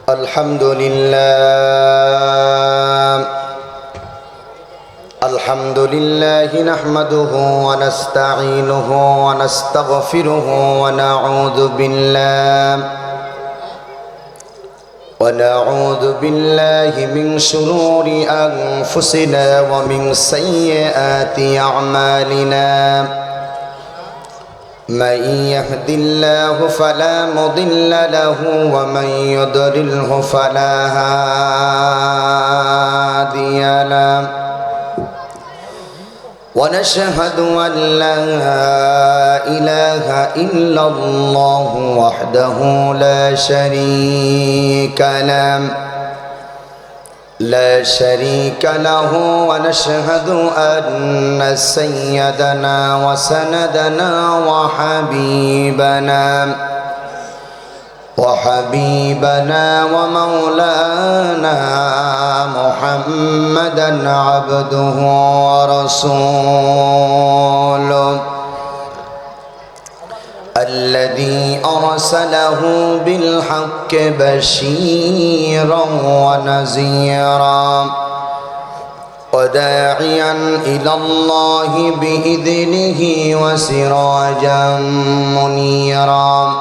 الحمد لله الحمد لله نحمده ونستعينه ونستغفره ونعوذ بالله من شرور أنفسنا ومن سيئات أعمالنا من يهد الله فلا مضل له ومن يضلله فلا هادي له ونشهد أن لا إله إلا الله وحده لا شريك له ونشهد أن سيدنا وسندنا وحبيبنا ومولانا محمدا عبده ورسوله الذي أرسله بالحق بشيرا ونذيرا وداعيا إلى الله بإذنه وسراجا منيرا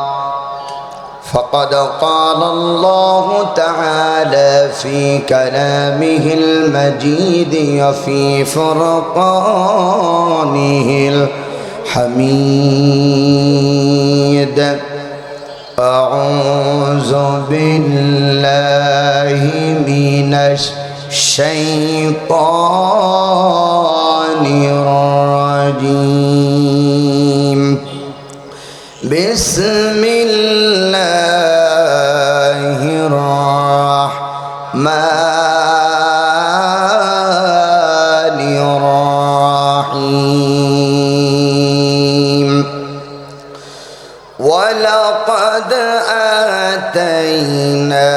فقد قال الله تعالى في كلامه المجيد وفي فرقانه الحميد أعوذ بالله من الشيطان الرجيم بسم الله الرحمن الرحيم ولقد آتينا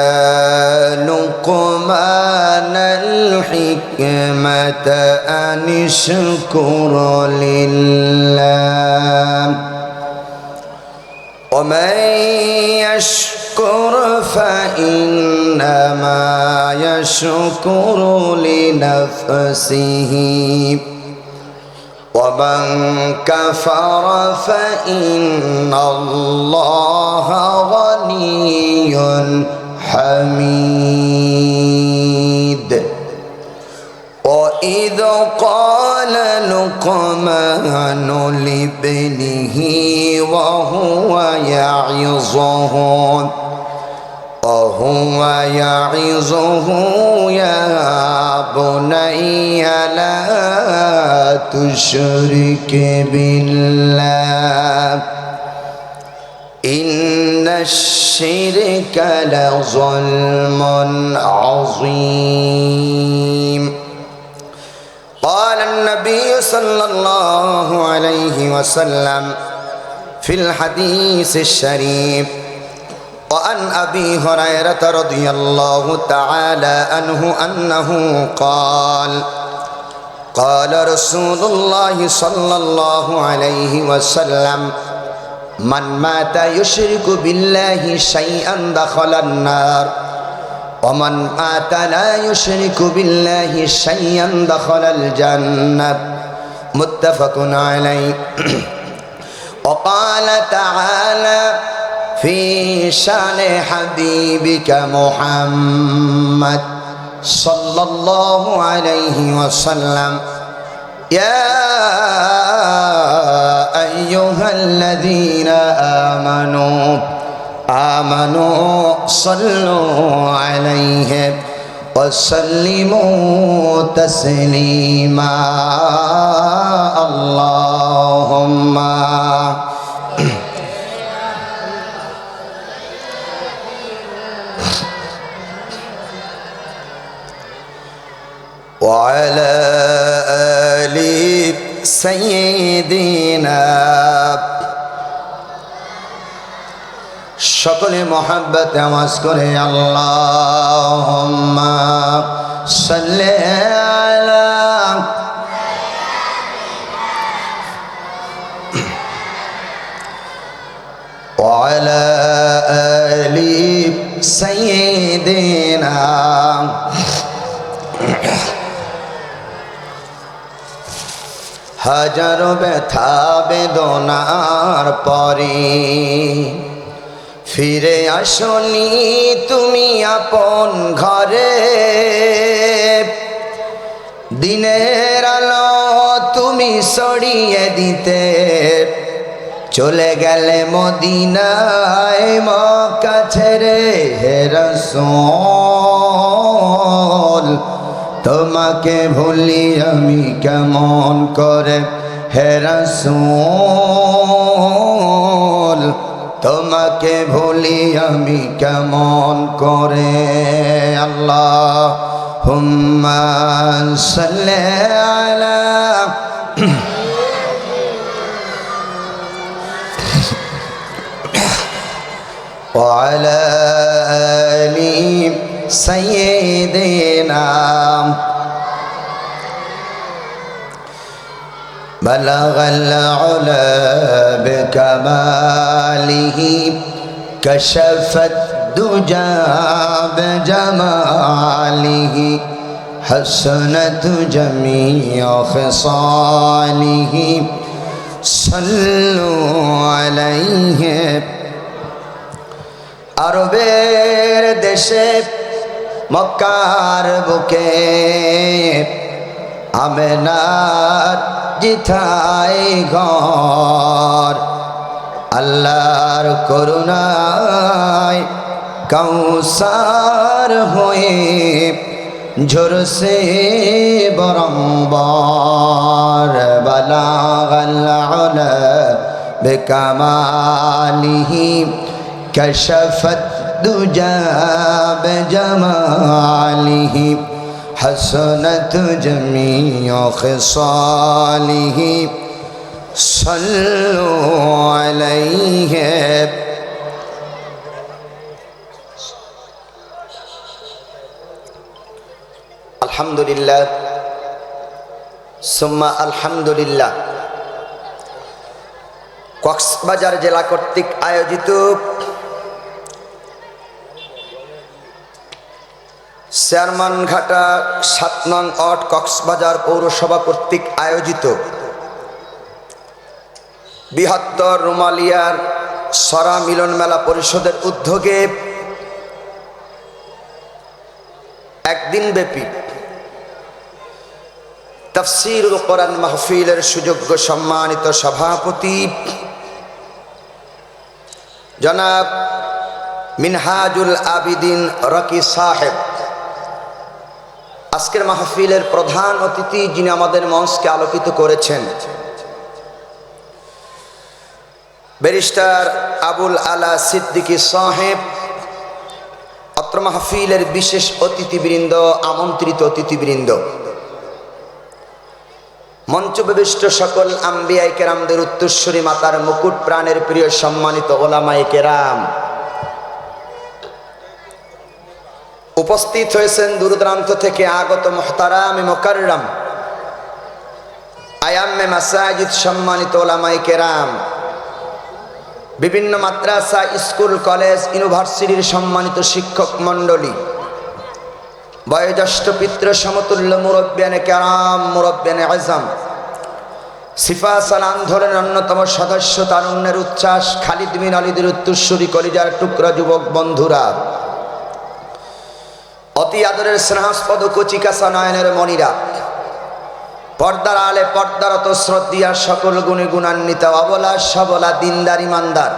لقمان الحكمة أن اشكر لله ومن يشكر فإنما يشكر لنفسه ومن كفر فإن الله غني حميد وإذ قال لقمان لابنه وهو يعظه يا بني لا تشرك بالله إن الشرك لظلم عظيم قال النبي صلى الله عليه وسلم في الحديث الشريف وعن أبي هريرة رضي الله تعالى عنه أنه قال قال رسول الله صلى الله عليه وسلم من مات يشرك بالله شيئا دخل النار ومن مات لا يشرك بالله شيئا دخل الجنة متفق عليه وقال تعالى في شان حبيبك محمد صلى الله عليه وسلم يا أيها الذين آمنوا صلوا عليه وسلموا تسليما اللهم وعلى آل سيدنا সকলে মহব্বতে আওয়াজ করে আল্লাহুম্মা সাল্লি আলা ওয়া হাজার ব্যথা বেদনার পরে ফিরে আসনি তুমি আপন ঘরে, দিনের আলো তুমি ছড়িয়ে দিতে চলে গেলে মদিনায় মক্কা ছেড়ে। হে রাসূল তোমাকে ভুলি আমি কেমন করে, হে রাসূল তোমাকে ভুলি আমি কেমন করে। আল্লাহুম্মা সাল্লি আলা وعلى آل سيدنا بلغ العلا بكماله كشف الدجى بجماله حسنت جميع خصاله صلوا عليه। আরবের দেশে মক্কার বুকে আমেনার জিথাই ঘর, আল্লাহর করুণায় কাউসার হয়ে ঝরসে বরম্বর। বালাগাল উলা বিকামালিহি كشف الدجى بجماله حسنت جميع خصاله صلوا عليه। الحمد لله ثم الحمد لله। কক্সবাজার জেলা কর্তৃক আয়োজিত চেয়ারম্যানঘাটা ৭ নং ওয়ার্ড কক্সবাজার পৌরসভা কর্তৃক আয়োজিত বৃহত্তর রুমালিয়ার সরা মিলন মেলা পরিষদের উদ্যোগে একদিন ব্যাপী তাফসীরুল কোরআন মাহফিলের সুযোগ্য সম্মানিত সভাপতি জনাব মিনহাজুল আবিদিন রকি সাহেব, আজকের মাহফিলের প্রধান অতিথি যিনি আমাদের মঞ্চকে আলোকিত করেছেন, ব্যারিস্টার আবুল আলা সিদ্দিকী সাহেব, অত্র মাহফিলের বিশেষ অতিথিবৃন্দ, আমন্ত্রিত অতিথিবৃন্দ, মঞ্চবিষ্ট সকল আম্বিয়ায়ে কেরামদের উত্তরসূরি মাতার মুকুট প্রাণের প্রিয় সম্মানিত ওলামায়ে কেরাম, উপস্থিত হয়েছেন দূরদূরান্ত থেকে আগত মুহতারাম মুকাররম আয়াম্মে মাসাজিদ, সম্মানিত ওলামায়ে কেরাম, বিভিন্ন মাদ্রাসা, স্কুল, কলেজ, ইউনিভার্সিটির সম্মানিত শিক্ষক মণ্ডলী, বয়োজ্যেষ্ঠ পিতৃ সমতুল্য মুরব্বিয়ানে কেরাম, মুরব্বিয়ানে আজম, সিফাসাল আন্দোলনের অন্যতম সদস্য, তারুণ্যের উচ্ছ্বাস, খালিদ বিন ওয়ালিদের উত্তরসূরি, কলিজার টুকরা যুবক বন্ধুরা, অতি আদরের স্নেহাস্পদ কচিকাঁচা নয়নের মণিরা, পর্দার আলে পর্দারত শ্রদ্ধিয়া সকল গুণে গুণান্বিত অবলা সবলা দিনদার ইমানদার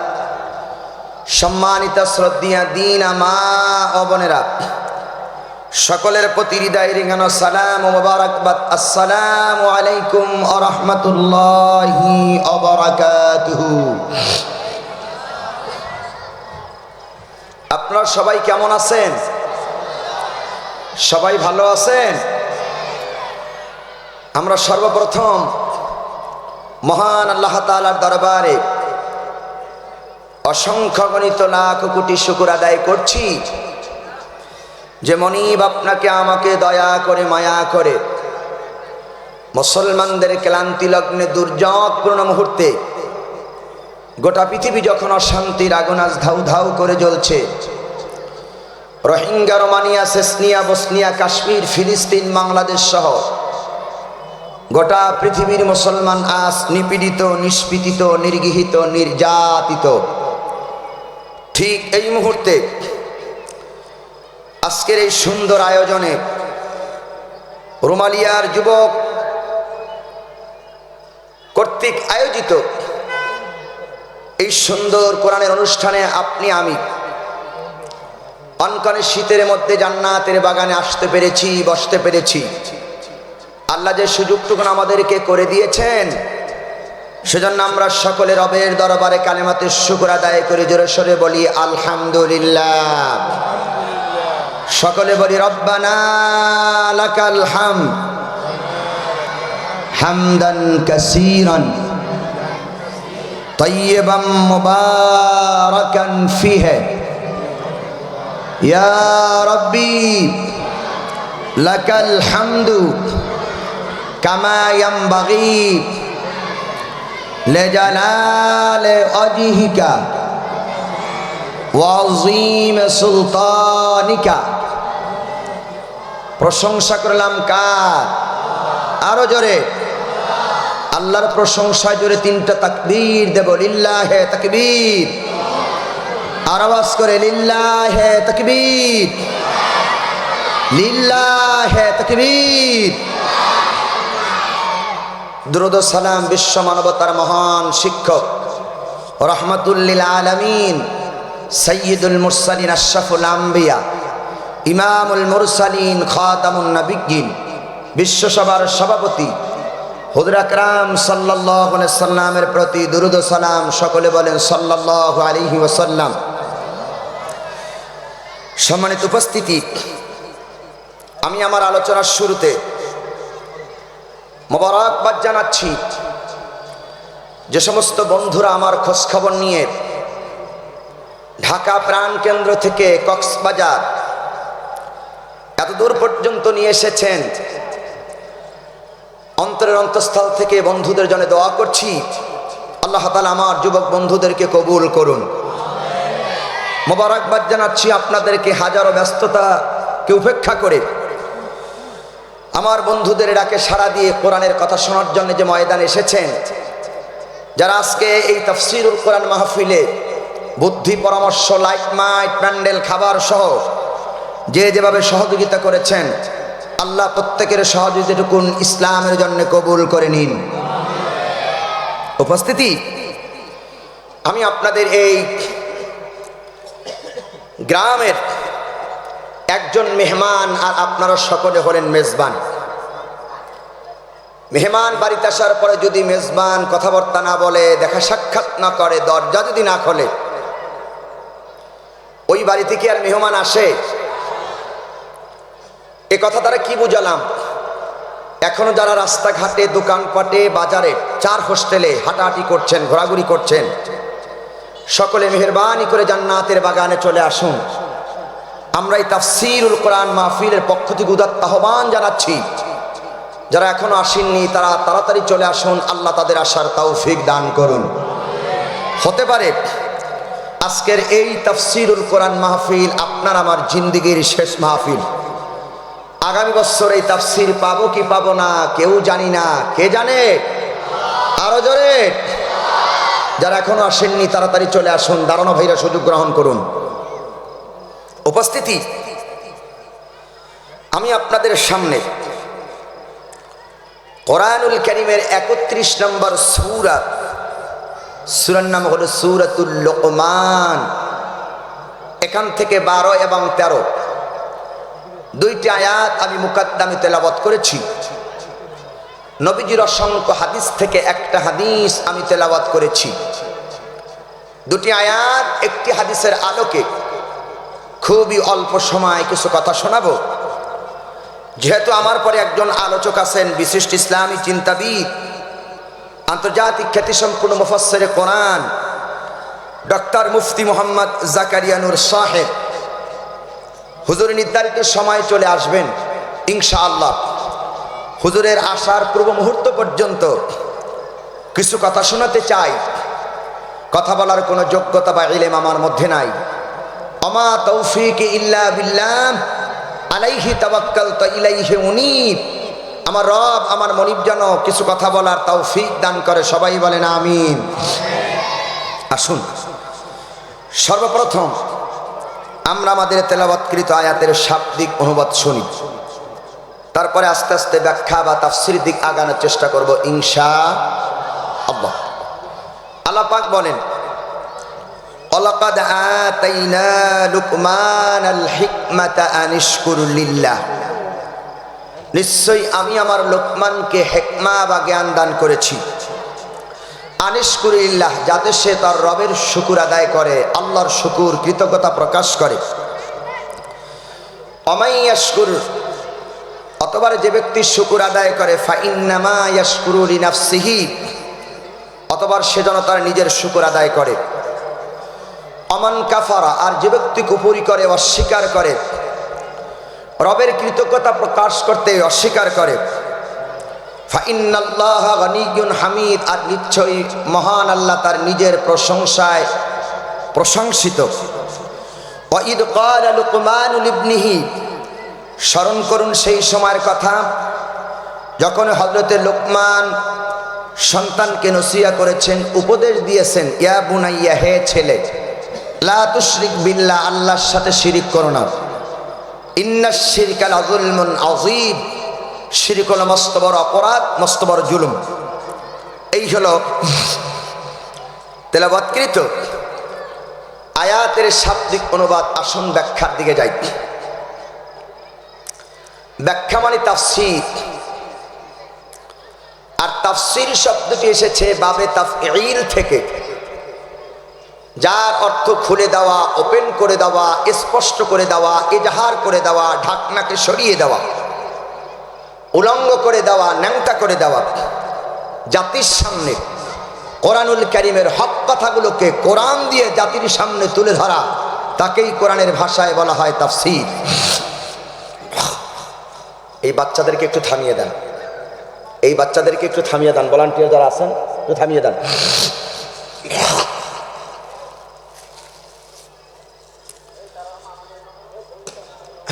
সম্মানিত শ্রদ্ধিয়া দিন মা ও বোনেরা, সকলের প্রতি হৃদয় রিঙানো সালাম ও মোবারকবাদ। আসসালামু আলাইকুম ওয়া রাহমাতুল্লাহি ওয়া বারাকাতুহু। আপনারা সবাই কেমন আছেন? সবাই ভালো আছেন? আমরা সর্বপ্রথম মহান আল্লাহ তাআলার দরবারে অসংখ্য গণিত লাখ কোটি শুকর আদায় করছি যে মনিব আপনাকে আমাকে দয়া করে মায়া করে মুসলমানদের ক্লান্তি লগ্নে দুর্যোগপূর্ণ মুহূর্তে গোটা পৃথিবী যখন অশান্তির আগুন আজ ধাউ ধাউ করে জ্বলছে, Rohingya, Romania, Chechnya, Bosnia, Kashmir, ফিলিস্তিন, বাংলাদেশ সহ গোটা পৃথিবীর মুসলমান আজ নিপীড়িত, নিষ্পীড়িত, নির্গৃহীত, নির্যাতিত। ঠিক এই মুহূর্তে আজকের এই সুন্দর আয়োজনে রুমালিয়ার যুবক কর্তৃক আয়োজিত এই সুন্দর কোরআনের অনুষ্ঠানে আপনি আমি অনকনে শীতের মধ্যে জান্নাতের বাগানে আসতে পেরেছি, বসতে পেরেছি। আল্লাহ যে সুযোগটুকু আমাদেরকে করে দিয়েছেন, সেজন্য আমরা সকলে রবের দরবারে কালেমাতে শুকর আদায় করে জোরে সোরে বলি আলহামদুলিল্লাহ। সকলে বলি রব্বানা লাকাল হামদ হামদান কাসীরান তাইয়্যিবান মুবারাকান ফীহি ইয়া রাব্বি লাকাল হামদু কামা ইয়ানবাগি লিজালালি ওয়াজহিকা ওয়া আযীম সুলতানিকা। প্রশংসা করলাম কার? আরো জোরে আল্লাহর প্রশংসা জোরে তিনটা তাকবীর দেব। লিল্লাহে তাকবীর। আর আওয়াজ করে লিল্লাহে তাকবীর, লিল্লাহে তাকবীর। দুরূদ ও সালাম বিশ্ব মানবতার মহান শিক্ষক রাহমাতুল লিল আলামিন সাইয়্যিদুল মুরসালিন আশরাফুল আম্বিয়া ইমামুল মুরসালিন খাতামুন নবিয়্যিন বিশ্বসভার সভাপতি হুজুর আকরাম সাল্লাল্লাহু আলাইহি ওয়াসাল্লামের প্রতি দুরূদ ও সালাম। সকলে বলেন সাল্লাল্লাহু আলাইহি ওয়াসাল্লাম। সম্মানিত উপস্থিতি, আমি আমার আলোচনার শুরুতে মোবারকবাদ জানাচ্ছি যে সমস্ত বন্ধুরা আমার খোঁজখবর নিয়ে ঢাকা প্রাণকেন্দ্র থেকে কক্সবাজার এত দূর পর্যন্ত নিয়ে এসেছেন। অন্তরের অন্তঃস্থল থেকে বন্ধুদের জন্য দোয়া করছি, আল্লাহ তাআলা আমার যুবক বন্ধুদেরকে কবুল করুন। মোবারকবাদ জানাচ্ছি আপনাদেরকে হাজারো ব্যস্ততাকে উপেক্ষা করে আমার বন্ধুদের ডাকে সাড়া দিয়ে কোরআনের কথা শোনার জন্য যে ময়দানে এসেছেন। যারা আজকে এই তাফসীরুল কোরআন মাহফিলে বুদ্ধি পরামর্শ, লাইট মাইট, প্যান্ডেল, খাবার সহ যে যেভাবে সহযোগিতা করেছেন, আল্লাহ প্রত্যেকের সহযোগিতাটুকুন ইসলামের জন্য কবুল করে নিন। উপস্থিতি, আমি আপনাদের এই গ্রামের একজন মেহমান, আর আপনারা সকলে হলেন মেজবান। মেহমান বাড়িতে আসার পরে যদি মেজবান কথাবার্তা না বলে, দেখা সাক্ষাৎ না করে, দরজা যদি না খোলে, ওই বাড়ি থেকে আর মেহমান আসে? এ কথা তারা কি বুঝালাম? এখনো যারা রাস্তাঘাটে, দোকানপাটে, বাজারে, চার হোস্টেলে হাঁটাহাঁটি করছেন, ঘোরাঘুরি করছেন, সকলে মেহেরবানি করে জান্নাতের বাগানে চলে আসুন। আমরা এই তাফসীরুল কোরআন মাহফিলের পক্ষ থেকে উদাত্ত আহ্বান জানাচ্ছি, যারা এখনো আসেননি তারা তাড়াতাড়ি চলে আসুন। আল্লাহ তাদের আসার তৌফিক দান করুন। হতে পারে আজকের এই তাফসীরুল কোরআন মাহফিল আপনার আমার জিন্দেগীর শেষ মাহফিল। আগামী বছর এই তাফসীর পাবো কি পাবো না কেউ জানি না। কে জানে? আরো জোরে। যারা এখনো আসেননি তাড়াতাড়ি চলে আসুন। দাঁড়ানো ভাইরা সুযোগ গ্রহণ করুন। উপস্থিতি, আমি আপনাদের সামনে কোরআনুল কারীমের 31 নম্বর সূরা, সূরার নাম হলো সূরাতুল লুকমান। এখান থেকে 12 এবং 13 দুইটি আয়াত আমি মুকাদ্দামে তেলাওয়াত করেছি। নবীজির অসংখ্য হাদিস থেকে একটা হাদিস আমি তেলাওয়াত করেছি। দুটি আয়াত, একটি হাদিসের আলোকে খুবই অল্প সময় কিছু কথা শোনাবো। যেহেতু আমার পরে একজন আলোচক আছেন, বিশিষ্ট ইসলামী চিন্তাবিদ, আন্তর্জাতিক খ্যাতিসম্পন্ন মুফাসসিরে কোরআন ডক্টর মুফতি মোহাম্মদ জাকারিয়া নূর সাহেব, হুজুর নির্ধারিত সময় চলে আসবেন ইনশাআল্লাহ। হুজুরের আসার পূর্ব মুহূর্ত পর্যন্ত কিছু কথা শোনাতে চাই। কথা বলার কোনো যোগ্যতা বা ইলম আমার মধ্যে নাই। আমা তৌফিক ইল্লা বিল্লাহ, আলাইহি তাওয়াক্কালতু ইলাইহি উনীব। আমার রব আমার মনিব যেন কিছু কথা বলার তৌফিক দান করে, সবাই বলেন আমিন। আসুন সর্বপ্রথম আমরা আমাদের তেলাওয়াতকৃত আয়াতের শাব্দিক অনুবাদ শুনি, তারপরে আস্তে আস্তে ব্যাখ্যা বা তাফসীর দিক আগানোর চেষ্টা করব ইনশাআল্লাহ। আল্লাহ পাক বলেন, ওয়ালাকাদ আতাইনা লুকমানাল হিকমাতা আনিশকুর লিল্লাহ, নিশ্চয়ই আমি আমার লোকমানকে হিকমা বা জ্ঞান দান করেছি। আনিশকুর লিল্লাহ, যাতে সে তার রবের শুকর আদায় করে, আল্লাহর শুকর কৃতজ্ঞতা প্রকাশ করে। ওমাই ইয়াশকুর, অতবার যে ব্যক্তি শুকর আদায় করে, ফাইন্নামা ইয়াশকুরু লিনাফসিহি, অতবার সে যেন তার নিজের শুকর আদায় করে। অমান কাফারা, আর যে ব্যক্তি কুফরি করে, অস্বীকার করে, রবের কৃতজ্ঞতা প্রকাশ করতে অস্বীকার করে, ফাইন্নাল্লাহা গানিয়্যুন হামিদ, আর নিশ্চয়ই মহান আল্লাহ তার নিজের প্রশংসায় প্রশংসিত। ওয়াইদ ক্বালা লুকমানু লিবনিহি, স্মরণ করুন সেই সময়ের কথা যখন হযরতে লোকমান সন্তানকে নসিহত করেছেন, উপদেশ দিয়েছেন, ইয়া বুনাইয়া, হে ছেলে, লা তুশরিক বিল্লাহ, আল্লাহর সাথে শিরিক করো না। ইন্নাশ শিরকা লাযুলমুন আযীম, শিরক হলো মস্ত বড় অপরাধ, মস্ত বড় জুলুম। এই হলো তেলাওয়াতকৃত আয়াতের শাব্দিক অনুবাদ। আসুন ব্যাখ্যার দিকে যাই। ব্যাখ্যা মানে তাফসীর, আর তাফসীর শব্দটি এসেছে বাবে তাফঈল থেকে, যার অর্থ খুলে দেওয়া, ওপেন করে দেওয়া, স্পষ্ট করে দেওয়া, ইজহার করে দেওয়া, ঢাকনাকে সরিয়ে দেওয়া, উলঙ্গ করে দেওয়া, ন্যাংটা করে দেওয়া। জাতির সামনে কোরআনুল কারীমের হক কথাগুলোকে কোরআন দিয়ে জাতির সামনে তুলে ধরা, তাকেই কোরআনের ভাষায় বলা হয় তাফসীর। এই বাচ্চাদেরকে একটু থামিয়ে দেন, এই বাচ্চাদেরকে একটু থামিয়ে দেন, ভলান্টিয়ার যারা আছেন একটু থামিয়ে দেন।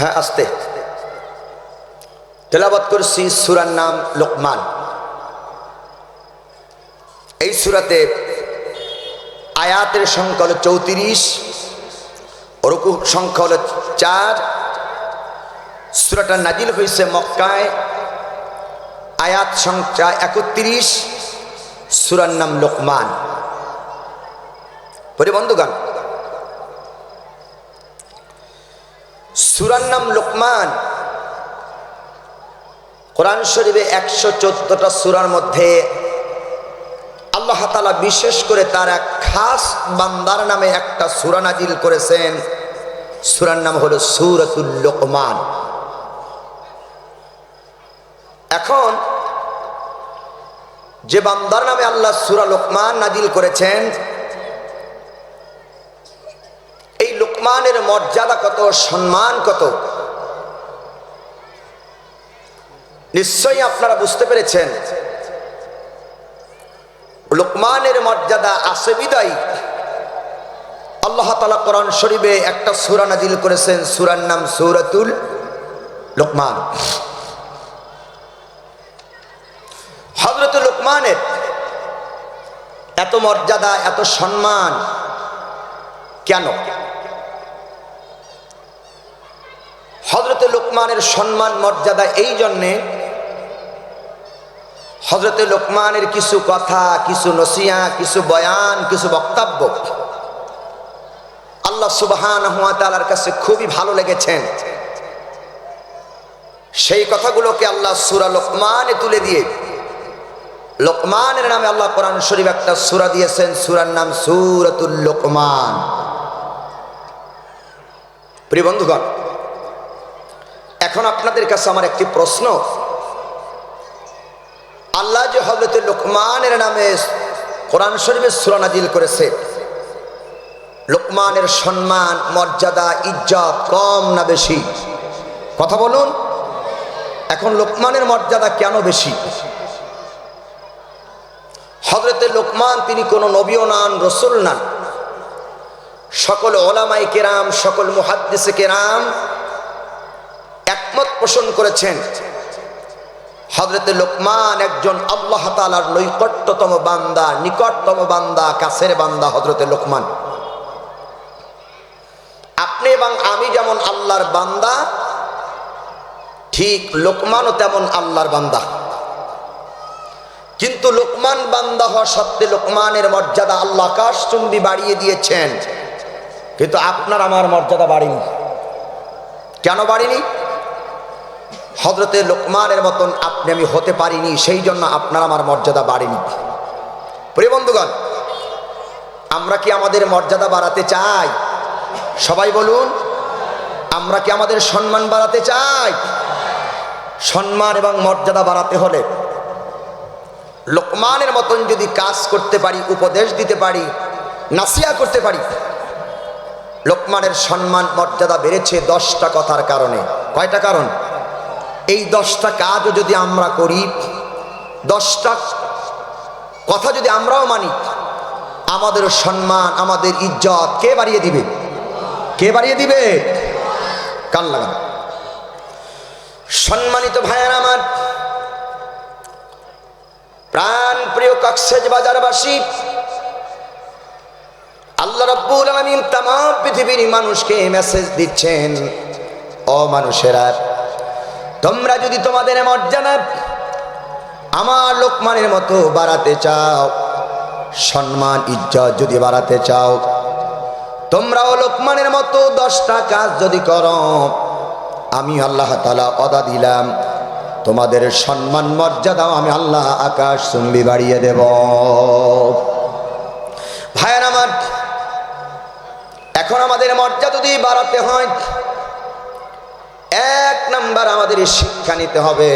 হ্যাঁ, আস্তে। তেলাওয়াত করছি সূরার নাম লোকমান। এই সূরাতে আয়াতের সংখ্যা হলো 34, রুকু সংখ্যা হলো 4। সূরাটা নাজিল হয়েছে মক্কায়, আয়াত সংখ্যা 31, সূরার নাম লোকমান। পরে বন্ধুগণ, সূরার নাম লোকমান। কোরআন শরীফে 114টা সূরার মধ্যে আল্লাহ তাআলা বিশেষ করে তার এক খাস বান্দার নামে একটা সূরা নাজিল করেছেন। সূরার নাম হলো সূরাতুল লোকমান। এখন যে বান্দার নামে আল্লাহ সূরা লোকমান নাজিল করেছেন, এই লোকমানের মর্যাদা কত, সম্মান কত, নিশ্চয়ই আপনারা বুঝতে পেরেছেন। লোকমানের মর্যাদা আছে বিদায় আল্লাহ তাআলা কোরআন শরীফে একটা সূরা নাজিল করেছেন, সূরার নাম সূরাতুল লোকমান। হযরত লোকমানের এত মর্যাদা, এত সম্মান কেন? হযরত লোকমানের সম্মান মর্যাদা এই জন্যে, হযরত লোকমানের কিছু কথা, কিছু নসিহত, কিছু বয়ান, কিছু বক্তব্য আল্লাহ সুবহানাহু ওয়া তাআলার কাছে খুবই ভালো লেগেছেন। সেই কথাগুলোকে আল্লাহ সূরা লোকমানে তুলে দিয়ে, লোকমানের নামে আল্লাহ কোরআন শরীফ একটা সূরা দিয়েছেন, সূরার নাম সূরাতুল লোকমান। প্রিয় বন্ধুগণ, এখন আপনাদের কাছে আমার একটি প্রশ্ন। আল্লাহ যে হযরত লোকমানের নামে কোরআন শরীফে সূরা নাজিল করেছে, লোকমানের সম্মান, মর্যাদা, ইজ্জত কম না বেশি? কথা বলুন। এখন লোকমানের মর্যাদা কেন বেশি? হযরত লোকমান তিনি কোনো নবীও নান, রসুল নান। সকল ওলামায়ে কেরাম, সকল মুহাদ্দিসে কেরাম একমত পোষণ করেছেন হযরতে লোকমান একজন আল্লাহ তাআলার নৈকট্যতম বান্দা, নিকটতম বান্দা, কাছের বান্দা হযরতে লোকমান। আপনি এবং আমি যেমন আল্লাহর বান্দা, ঠিক লোকমানও তেমন আল্লাহর বান্দা। কিন্তু লোকমান বান্দা হওয়া সত্ত্বে লোকমানের মর্যাদা আল্লাহ আকাশচুম্বী বাড়িয়ে দিয়েছেন, কিন্তু আপনার আমার মর্যাদা বাড়েনি। কেন বাড়েনি? হযরতে লোকমানের মতন আপনি আমি হতে পারিনি, সেই জন্য আপনার আমার মর্যাদা বাড়েনি। প্রিয় বন্ধুগণ, আমরা কি আমাদের মর্যাদা বাড়াতে চাই? সবাই বলুন, আমরা কি আমাদের সম্মান বাড়াতে চাই? সম্মান এবং মর্যাদা বাড়াতে হলে লোকমানের মতন যদি কাজ করতে পারি, উপদেশ দিতে পারি, নাসিহা করতে পারি। লোকমানের সম্মান মর্যাদা বেড়েছে 10টা কথার কারণে। কয়টা কারণ? এই 10টা কাজও যদি আমরা করি, 10টা কথা যদি আমরাও মানি, আমাদের সম্মান, আমাদের ইজ্জত কে বাড়িয়ে দিবে? কে বাড়িয়ে দিবে? কান লাগান। সম্মানিত ভাইয়েরা আমার, প্রাণ প্রিয় কক্সবাজারবাসী, আল্লাহ রাব্বুল আলামিন तमाम পৃথিবীর মানুষকে মেসেজ দিচ্ছেন, ও মানুষেরা, তোমরা যদি তোমাদের মর্যাদা আমার লোকমানের মতো বাড়াতে চাও, সম্মান ইজ্জত যদি বাড়াতে চাও, তোমরাও লোকমানের মতো 10টা কাজ যদি করো, আমি আল্লাহ তাআলা ওয়াদা দিলাম তোমাদের সম্মান মর্যাদাও আমি আল্লাহ আকাশচুম্বী বাড়িয়ে দেব। ভাইয়েরা আমার, এখন আমাদের মর্যাদা যদি বাড়াতে হয়, 1 নাম্বার আমাদের শিক্ষা নিতে হবে।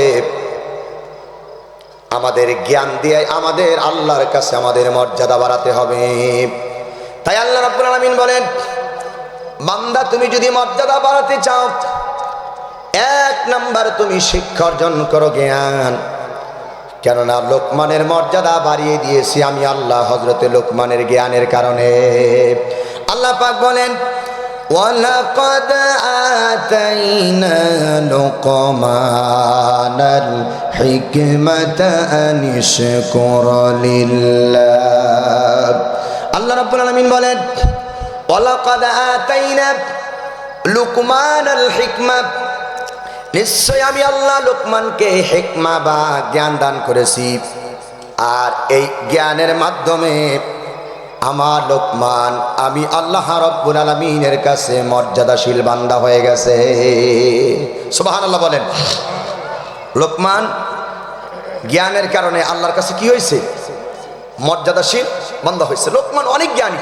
আমাদের জ্ঞান দিয়ে আমাদের আল্লাহর কাছে আমাদের মর্যাদা বাড়াতে হবে। তাই আল্লাহ রাব্বুল আলামিন বলেন, বান্দা তুমি যদি মর্যাদা বাড়াতে চাও, 1 নাম্বার তুমি শিক্ষা অর্জন করো, জ্ঞান। কেননা লোকমানের মর্যাদা বাড়িয়ে দিয়েছি আমি আল্লাহ হযরতে লোকমানের জ্ঞানের কারণে। আল্লাহ পাক বলেন, ওয়ালাকাদ আতাইনা লুকমানাল হিকমাতা আনিশকুর লিল্লাহ। আল্লাহ রাব্বুল আলামিন বলেন, ওয়ালাকাদ আতাইনা লুকমানাল হিকমা, নিশ্চয় আমি আল্লাহ লোকমানকে হিকমা বা জ্ঞান দান করেছি। আর এই জ্ঞানের মাধ্যমে আমার লোকমান আমি আল্লাহ রাব্বুল আলামিনের কাছে মর্যাদাশীল বান্দা হয়ে গেছে। সুবহানাল্লাহ বলেন। লোকমান জ্ঞানের কারণে আল্লাহর কাছে কি হয়েছে? মর্যাদাশীল বান্দা হয়েছে। লোকমান অনেক জ্ঞানী।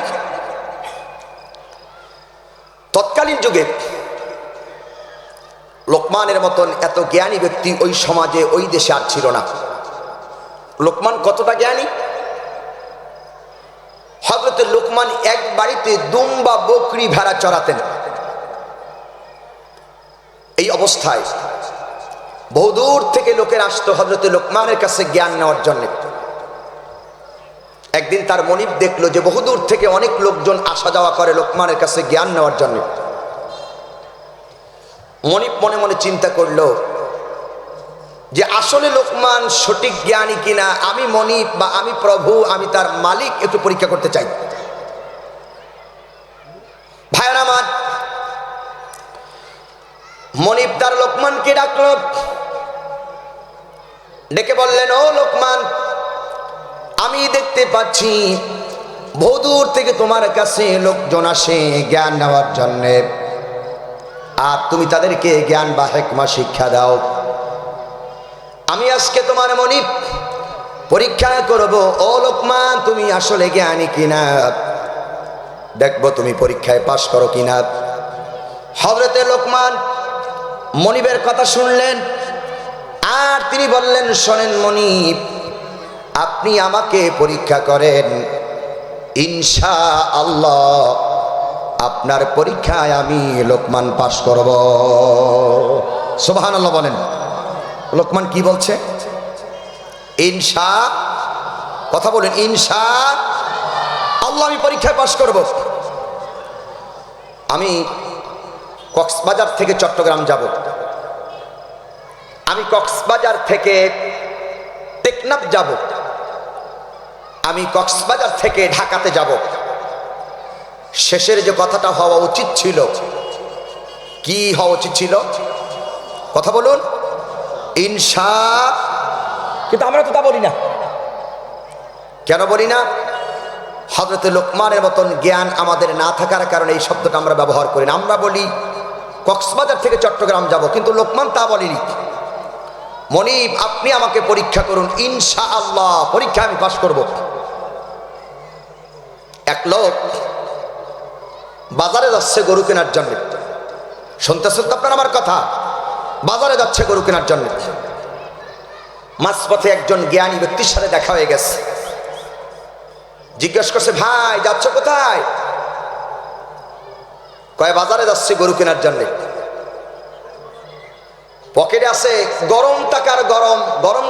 তৎকালীন যুগে লোকমানের মতন এত জ্ঞানী ব্যক্তি ওই সমাজে, ওই দেশে আর ছিল না। লোকমান কতটা জ্ঞানী! হযরতে লোকমান এক বাড়িতে দুম্বা, বকরি, ভেড়া চড়াতেন। এই অবস্থায় বহুদূর থেকে লোকের আসতো হযরতে লোকমানের কাছে জ্ঞান নেওয়ার জন্য। একদিন তার মনিব দেখলো যে বহুদূর থেকে অনেক লোকজন আসা যাওয়া করে লোকমানের কাছে জ্ঞান নেওয়ার জন্য। মনিব মনে মনে চিন্তা করলো যে আসলে লোকমান সঠিক জ্ঞানী কিনা, আমি মনিব বা আমি প্রভু, আমি তার মালিক, একটু পরীক্ষা করতে চাই। ভাইয়েরা আমার, মনিব তার লোকমানকে ডাকলো, ডেকে বললেন, ও লোকমান, আমি দেখতে পাচ্ছি বহুদূর থেকে তোমার কাছে লোকজন আসে জ্ঞান নেওয়ার জন্যে, আর তুমি তাদেরকে জ্ঞান বা হিকমা শিক্ষা দাও। আমি আজকে তোমার মনিব পরীক্ষা করব, ও লোকমান তুমি আসলে জ্ঞানী কিনা, দেখবো তুমি পরীক্ষায় পাশ করো কিনা। হযরতে লোকমান মনিবের কথা শুনলেন, আর তিনি বললেন, শোনেন মনিব, আপনি আমাকে পরীক্ষা করেন, ইনশাআল্লাহ আপনার পরীক্ষায় আমি লোকমান পাশ করব। সুবহানাল্লাহ বলেন। লোকমান কি বলছে? ইনশা, কথা বলেন, ইনশাআল্লাহ আমি পরীক্ষায় পাশ করব। আমি কক্সবাজার থেকে চট্টগ্রাম যাব, আমি কক্সবাজার থেকে টেকনাফ যাব, আমি কক্সবাজার থেকে ঢাকাতে যাব। শেষের যে কথাটা হওয়া উচিত ছিল, কি হওয়া উচিত ছিল? কথা বলুন, ইনশা। কিন্তু আমরা তো তা বলি না। কেন বলি না? হযরতে লোকমানের মতন জ্ঞান আমাদের না থাকার কারণে এই শব্দটা আমরা ব্যবহার করি না। আমরা বলি কক্সবাজার থেকে চট্টগ্রাম যাব, কিন্তু লোকমান তা বলেনি। মনিব, আপনি আমাকে পরীক্ষা করুন, ইনশাআল্লাহ পরীক্ষা আমি পাস করব। এক লোক বাজারে যাচ্ছে গরু কেনার জন্য। শুনতেছেন তো আপনার আমার কথা? বাজারে যাচ্ছে গরু কেনার জন্য। মাঝপথে একজন জ্ঞানী ব্যক্তির সাথে দেখা হয়ে গেছে। জিজ্ঞেস করছে, ভাই যাচ্ছ কোথায়? কয় বাজারে যাচ্ছে গরু কেনার জন্য। পকেটে আছে গরম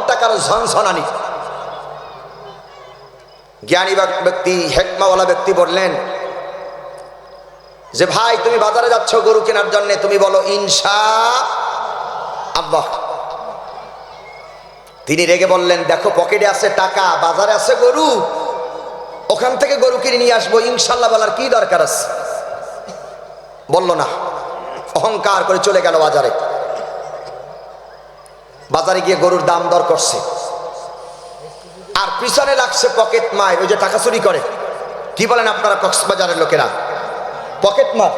টাকার ঝনঝনানি। জ্ঞানী ব্যক্তি, হেকমাওয়ালা ব্যক্তি বললেন যে ভাই তুমি বাজারে যাচ্ছ গরু কেনার জন্য, তুমি বলো ইনশাআল্লাহ। তিনি রেগে বললেন, দেখো পকেটে আছে টাকা, বাজারে আছে গরু, ওখান থেকে গরু কিনে নিয়ে আসবো, ইনশাআল্লাহ বলার কি দরকার আছে? বলল না, অহংকার করে চলে গেল বাজারে। বাজারে গিয়ে গরুর দাম দর করছে, আর পিছনে লাগছে পকেট মার, ওই যে টাকা চুরি করে, কি বলেন আপনারা কক্সবাজারের লোকেরা? পকেট মার।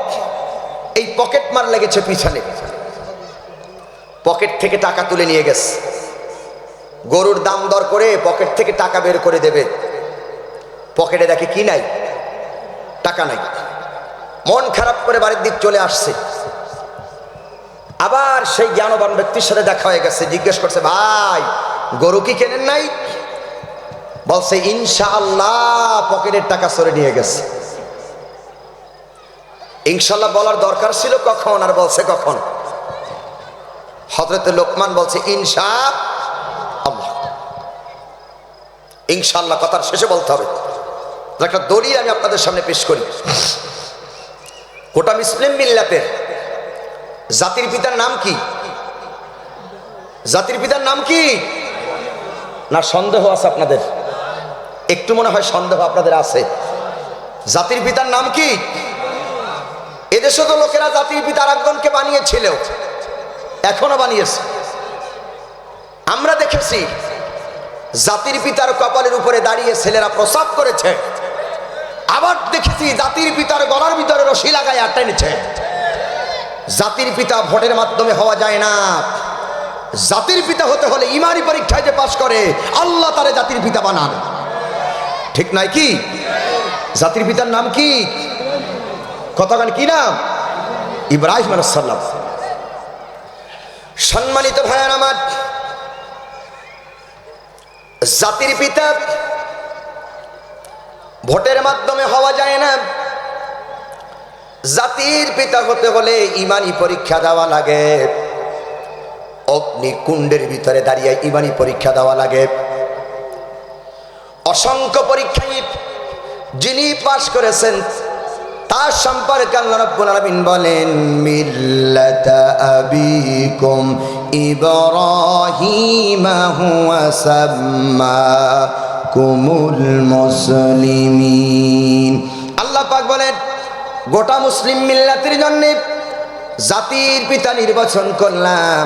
এই পকেট মার লেগেছে পিছনে। পকেট থেকে টাকা তুলে নিয়ে গেছে। গরুর দাম দর করে পকেট থেকে টাকা বের করে দেবে, পকেটে দেখে কি নাই, টাকা নাই। মন খারাপ করে বাড়ির দিক চলে আসছে। আবার সেই জ্ঞানবান ব্যক্তির সাথে দেখা হয়ে গেছে। জিজ্ঞেস করছে, ভাই গরু কি কেনেন নাই? বলছে ইনশাআল্লাহ পকেটের টাকা চলে নিয়ে গেছে। ইনশাআল্লাহ বলার দরকার ছিল কখন, আর বলছে কখন? হযরতে লোকমান বলছে ইনশাআল্লাহ। ইনশাআল্লাহ কথার শেষে বলতে হবে। একটা দলিল আমি আপনাদের সামনে পেশ করি। গোটা মুসলিম মিল্লাতের জাতির পিতার নাম কি? জাতির পিতার নাম কি? না সন্দেহ আছে আপনাদের? একটু মনে হয় সন্দেহ আপনাদের আছে। জাতির পিতার নাম কি? এদেশে তো লোকেরা জাতির পিতা আরেকজনকে বানিয়েছিল, এখনো বানিয়েছে। আমরা দেখেছি জাতির পিতার কপালের উপরে দাঁড়িয়ে ছেলেরা প্রসাব করেছে। আবার দেখেছি জাতির পিতার গলার ভিতরে রশি লাগায় টেনেছে। জাতির পিতা ভোটের মাধ্যমে হওয়া যায় না। জাতির পিতা হতে হলে ইমানি পরীক্ষায় যে পাশ করে আল্লাহ তারে জাতির পিতা বানান। ঠিক নাই কি? জাতির পিতার নাম কি? কতক্ষণ কি নাম? ইব্রাহিম আলাইহিস সালাম। সম্মানিত ভাইয়ের আমার, জাতির পিতা ভোটের মাধ্যমে হওয়া যায় না। জাতির পিতা হতে হলে ইমানি পরীক্ষা দেওয়া লাগে। অগ্নিকুণ্ডের ভিতরে দাঁড়িয়ে ইমানি পরীক্ষা দেওয়া লাগে। অসংখ্য পরীক্ষায় যিনি পাশ করেছেন তার সম্পর্কে আল্লাহ রাব্বুল আলামিন বলেন, মিল্লাতা আবিকুম ইব্রাহিম হুয়া সাম্মাকুমুল মুসলিমিন। আল্লাহ পাক বলেন, গোটা মুসলিম মিল্লাতের জন্য জাতির পিতা নির্বাচন করলাম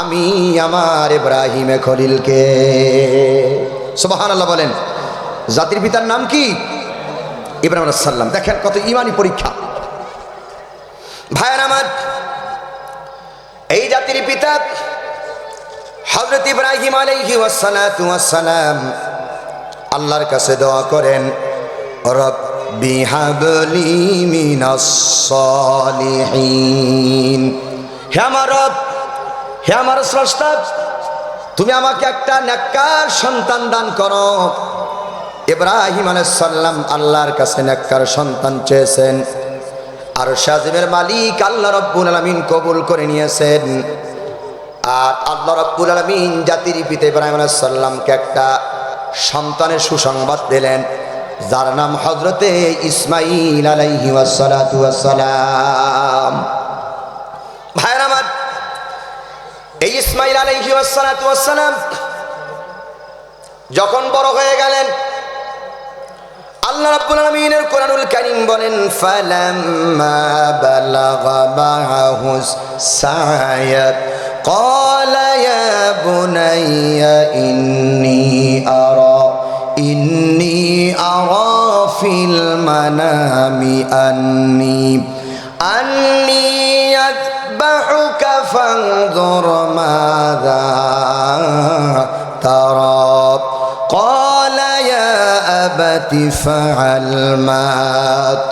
আমি আমার ইব্রাহিম খলিলকে। সুবহানাল্লাহ বলেন। জাতির পিতার নাম কি? ইব্রাহিম আলাইহিস সালাম। দেখেন কত ইমানি পরীক্ষা। ভাইয়ের আমার, এই জাতির পিতা হযরত ইব্রাহিম আলাইহি ওয়াসসালাতু ওয়াসসালাম আল্লাহর কাছে দোয়া করেন, রব্বি হাবলি মিনাস সালিহিন। হে আমার রব, হে আমার স্রষ্টা, তুমি আমাকে একটা নেককার সন্তান দান করো। ইব্রাহিম আলাইহিস সালাম আল্লাহর কাছে নেককার সন্তান চেয়েছেন, আর শাজিমের মালিক আল্লাহ রাব্বুল আলামিন কবুল করে নিয়েছেন। আর আল্লাহ রাব্বুল আলামিন জাতির পিতা ইব্রাহিম আলাইহিস সালামকে একটা সন্তানের সুসংবাদ দিলেন, যার নাম হযরতে ইসমাঈল আলাইহি ওয়াসসালাতু ওয়াসসালাম। ভাইরা আমার, এই ইসমাঈল আলাইহিস সালাতু ওয়াস সালাম যখন বড় হয়ে গেলেন, আল্লাহ রাব্বুল আলামিনের কোরআনুল কারীম বলেন, ফালাম্মা বালাগা মা'হুস সা'য়া ক্বালা ইয়া বুনাইয়া ইন্নী আরা ফিল মানামি আন্নী আযবাহুকা ফানজুর মাযা তারা قال يا أبت فعل ما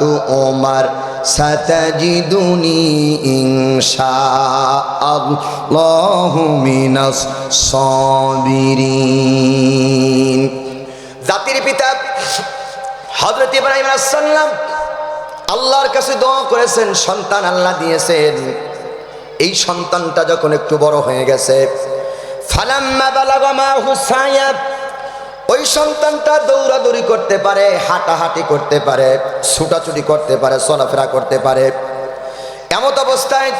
تؤمر ستجدني إن شاء الله من الصابرين। জাতির পিতা হযরত ইব্রাহিম আলাইহিস সালাম আল্লাহর কাছে দোয়া করেছেন, সন্তান আল্লাহ দিয়েছেন। এই সন্তানটা যখন একটু বড় হয়ে গেছে, ফালাম্মা বালাগা মাহু সায়া, ওই সন্তানটা দৌড়াদৌড়ি করতে পারে, হাঁটাহাঁটি করতে পারে, ছুটাছুটি করতে পারে, চলাফেরা করতে পারে। এমত অবস্থায়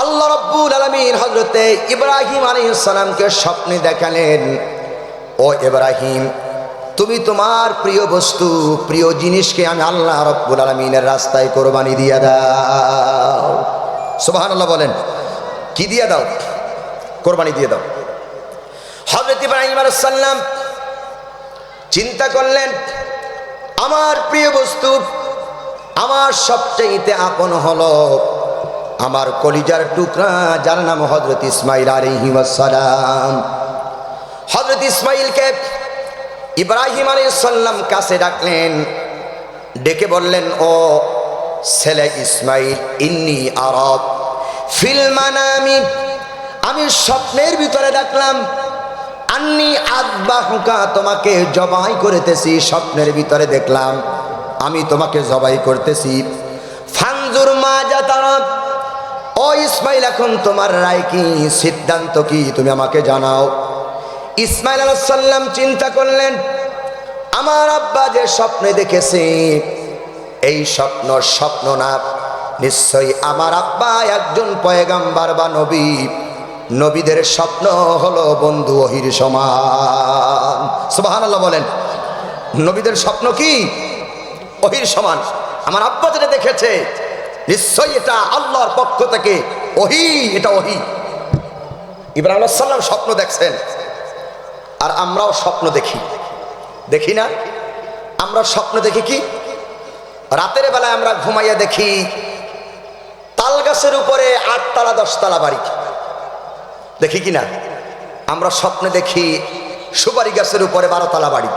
আল্লাহ রাব্বুল আলামিন হযরতে ইব্রাহিম আলাইহিস সালামকে স্বপ্নে দেখালেন, ও ইব্রাহিম, তুমি তোমার প্রিয় বস্তু, প্রিয় জিনিসকে আমি আল্লাহ রাব্বুল আলামিনের রাস্তায় কোরবানি দিয়ে দাও। সুবহানাল্লাহ বলেন, কি দিয়ে দাও? কোরবানি দিয়ে দাও। হযরত ইব্রাহিম আলাইহিস সালাম চিন্তা করলেন, আমার প্রিয় বস্তু, আমার সবচেয়ে আপন হলো আমার কলিজার টুকরা, যার নাম হযরত ইসমাঈল আলাইহিস সালাম। হযরত ইসমাঈলকে ইব্রাহিম আলাইহিস সালাম কাছে ডাকলেন, ডেকে বললেন, ও ছেলে ইসমাঈল, ইন্নী আরা ফিল মানামি, আমি স্বপ্নের ভিতরে দেখলাম, আন্নী আযবাহুকা, তোমাকে জবাই করতেছি। স্বপ্নের ভিতরে দেখলাম আমি তোমাকে জবাই করতেছি। ফানজুর মাযা তারা, ও ইসমাঈল, এখন তোমার রায় কি, সিদ্ধান্ত কি, তুমি আমাকে জানাও। ইসমাঈল আলাইহিস সালাম চিন্তা করলেন, আমার আব্বা যে স্বপ্নে দেখেছে, এই স্বপ্ন না, নিশ্চয়ই আমার আব্বা একজন পয়গাম্বার বা নবী। নবীদের স্বপ্ন হলো বন্ধু ওহির সমান। সুবহানাল্লাহ বলেন, নবীদের স্বপ্ন কি? ওহির সমান। আমার আব্বা যেটা দেখেছে, নিশ্চয়ই এটা আল্লাহর পক্ষ থেকে ওহি, এটা ওহি। ইব্রাহিম আলাইহিস সালাম স্বপ্ন দেখছেন, আর আমরাও স্বপ্ন দেখি, দেখি না? আমরা স্বপ্ন দেখি কি? রাতের বেলায় আমরা ঘুমাইয়া দেখি তাল গাছের উপরে 8 তলা 10 তলা বাড়ি, দেখি কি না? আমরা স্বপ্নে দেখি সুপারি গাছের উপরে 12 তলা বাড়ি,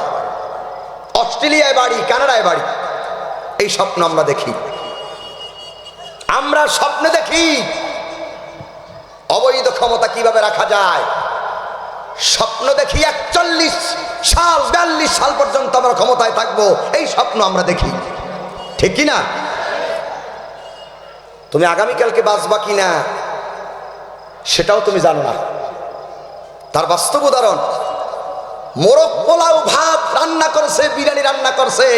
অস্ট্রেলিয়ায় বাড়ি, কানাডায় বাড়ি। এই স্বপ্ন আমরা দেখি। আমরা স্বপ্নে দেখি অবৈধ ক্ষমতা কিভাবে রাখা যায়। স্বপ্ন দেখি 41 সাল 42 সাল পর্যন্ত আমরা ক্ষমতায় থাকবো, এই স্বপ্ন আমরা দেখি, ঠিক কি না? তুমি আগামীকালকে বাঁচবা কিনা সেটাও তুমি জানো না। তার বাস্তব উদাহরণ, মোরগ পোলাও ভাত রান্না করছে, বিরিয়ানি রান্না করছে,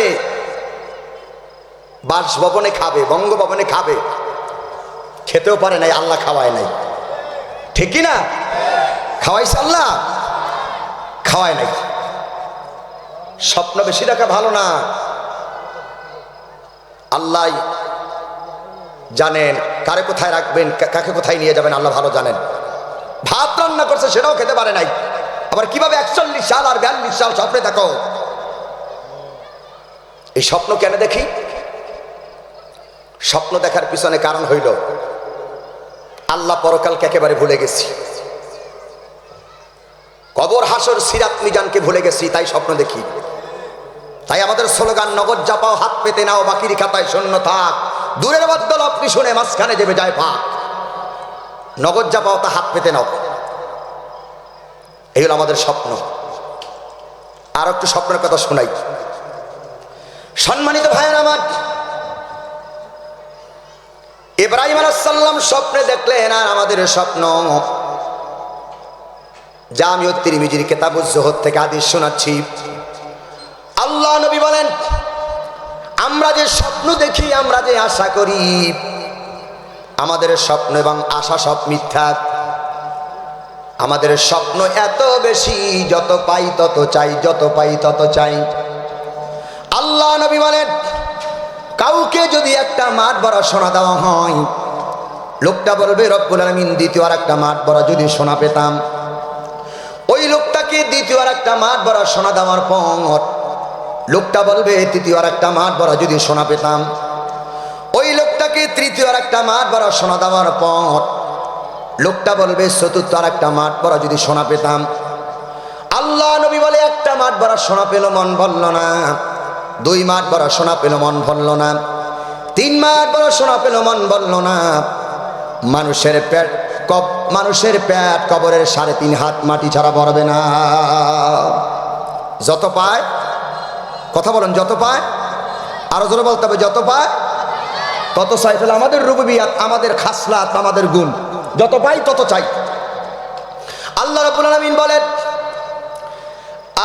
বাসভবনে খাবে, বঙ্গভবনে খাবে, খেতেও পারে নাই, আল্লাহ খাওয়ায় নাই, ঠিক কি না? খাওয়াইছে আল্লাহ? খাওয়ায় নাই। স্বপ্ন বেশি দেখা ভালো না। আল্লাহ জানেন কারে কোথায় রাখবেন, কাকে কোথায় নিয়ে যাবেন, আল্লাহ ভালো জানেন। ভাত রান্না করছে, সেটাও খেতে পারে নাই, আবার কিভাবে 41 সাল আর 42 সাল স্বপ্নে দেখো। এই স্বপ্ন কেন দেখি? স্বপ্ন দেখার পিছনে কারণ হইল আল্লাহ পরকালকে একেবারে ভুলে গেছি, কবর হাসর সিরাত মিজানকে ভুলে গেছি, তাই স্বপ্ন দেখি। তাই আমাদের স্লোগান, নগদ জাপাও হাত পেতে নাও, বাকির খাতায় শূন্য থাক, দূরের বদল আপনি শুনে মাঝখানে দেবে যায় পাক। নগদ জাপাও, তা হাত পেতে নাও, এই হলো আমাদের স্বপ্ন। আর একটু স্বপ্নের কথা শোনাই। সম্মানিত ভাইয়ের আমার, ইব্রাহিম আলাইহিস সালাম স্বপ্নে দেখলেন, আর আমাদের স্বপ্ন। জামিউত তিরমিজির কিতাবুজ জুহুদ থেকে হাদিস শোনাচ্ছি। আল্লাহ নবী বলেন, আমরা যে স্বপ্ন দেখি, আমরা যে আশা করি, আমাদের স্বপ্ন এবং আশা সব মিথ্যা। আমাদের স্বপ্ন এত বেশি, যত পাই তত চাই, যত পাই তত চাই। আল্লাহ নবী বলেন, কাউকে যদি একটা মাঠ ভরা সোনা দেওয়া হয়, লোকটা বলবে রব্বুল আলামিন দ্বিতীয় আর একটা মাঠ ভরা যদি সোনা পেতাম। ওই লোকটাকে দ্বিতীয় আর একটা মাঠ ভরা সোনা দেওয়ার পর লোকটা বলবে তৃতীয় আর একটা মাঠ ভরা যদি সোনা পেতাম। ওই লোকটাকে তৃতীয় আর একটা মাঠ ভরা সোনা দেওয়ার পর লোকটা বলবে চতুর্থ আর একটা মাঠ ভরা যদি সোনা পেতাম। আল্লাহ নবী বলে, একটা মাঠ ভরা সোনা পেল মন ভরল না, 2 মাঠ ভরা সোনা পেল মন ভরল না, 3 মাঠ ভরা সোনা পেল মন ভরল না। মানুষের পেট কবরের 3.5 হাত মাটি ছাড়া ভরবে না। যত পায়, কথা বলেন, যত পায়, আরো জোরে বলতে হবে, যত পায় তত চাই। ফেলে আমাদের রুবুবিয়াত, আমাদের খাসলাত, আমাদের গুণ, যত পাই তত চাই। আল্লাহ রাব্বুল আলামিন বলেন,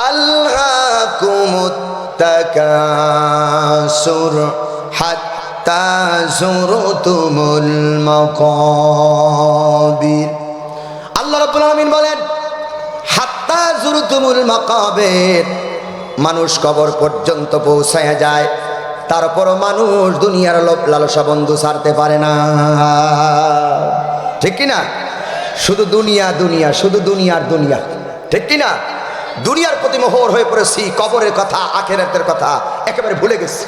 আলহাকুমুত তাকাসুর হাত্তা যুরতুমুল মাকাবির। আল্লাহ রাব্বুল আলামিন বলেন, হাত্তা যুরতুমুল মাকাবির, মানুষ কবর পর্যন্ত পৌঁছায় যায়, তারপর মানুষ দুনিয়ার লোভ লালসা বন্ধু ছাড়তে পারে না। ঠিক কিনা? শুধু দুনিয়া দুনিয়া, শুধু দুনিয়ার দুনিয়া, ঠিক কিনা? দুনিয়ার প্রতি মোহর হয়ে পড়েছি, কবরের কথা, আখিরাতের কথা একেবারে ভুলে গেছি।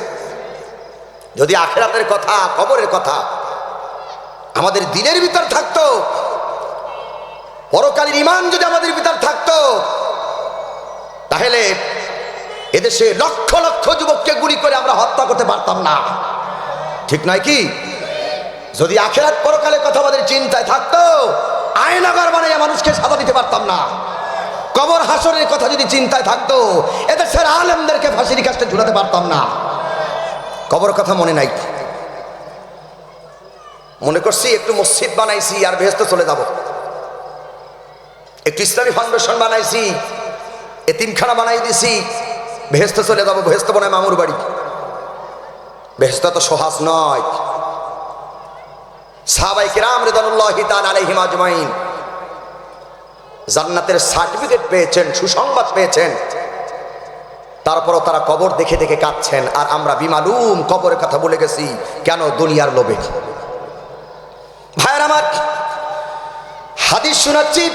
যদি আখিরাতের কথা, কবরের কথা আমাদের দিলের ভিতর থাকতো, পরকালের ঈমান যদি আমাদের ভিতর থাকতো, তাহলে এদেশে লক্ষ লক্ষ যুবককে গুলি করে আমরা হত্যা করতে পারতাম না। ঠিক নয় কি? যদি আখিরাত পরকালের কথা আমাদের চিন্তায় থাকতো, আয়নাগর বানাইয়া মানুষকে সাজা দিতে পারতাম না। কবর হাসরের কথা যদি চিন্তায় থাকতো, এদেশের আলেমদেরকে ফাঁসির কাছে ঝুলাতে পারতাম না। কবর কথা মনে নাই, মনে করছি একটু মসজিদ বানাইছি আর বেহেশতে চলে যাব, একটু ইসলামী ফাউন্ডেশন বানাইছি, এতিমখানা বানাই দিছি, বেহেশতে চলে যাবো, বেহেশতে বানায় মামুর বাড়ি। বেহেশত তো সহজ নয়। সাহাবায়ে কেরাম রিদওয়ানুল্লাহি তাআলা আলাইহিম আজমাইন জান্নাতের সার্টিফিকেট পেয়েছেন, সুসংবাদ পেয়েছেন, তারপরও তারা কবর দেখে দেখে কাঁদছেন। আর আমরা বিমালুম কবরের কথা বলে গেছি, কেন? দুনিয়ার লোভে। ভাইয়ের আমার, হাদিস শোনাচ্ছি,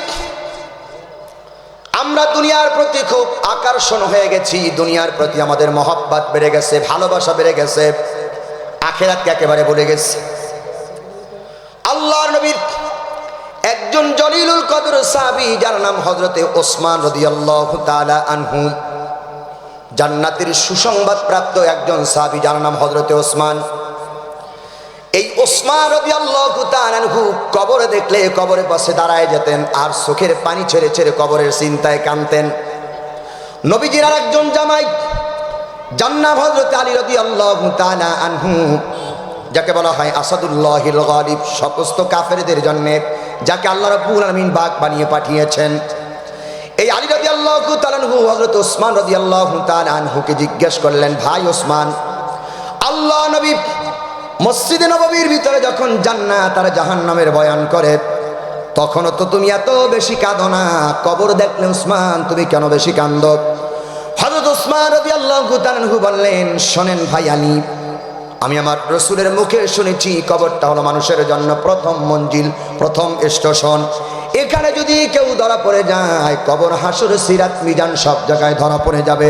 আমরা দুনিয়ার প্রতি খুব আকর্ষণ হয়ে গেছি, দুনিয়ার প্রতি আমাদের মহব্বত বেড়ে গেছে, ভালোবাসা বেড়ে গেছে, আখিরাতকে একেবারে ভুলে গেছি। আল্লাহর নবীর একজন জলিলুল কদর সাহাবী, যার নাম হযরতে ওসমান রাদিয়াল্লাহু তাআলা আনহু, জান্নাতের সুসংবাদ প্রাপ্ত একজন সাহাবী, যার নাম হযরতে ওসমান। এই ওসমান রাদিয়াল্লাহু তাআলা আনহু কবর দেখলে কবরের পাশে দাঁড়ায় যেতেন আর চোখের পানি ছেড়ে ছেড়ে কবরের চিন্তায় কাঁদতেন। নবীজির আরেকজন জামাই জান্নাত হযরতে আলী রাদিয়াল্লাহু তাআলা আনহু, যাকে বলা হয় আসাদুল্লাহিল গালিব, সমস্ত কাফেরদের জন্য যাকে আল্লাহ রাব্বুল আলামিন বাগ বানিয়ে পাঠিয়েছেন। এই আলী রাদিয়াল্লাহু তাআলা আনহু হযরত ওসমান রাদিয়াল্লাহু তাআলা আনহুকে জিজ্ঞেস করলেন, ভাই ওসমান, আল্লাহ নবী মসজিদে নববীর ভিতরে যখন জান্নাত আর জাহান্নামের বয়ান করে, তখনও তো তুমি এত বেশি কাঁদো না, কবর দেখলে ওসমান তুমি কেন বেশি কাঁদো? হযরত ওসমান রাদিয়াল্লাহু তাআলা আনহু বললেন, শোনেন ভাই আলী, আমি আমার রাসূলের মুখে শুনেছি কবরটা হলো মানুষের জন্য প্রথম মঞ্জিল, প্রথম স্টেশন। এখানে যদি কেউ ধরা পড়ে যায়, কবর, হাসর, সিরাত, মিজান সব জায়গায় ধরা পড়ে যাবে।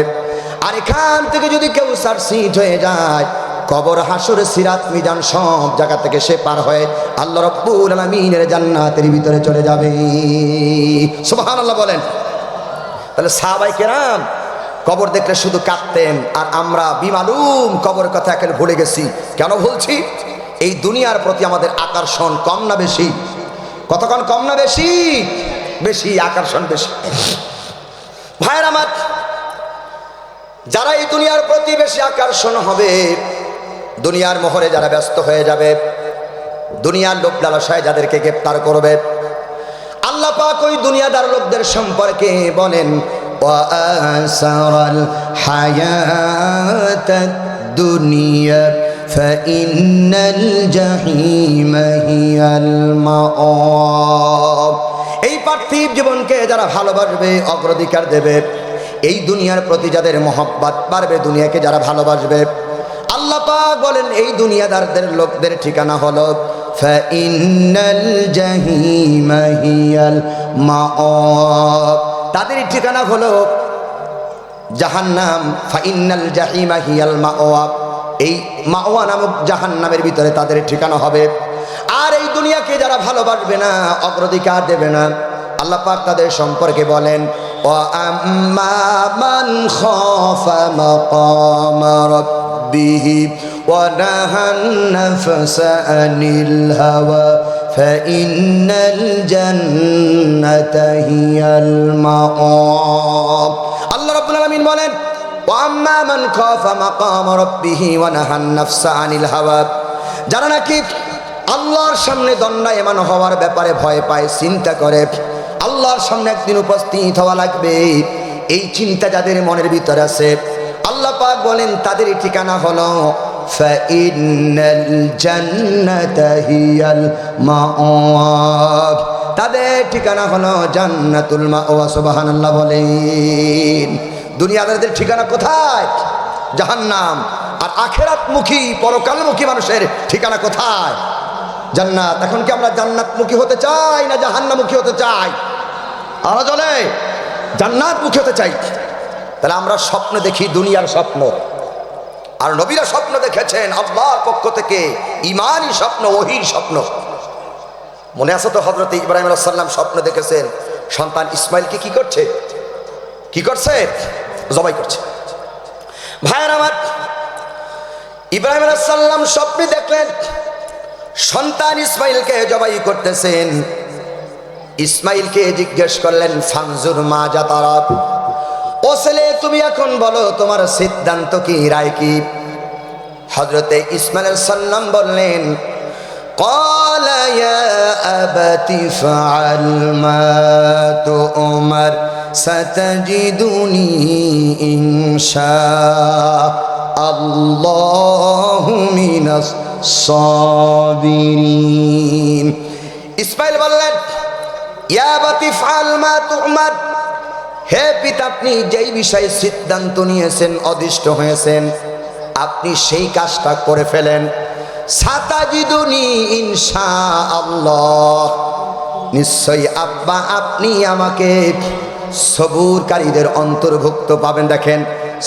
আর এখান থেকে যদি কেউ সারসিট হয়ে যায়, কবর, হাসর, সিরাত, মিজান সব জায়গা থেকে সে পার হয়ে আল্লাহ রাব্বুল আলামিনের জান্নাতের ভিতরে চলে যাবে। সুবহানাল্লাহ বলেন। তাহলে সাহাবায়ে কেরাম কবর দেখলে শুধু কাঁদতেন, আর আমরা বিমালুম কবরের কথা একেবারে ভুলে গেছি। কেন ভুলছি? এই দুনিয়ার প্রতি আমাদের আকর্ষণ কম না বেশি? কতক্ষণ কম না বেশি? বেশি, আকর্ষণ বেশি। ভাইয়ের আমার, যারা এই দুনিয়ার প্রতি বেশি আকর্ষণ হবে, দুনিয়ার মোহরে যারা ব্যস্ত হয়ে যাবে, দুনিয়ার লোভ লালসায় যাদেরকে গ্রেফতার করবে, আল্লাহ পাক ওই দুনিয়াদার লোকদের সম্পর্কে বলেন, ওয়াসারাল হায়াতাদ দুনিয়া ফাইন্নাল জাহিমা হিয়াল মাআব। এই পাঠ পার্থিব জীবনকে যারা ভালোবাসবে, অগ্রাধিকার দেবে, এই দুনিয়ার প্রতি যাদের মহব্বত বাড়বে, দুনিয়াকে যারা ভালোবাসবে, আল্লাহ পাক বলেন এই দুনিয়াদারদের লোকদের ঠিকানা হলো ফাইন্নাল জাহিমা হিয়াল মাআব, তাদের ঠিকানা হলো জাহান্নাম। ফাইন্নাল জাহিমা হিয়াল মাআব, এই মাওয়া নামক জাহান্নামের ভিতরে তাদের ঠিকানা হবে। আর এই দুনিয়াকে যারা ভালোবাসবে না, অগ্রাধিকার দেবে না, আল্লাহ পাক তাদের সম্পর্কে বলেন ওয়া আম্মা মান খাফা মাকামা রাব্বিহি ওয়া নাহান নাফসা আনিল হাওয়া ফাইন্নাল জান্নাতা হিয়াল মাআব। আল্লাহ রাব্বুল আলামিন বলেন ওয়া আম্মা মান খাফা মাকামা রাব্বিহি ওয়া নাহান নাফসা আনিল হাওয়া, যারা নাকি আল্লাহর সামনে দণ্ডায়মান হওয়ার ব্যাপারে ভয় পায়, চিন্তা করে আল্লাহর সামনে একদিন উপস্থিত হওয়া লাগবে, এই চিন্তা যাদের মনের ভিতরে আছে, আল্লাহ পাক বলেন তাদের ঠিকানা হলো ফাইন্নাল জান্নাতা হিয়াল মাআব, তাদের ঠিকানা হলো জান্নাতুল মাআওয়া। সুবহানাল্লাহ বলেন। দুনিয়াদারদের ঠিকানা কোথায়? জাহান্নাম। আর আখিরাতমুখী পরকালমুখী মানুষের ঠিকানা কোথায়? জান্নাত। এখন কি আমরা জান্নাতমুখী হতে চাই না জাহান্নামমুখী হতে চাই? আমরা চলে জান্নাতমুখী হতে চাই। তাহলে আমরা স্বপ্ন দেখি দুনিয়ার স্বপ্ন, আর নবীরা স্বপ্ন দেখেছেন আল্লাহর পক্ষ থেকে, ঈমানি স্বপ্ন, ওহীর স্বপ্ন। মনে আছে তো হযরত ইব্রাহিম আলাইহিস সালাম স্বপ্ন দেখেছেন সন্তান ইসমাইলকে কি করছে? কি করছে? জবাই করছে। ভাইয়ের আমার, ইব্রাহিম আলাইহিস সালাম স্বপ্নে দেখলেন সন্তান ইসমাইলকে জবাই করতেছেন। ইসমাইলকে জিজ্ঞেস করলেন ফানজুর মা যা তারা, ও ছেলে তুমি এখন বলো তোমার সিদ্ধান্ত কি, রায় কি? হযরতে ইসমাইল আলাইহিস সালাম বললেন ক্বালা ইয়া আবাতি ফাআল মা তু'মার সাতাজিদুনি ইনশাআল্লাহু মিনাস সাবিরিন। ইসমাইল বললেন ইয়া আবাতি ফাআল মা তু'মার, হে পিতা আপনি যেই বিষয়ে সিদ্ধান্ত নিয়েছেন, অদিষ্ট হয়েছেন, আপনি সেই কাজটা করে ফেলেন। সাতাজিদুনি ইনশাআল্লাহ, নিশ্চয়ই আব্বা আপনি আমাকে সবুরকারীদের অন্তর্ভুক্ত পাবেন। দেখেন,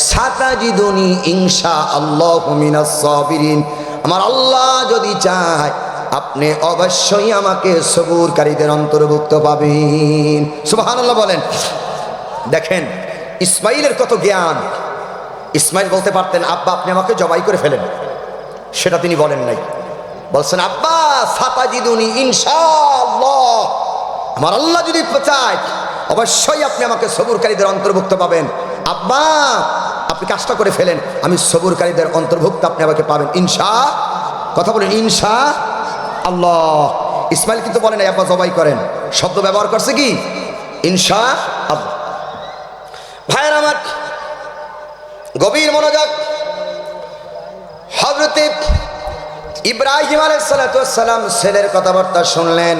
সাতাজিদুনি ইনশাআল্লাহু মিনাস সাবিরিন, আমার আল্লাহ যদি চায় আপনি অবশ্যই আমাকে সবুরকারীদের অন্তর্ভুক্ত পাবেন। সুবহানাল্লাহ বলেন। দেখেন ইসমাইলের কত জ্ঞান। ইসমাইল বলতে পারতেন আব্বা আপনি আমাকে জবাই করে ফেলেন, সেটা তিনি বলেন নাই। বলছেন আব্বা সাতাজিদুনি ইনশাআল্লাহ, আমার আল্লাহ যদি চায় অবশ্যই আপনি আমাকে সবুরকারীদের অন্তর্ভুক্ত পাবেন। আব্বা আপনি কাজটা করে ফেলেন, আমি সবুরকারীদের অন্তর্ভুক্ত আপনি আমাকে পাবেন ইনশা। কথা বলেন ইনশা আল্লাহ। ইসমাইল কিন্তু বলেন আব্বা জবাই করেন, শব্দ ব্যবহার করছে কি ইনশা আল্লাহ। ভাইয়ের আমার, গভীর মনোযোগ। হযরত ইব্রাহিম আলাইহিস সালাম ছেলের কথাবার্তা শুনলেন,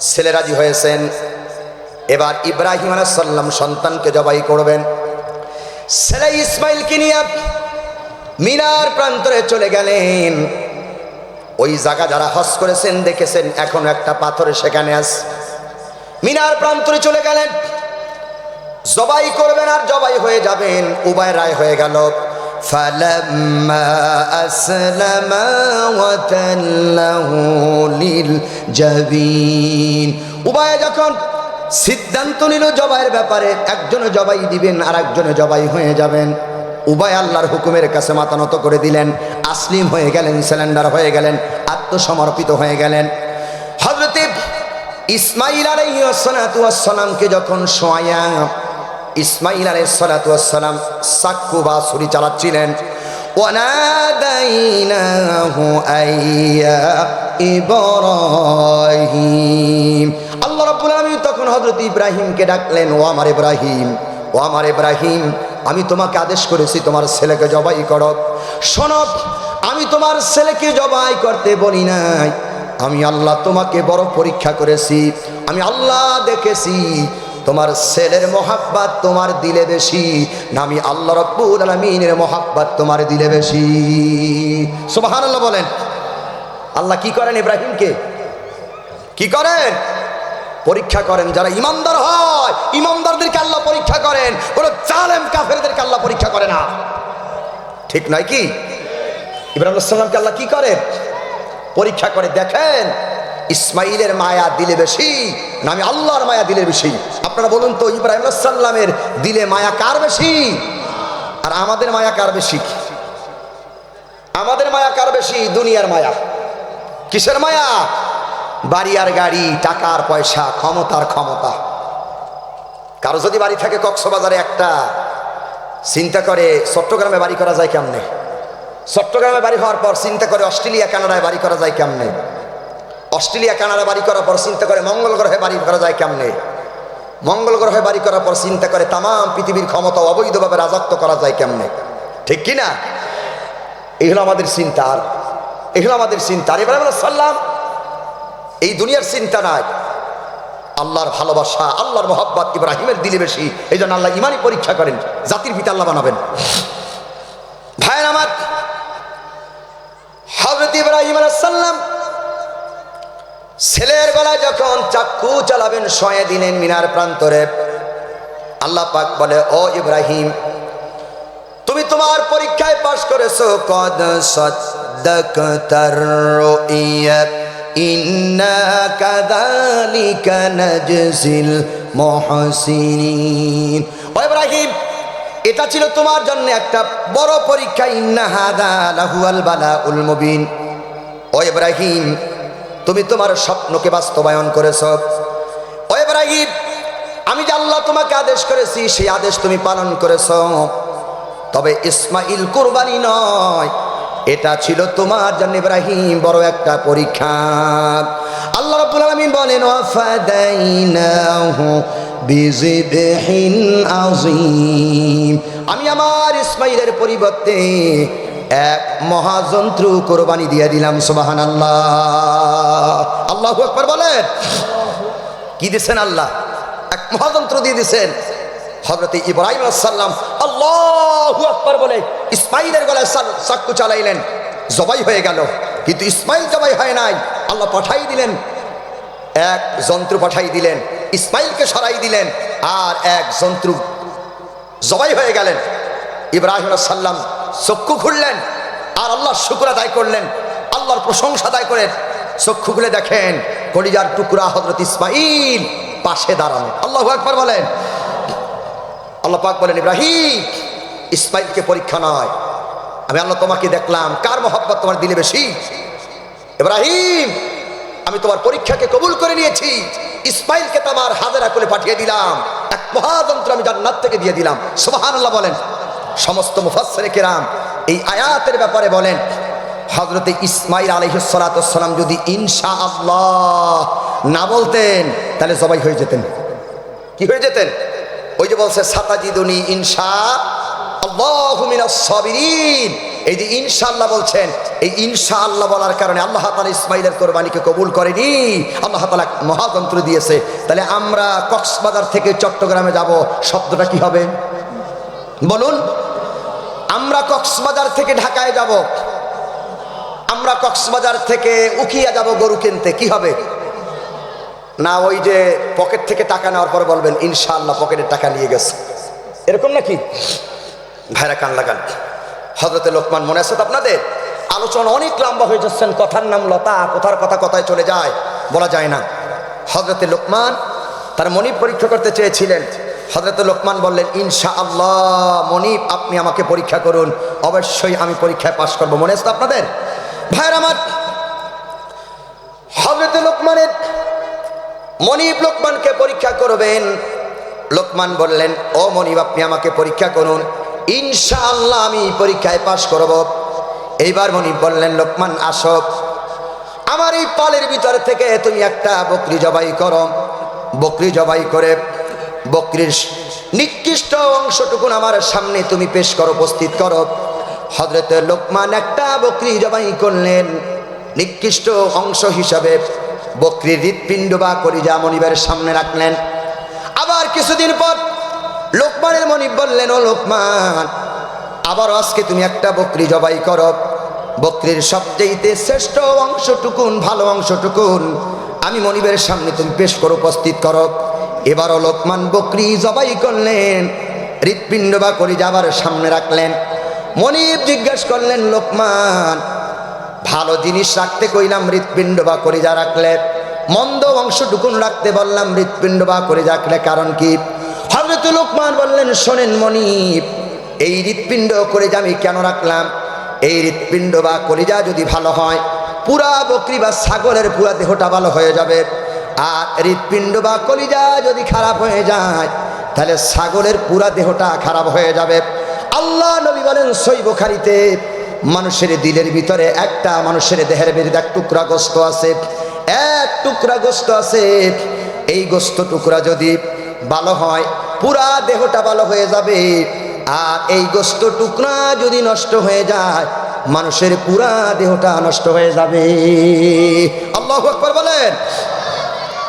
ছেলে রাজি হয়েছেন। এবার ইব্রাহিম আলাইহিস সালাম সন্তানকে জবাই করবেন। ছেলে ইসমাইলকে নিয়ে মিনার প্রান্তরে চলে গেলেন। ওই জায়গা যারা হজ করেছেন দেখেছেন এখন একটা পাথরে সেখানে আছে। মিনার প্রান্তরে চলে গেলেন, জবাই করবেন আর জবাই হয়ে যাবেন। উভয় রায় হয়ে গেল। ফালাম্মা আসলামা ওয়া তাল্লাহু লিল জাবিন, উভয় যখন সিদ্ধান্ত নিল জবাইয়ের ব্যাপারে, একজনে জবাই দিবেন আর একজনে জবাই হয়ে যাবেন, উভয় আল্লাহর হুকুমের কাছে মাথা নত করে দিলেন, আসলিম হয়ে গেলেন, সিলিন্ডার হয়ে গেলেন, আত্মসমর্পিত হয়ে গেলেন। হযরত ইসমাইল আলাইহিস সালামকে যখন শোয়া, ইসমাইল আলাইহিস সালাম চাক্কু বা ছুরি চালাচ্ছিলেন। ওয়ানাদাইনাহু আইয়া ইব্রাহিম, আল্লাহ রাব্বুল আলামিন তখন হযরত ইব্রাহিমকে ডাকলেন, ও আমার ইব্রাহিম, ও আমার ইব্রাহিম, আমি তোমাকে আদেশ করেছি তোমার ছেলেকে জবাই করো। শোনো, আমি তোমার ছেলেকে জবাই করতে বলি নাই, আমি আল্লাহ তোমাকে বড় পরীক্ষা করেছি। আমি আল্লাহ দেখেছি তোমার ছেলের মোহাব্বত তোমার দিলে বেশি না আমি আল্লাহ রাব্বুল আলামিনের মোহাব্বত তোমার দিলে বেশি। সুবহানাল্লাহ বলেন। আল্লাহ কি করেন? ইব্রাহিমকে কি করেন? পরীক্ষা করেন। যারা ইমানদার হয় ইমানদারদেরকে আল্লাহ পরীক্ষা করেন, কোন জালেম কাফেরদেরকে আল্লাহ পরীক্ষা করে না। ঠিক নয় কি? ইব্রাহিম আলাইহিস সালামকে আল্লাহ কি করে? পরীক্ষা করে। দেখেন ইসমাইলের মায়া দিলে বেশি না আমি আল্লাহর মায়া দিলে বেশি? আপনারা বলুন তো, ইব্রাহিম আলাইহিস সালামের দিলে মায়া কার বেশি আর আমাদের মায়া কার বেশি? আমাদের মায়া কার বেশি? দুনিয়ার মায়া। কিসের মায়া? বাড়ি আর গাড়ি, টাকার পয়সা, ক্ষমতার ক্ষমতা। কারো যদি বাড়ি থাকে কক্সবাজারে একটা, চিন্তা করে চট্টগ্রামে বাড়ি করা যায় কেমনে? চট্টগ্রামে বাড়ি হওয়ার পর চিন্তা করে অস্ট্রেলিয়া কানাডায় বাড়ি করা যায় কেমনে? অস্ট্রেলিয়া কানাডা বাড়ি করার পর চিন্তা করে মঙ্গল গ্রহে বাড়ি করা যায় কেমনে? মঙ্গল গ্রহে বাড়ি করার পর চিন্তা করে তাম পৃথিবীর ক্ষমতা অবৈধভাবে রাজত্ব করা যায় কেমনে? ঠিক কিনা? এগুলো আমাদের চিন্তা। আর এগুলো আমাদের চিন্তা। আর ইব্রাহিম আলাইহিস সালাম এই দুনিয়ার চিন্তা নাই, আল্লাহর ভালোবাসা, আল্লাহর মোহাব্বত ইব্রাহিমের দিলে বেশি। এই জন্য আল্লাহ ইমানই পরীক্ষা করেন, জাতির পিতা আল্লাহ বানাবেন। ভাইয়ের আমার, হযরত ইব্রাহিম আলাইহিস সালাম ছেলের গলায় যখন চাকু চালাবেন শয়ে দিলেন মিনার প্রান্তরে। আল্লাহ পাক বলে, ও ইব্রাহিম, তুমি তোমার পরীক্ষায় পাশ করেছো। কদ সাদ্দাকতার রুইয়া ইন্না কাযালিকা নাজজিল মুহসিনিন। ও ইব্রাহিম, এটা ছিল তোমার জন্য একটা বড় পরীক্ষা। ইন্না হাযা লাহুয়াল বালাউল মুবিন। ও ইব্রাহিম, তুমি তোমার স্বপ্নকে বাস্তবায়ন করেছ। ও ইব্রাহিম, আমি যে আল্লাহ তোমাকে আদেশ করেছি সেই আদেশ তুমি পালন করেছ। তবে ইসমাইল কুরবানি নয়, এটা ছিল তোমার জন্য ইব্রাহিম বড় একটা পরীক্ষা। আল্লাহ রাব্বুল আলামিন বলেন, ওয়াফাদাইনাহু বিযিবহিন আযীম। আমি আমার ইসমাইলের পরিবর্তে এক মহাযন্ত্র কোরবানি দিয়ে দিলাম। সুবহানাল্লাহ, আল্লাহু আকবার বলেন। কি দিয়েছেন আল্লাহ? এক মহাযন্ত্র দিয়ে দিয়েছেন। হযরত ইব্রাহিম আলাইহিস সালাম আল্লাহু আকবার বলে ইসমাইলের গলায় চাকু চালাইলেন, জবাই হয়ে গেল। কিন্তু ইসমাইল জবাই হয় নাই। আল্লাহ পাঠাই দিলেন, এক যন্ত্র পাঠাই দিলেন, ইসমাইলকে সরাই দিলেন, আর এক যন্ত্র জবাই হয়ে গেলেন। ইব্রাহিম আলাইহিস সালাম চক্ষু খুললেন আর আল্লাহর শুকর আদায় করলেন, আল্লাহর প্রশংসা আদায় করেন। চক্ষু খুলে দেখেন কলিজার টুকরা হযরত ইসমাইল পাশে দাঁড়ানো। আল্লাহু আকবার বলেন। আল্লাহ পাক বলেন, ইব্রাহিম, ইসমাইলকে পরীক্ষা নয়, আমি আল্লাহ তোমাকে দেখলাম কার মহব্বত তোমার দিলে বেশি। ইব্রাহিম, আমি তোমার পরীক্ষাকে কবুল করে নিয়েছি। ইসমাইলকে তোমার হাজেরা করে পাঠিয়ে দিলাম, এক মহাযন্ত্র আমি জান্নাত থেকে দিয়ে দিলাম। সুবহানাল্লাহ বলেন। সমস্ত মুফাসসিরে কেরাম এই আয়াতের ব্যাপারে বলেন, হযরত ইসমাইল আলাইহিস সালাতু ওয়াস সালাম যদি ইনশাআল্লাহ না বলতেন তাহলে জবাই হয়ে যেতেন। কি হয়ে যেতেন? ওই যে বলছে সাতাজিদুনি ইনশাআল্লাহু মিনাস সাবিরিন। এই যে ইনশাআল্লাহ বলছেন, এই ইনশাআল্লাহ বলার কারণে আল্লাহ তাআলা ইসমাইলের কোরবানিকে কবুল করেনি, আল্লাহ তাআলা মহাযন্ত্র দিয়েছে। তাহলে আমরা কক্সবাজার থেকে চট্টগ্রামে যাব, শব্দটা কি হবে বলুন? আমরা কক্সবাজার থেকে ঢাকায় যাব, আমরা কক্সবাজার থেকে উখিয়া যাব গরু কিনতে, কি হবে? না ওই যে পকেট থেকে টাকা নেওয়ার পর বলবেন ইনশাআল্লাহ পকেটের টাকা নিয়ে গেছে, এরকম নাকি? ভাইরা কান লাগান। হযরতে লোকমান মনে আছে তো আপনাদের? আলোচনা অনেক লম্বা হয়ে যাচ্ছেন, কথার নাম লতা, কথার কথা কথায় চলে যায়, বলা যায় না। হযরতে লোকমান তার মনিব পরীক্ষা করতে চেয়েছিলেন। হযরতে লোকমান বললেন, ইনশাআল্লাহ মনিব আপনি আমাকে পরীক্ষা করুন, অবশ্যই আমি পরীক্ষায় পাশ করব। মনে আছে তো আপনাদের? ভাইরা আমার, হযরতে লোকমানের মনিব লোকমানকে পরীক্ষা করবেন। লোকমান বললেন, ও মনিব আপনি আমাকে পরীক্ষা করুন, ইনশাআল্লাহ আমি পরীক্ষায় পাশ করব। এইবার মনিব বললেন, লোকমান আসো, আমার এই পালের ভিতর থেকে তুমি একটা বকরি জবাই করো। বকরি জবাই করে বকরির নিকৃষ্ট অংশটুকু আমার সামনে তুমি পেশ করো, উপস্থিত করো। হযরতে লোকমান একটা বকরি জবাই করলেন। নিকৃষ্ট অংশ হিসাবে বকরির হৃৎপিণ্ড বা কলিজা মনিবের সামনে রাখলেন। আবার কিছুদিন পর লোকমানের মনিব বললেন, ও লোকমান, আবার আজকে তুমি একটা বকরি জবাই করো, বকরির সবচেয়ে শ্রেষ্ঠ অংশটুকুন, ভালো অংশটুকুন আমি মনিবের সামনে তুমি পেশ করো, উপস্থিত করো। এবারও লোকমান বকরি জবাই করলেন, হৃৎপিণ্ড বা কলিজা আবার সামনে রাখলেন। মনিব জিজ্ঞাসা করলেন, লোকমান, ভালো জিনিস রাখতে কইলাম, হৃৎপিণ্ড বা কলিজা রাখলে, মন্দ অংশটুকুন রাখতে বললাম, হৃৎপিণ্ড বা কলিজা রাখলে কারণ কি? হযরত লোকমান বললেন, শোনেন মনিব, এই হৃৎপিণ্ড কলিজা আমি কেন রাখলাম? এই হৃৎপিণ্ড বা কলিজা যদি ভালো হয়, পুরা বকরি বা ছাগলের পুরা দেহটা ভালো হয়ে যাবে। আর হৃৎপিণ্ড বা কলিজা যদি খারাপ হয়ে যায়, তাহলে ছাগলের পুরা দেহটা খারাপ হয়ে যাবে। আল্লাহ নবী বলেন সহিহ বুখারীতে, মানুষের দিলের ভিতরে একটা, মানুষের দেহের ভিতরে এক টুকরা গোশত আছে, এক টুকরা গোশত আছে। এই গোশত টুকরা যদি ভালো হয়, পুরা দেহটা ভালো হয়ে যাবে। আর এই গোশত টুকরা যদি নষ্ট হয়ে যায়, মানুষের পুরা দেহটা নষ্ট হয়ে যাবে। আল্লাহু আকবার বলেন।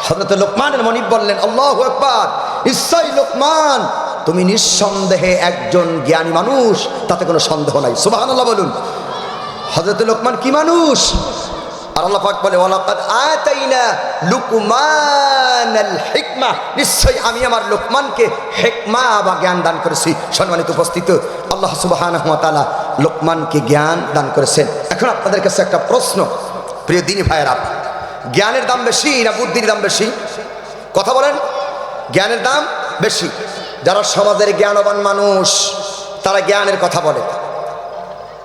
হযরত লোকমানের মনিব বললেন, আল্লাহু আকবার, নিশ্চয় লোকমান, তুমি নিঃসন্দেহে একজন জ্ঞানী মানুষ, তাতে কোনো সন্দেহ নাই। সুবহানাল্লাহ বলুন। হযরত লোকমান কি মানুষ? আর আল্লাহ পাক বলে, ওয়ালাকাদ আতাইনা লুকমানাল হিকমা, নিশ্চয় আমি আমার লোকমানকে হিকমা বা জ্ঞান দান করেছি। সম্মানিত উপস্থিতি, আল্লাহ সুবহানাহু ওয়া তাআলা লোকমানকে জ্ঞান দান করেছেন। এখন আপনাদের কাছে একটা প্রশ্ন, প্রিয় দিনী ভাইয়েরা, জ্ঞানের দাম বেশি না বুদ্ধির দাম বেশি? কথা বলেন। জ্ঞানের দাম বেশি। যারা সমাজের জ্ঞানবান মানুষ তারা জ্ঞানের কথা বলে,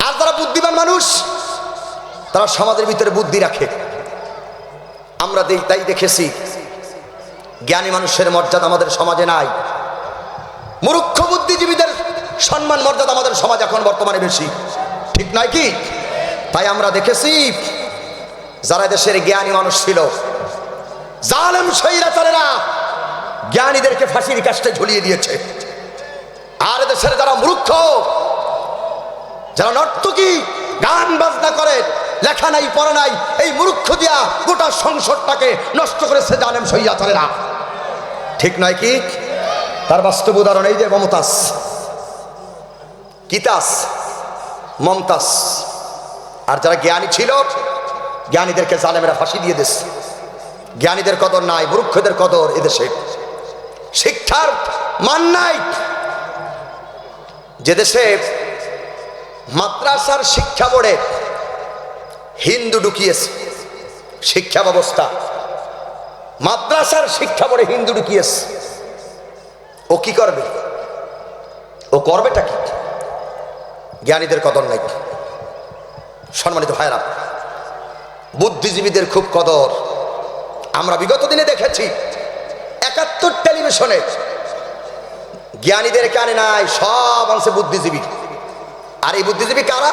আর যারা বুদ্ধিমান মানুষ তারা সমাজের ভিতরে বুদ্ধি রাখে। আমরা তাই দেখেছি, জ্ঞানী মানুষের মর্যাদা আমাদের সমাজে নাই। মূর্খ বুদ্ধিজীবীদের সম্মান মর্যাদা আমাদের সমাজ এখন বর্তমানে বেশি, ঠিক নয় কি? তাই আমরা দেখেছি, যারা দেশের জ্ঞানী মানুষ ছিল, জালেম স্বৈরাচারেরা জ্ঞানীদেরকে ফাঁসির কাস্টে ঝুলিয়ে দিয়েছে। আর দেশের যারা মূর্খ, যারা নর্তকী, গান বাজনা করে, লেখা নাই পড়া নাই, এই মূর্খ দিয়া গোটা সংসদটাকে নষ্ট করেছে জালেম স্বৈরাচারেরা, ঠিক নয় কি? তার বাস্তব উদাহরণ এই যে মমতাজ, কিতাস, মমতাজ। আর যারা জ্ঞানী ছিল, জ্ঞানীদেরকে জালেমেরা ফাঁসি দিয়ে দিচ্ছে। জ্ঞানীদের কদর নাই, মূর্খদের কদর এদেশে। শিক্ষার মান নাই। যে দেশে মাদ্রাসার শিক্ষা বোর্ডে হিন্দু ঢুকিয়েছে, শিক্ষা ব্যবস্থা, মাদ্রাসার শিক্ষা বোর্ডে হিন্দু ঢুকিয়েছে, ও কি করবে? ও করবেটা কি? জ্ঞানীদের কদর নাই। সম্মানিত ভাইরা, বুদ্ধিজীবীদের খুব কদর। আমরা বিগত দিনে দেখেছি ৭১ টেলিভিশনে জ্ঞানীদের কানে নাই, সব আনছে বুদ্ধিজীবী। আর এই বুদ্ধিজীবী কারা?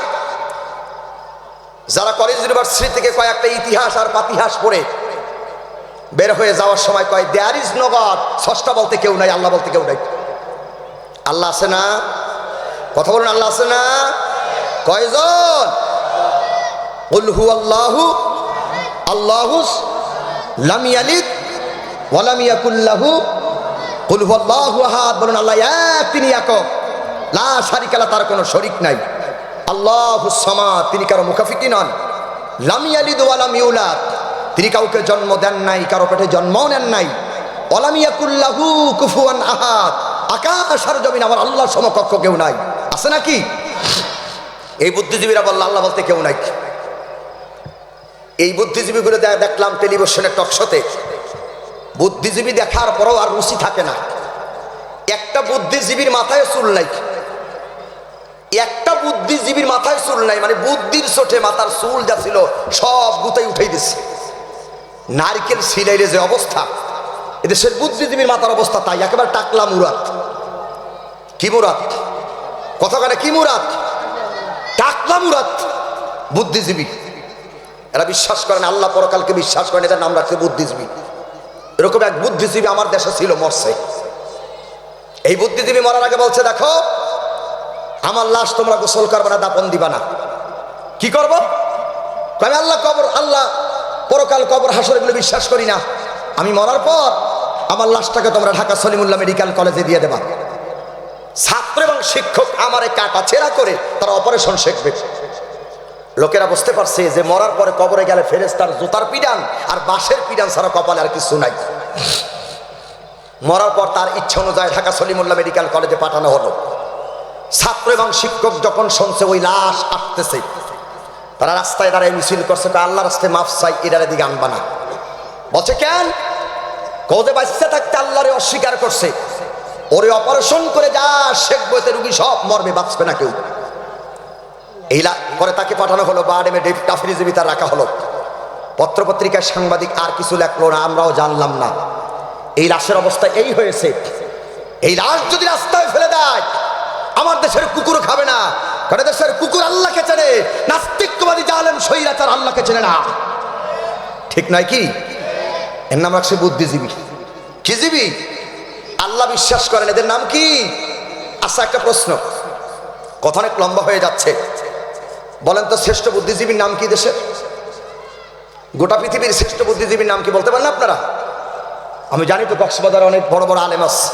যারা কলেজ ইউনিভার্সিটি থেকে কয়েকটা ইতিহাস আর পাতিহাস পড়ে বের হয়ে যাওয়ার সময় কয়, দেয়ার ইজ নো গড, স্রষ্টা বলতে কেউ নাই, আল্লাহ বলতে কেউ নাই। আল্লাহ আছে না? কথা বলুন, আল্লাহ আছে না? কয়জন? কুল হুয়াল্লাহু আল্লাহু লাম ইয়ালিদ ওয়া লাম ইয়াকুল লাহু কুল হুয়াল্লাহু আহাদ। বলুন আল্লাহ এক, তিনি একক, লা শারিকা লাহু, তার কোনো শরীক নাই। আল্লাহুস সামাদ, তিনি কারো মুখাফিকি নন। লাম ইয়ালিদ ওয়া লাম ইউলাদ, তিনি কাউকে জন্ম দেন নাই, কারো পেটে জন্মও নেন নাই। ওয়া লাম ইয়াকুল লাহু কুফুয়ান আহাদ, আকাশ আর জমিন আমার আল্লাহর সমকক্ষ কেউ নাই। আছে নাকি? এই বুদ্ধিজীবীরা বলল আল্লাহ বলতে কেউ নাই। এই বুদ্ধিজীবীগুলো দেখলাম টেলিভিশনের টকশোতে। বুদ্ধিজীবী দেখার পরও আর রুচি থাকে না। একটা বুদ্ধিজীবীর মাথায় চুল নাই, একটা বুদ্ধিজীবীর মাথায় চুল নাই, মানে বুদ্ধির চোটে মাথার চুল যা ছিল সব গুতাই উঠাই দিচ্ছে। নারকেল সিলাইলে যে অবস্থা, এদেশের বুদ্ধিজীবীর মাথার অবস্থা তাই, একেবারে টাকলা মুরাদ। কি মুরাদ? কথা কানে কি মুরাদ? টাকলা মুরাদ বুদ্ধিজীবী। এরা বিশ্বাস করেন আল্লাহ পরকালকে, বিশ্বাস করেন, এটার নাম রাখছে বুদ্ধিজীবী। এরকম এক বুদ্ধিজীবী আমার দেশে ছিল, মরছে। এই বুদ্ধিজীবী মরার আগে বলছে, দেখো আমার লাশ তোমরা গোসল করবে না, দাপন দিবা না। কি করব? আমি আল্লাহ কবর, আল্লাহ পরকাল, কবর, হাসর এগুলো বিশ্বাস করি না। আমি মরার পর আমার লাশটাকে তোমরা ঢাকা সলিমুল্লাহ মেডিকেল কলেজে দিয়ে দেবা। ছাত্র এবং শিক্ষক আমারে কাটা ছেঁড়া করে তারা অপারেশন শিখবে। লোকেরা বুঝতে পারছে যে মরার পরে কবরে গেলে ফেরেশতার জুতার পিডান আর বাঁশের পিডান ছাড়া কপালে আর কিছু নাই। মরার পর তার ইচ্ছা অনুযায়ী ঢাকা সলিমুল্লাহ মেডিকেল কলেজে পাঠানো হলো। ছাত্র এবং শিক্ষক যখন শুনছে ওই লাশ আসতেছে, তারা রাস্তায় দাঁড়ায় মিছিল করছে, আল্লাহ রাস্তায় মাফ চাই, এটার দিকে আনবা না। বলছে কেন? কৌদে বাচ্চা থাকতে আল্লাহরে অস্বীকার করছে, ওরে অপারেশন করে যা শেখবো, এতে রুগী সব মরবে, বাঁচবে না কেউ। এই পরে তাকে পাঠানো হলো বারডেমে টাফরিজে ভিতর রাখা হলো। পত্রপত্রিকায় সাংবাদিক আর কিছু লেখলো না, আমরাও জানলাম না। এই লাশের অবস্থা এই হয়েছে। এই লাশ যদি রাস্তায় ফেলে দেয়, আমার দেশের কুকুর খাবে না, কারণ দেশের কুকুর আল্লাহকে চেনে, নাস্তিকবাদী জালেম স্বৈরাচার আল্লাহকে চেনে না। ঠিক নয় কি? এর নাম রাখছে বুদ্ধিজীবী। কি জীবী? আল্লাহ বিশ্বাস করেন, এদের নাম কি? আচ্ছা, একটা প্রশ্ন, কথা অনেক লম্বা হয়ে যাচ্ছে। বলেন তো শ্রেষ্ঠ বুদ্ধিজীবীর নাম কি দেশের? গোটা পৃথিবীর শ্রেষ্ঠ বুদ্ধিজীবীর নাম কি বলতে পারেন আপনারা? আমি জানি তো কক্সবাজারে অনেক বড় বড় আলেম আছে,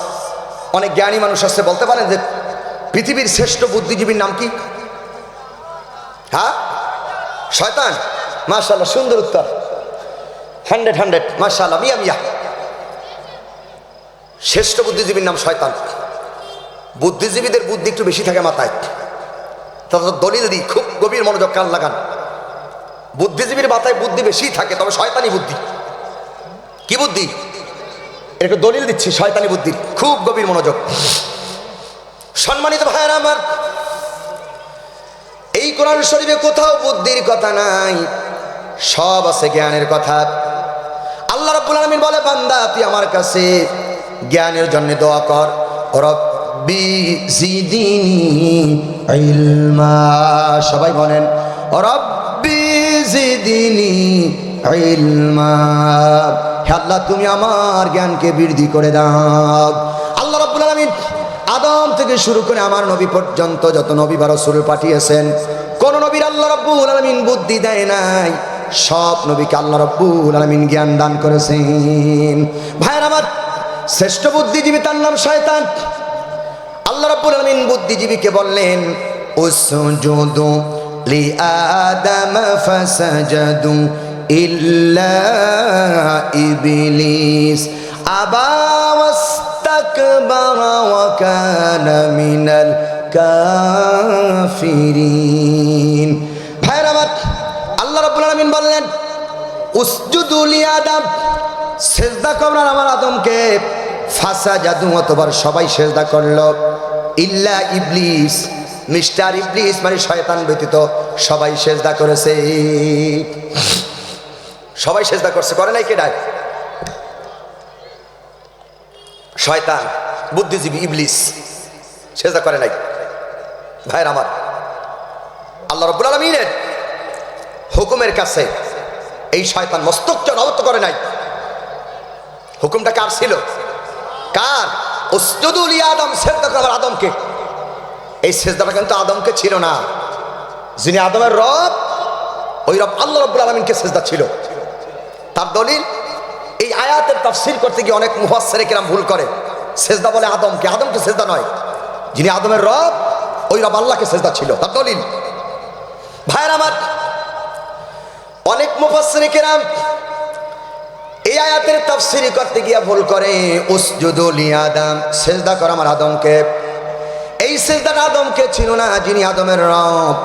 অনেক জ্ঞানী মানুষ আছে, বলতে পারেন যে পৃথিবীর শ্রেষ্ঠ বুদ্ধিজীবীর নাম কি? হ্যাঁ, শয়তান। মাশাআল্লাহ, সুন্দর উত্তর, 100 মাশাআল্লাহ, মিয়া মিয়া। শ্রেষ্ঠ বুদ্ধিজীবীর নাম শয়তান। বুদ্ধিজীবীদের বুদ্ধি একটু বেশি থাকে মাথায়, তাদের দলিল দিই, খুব গভীর মনোযোগ, কান লাগান। বুদ্ধিজীবীর মাথায় বুদ্ধি বেশি থাকে, তবে শয়তানি বুদ্ধি। কি বুদ্ধি? একটু দলিল দিচ্ছি, শয়তানি বুদ্ধির, খুব গভীর মনোযোগ। সম্মানিত ভাইয়েরা আমার, এই কোরআন শরীফে কোথাও বুদ্ধির কথা নাই, সব আছে জ্ঞানের কথা। আল্লাহ রাব্বুল আলামিন বলে, বান্দা তুই আমার কাছে জ্ঞানের জন্য দোয়া কর, রব্বি জিদিনি ইলমা। সবাই বলেন, রব্বি জিদিনি ইলমা। হে আল্লাহ, তুমি আমার জ্ঞানকে বৃদ্ধি করে দাও। আল্লাহ রাব্বুল আলামিন আদম থেকে শুরু করে আমার নবী পর্যন্ত যত নবী বা রাসূল পাঠিয়েছেন, কোন নবীর আল্লাহ রাব্বুল আলামিন বুদ্ধি দেয় নাই, সব নবীকে আল্লাহ রাব্বুল আলামিন জ্ঞান দান করেছেন। ভাইয়ের আমার, শ্রেষ্ঠ বুদ্ধিজীবী তার নাম শয়তান। আল্লাহ রাব্বুল আলামিন বুদ্ধিজীবীকে বললেন, উসজুদু লিআদম ফাসাজাদু ইল্লা ইবলিস আবা ওয়াস্তাকবারা ওয়া কানা মিনাল কাফিরিন। ভাইয়ের আমার, আল্লাহ রাব্বুল আলামিন বললেন, উসজুদু লিআদম, সেজদা করলেন আমার আদমকে। ফাসাজাদু, অতবার সবাই সেজদা করলো, ইল্লা ইবলিস, মিস্টার ইবলিস মানে শয়তান ব্যতীত সবাই সেজদা করেছে। সবাই সেজদা করছে, করে নাই কেডা? শয়তান, বুদ্ধিজীবী ইবলিস সেজদা করে নাই। ভাইয়ের আমার, আল্লাহ রাব্বুল আলামিনের হুকুমের কাছে এই শয়তান মস্তকটা নত করে নাই। হুকুমটা কার ছিল? কার? উসজুদু লিআদম, সেজদা করো আদমকে। এই সেজদাটা কিন্তু আদমকে ছিল না, যিনি আদমের রব, ওই রব আল্লাহ রাব্বুল আলামিনকে সেজদা ছিল। তার দলিল, এই আয়াতের তাফসীর করতে গিয়ে অনেক মুফাসসিরে কেরাম ভুল করে, সেজদা বলে আদমকে, আদমকে সেজদা নয়, যিনি আদমের রব ওই রব আল্লাহকে সেজদা ছিল, তার দলিল। ভাইয়ের আমার, অনেক মুফাসসিরে কেরাম এই আয়াতের তাফসীর করতে গিয়ে ভুল করে, উসজুদু লিআদম, সেজদা কর আমার আদমকে। এই সেজদাটা আদমকে ছিল না, যিনি আদমের রব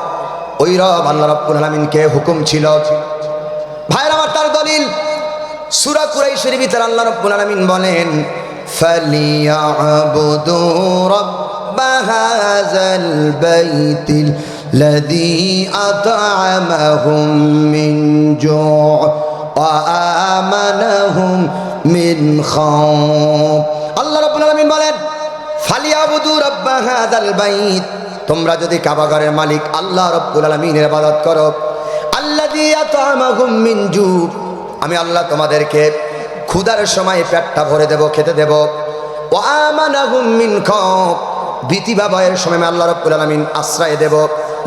ওই রব আল্লাহ রাব্বুল আলামিনকে হুকুম ছিল। ভাইয়ের আমার, তার দলিল সূরা কুরাইশের ভিতর আল্লাহ রাব্বুল আলামিন বলেন, ফালিয়াবুদু রাব্ব হাযাল বাইতিল লাযী আত'আমাহুম মিন জু' ওয়া আমানাহুম মিন খাউফ। আল্লাহ রাব্বুল আলামিন বলেন, ফালিয়াবুদু রাব্ব হাযাল বাইত, তোমরা যদি কাবা ঘরের মালিক আল্লাহ রাব্বুল আলামিনের ইবাদত করো, আল্লাযী আত'আমাহুম মিন জু', আমি আল্লাহ তোমাদেরকে ক্ষুধার সময় পেটটা ভরে দেব, খেতে দেব, ওয়া আমানাহুম মিন খাউফ, ভীতি বা ভয়ের সময় আমি আল্লাহ রাব্বুল আলামিন আশ্রয় দেব।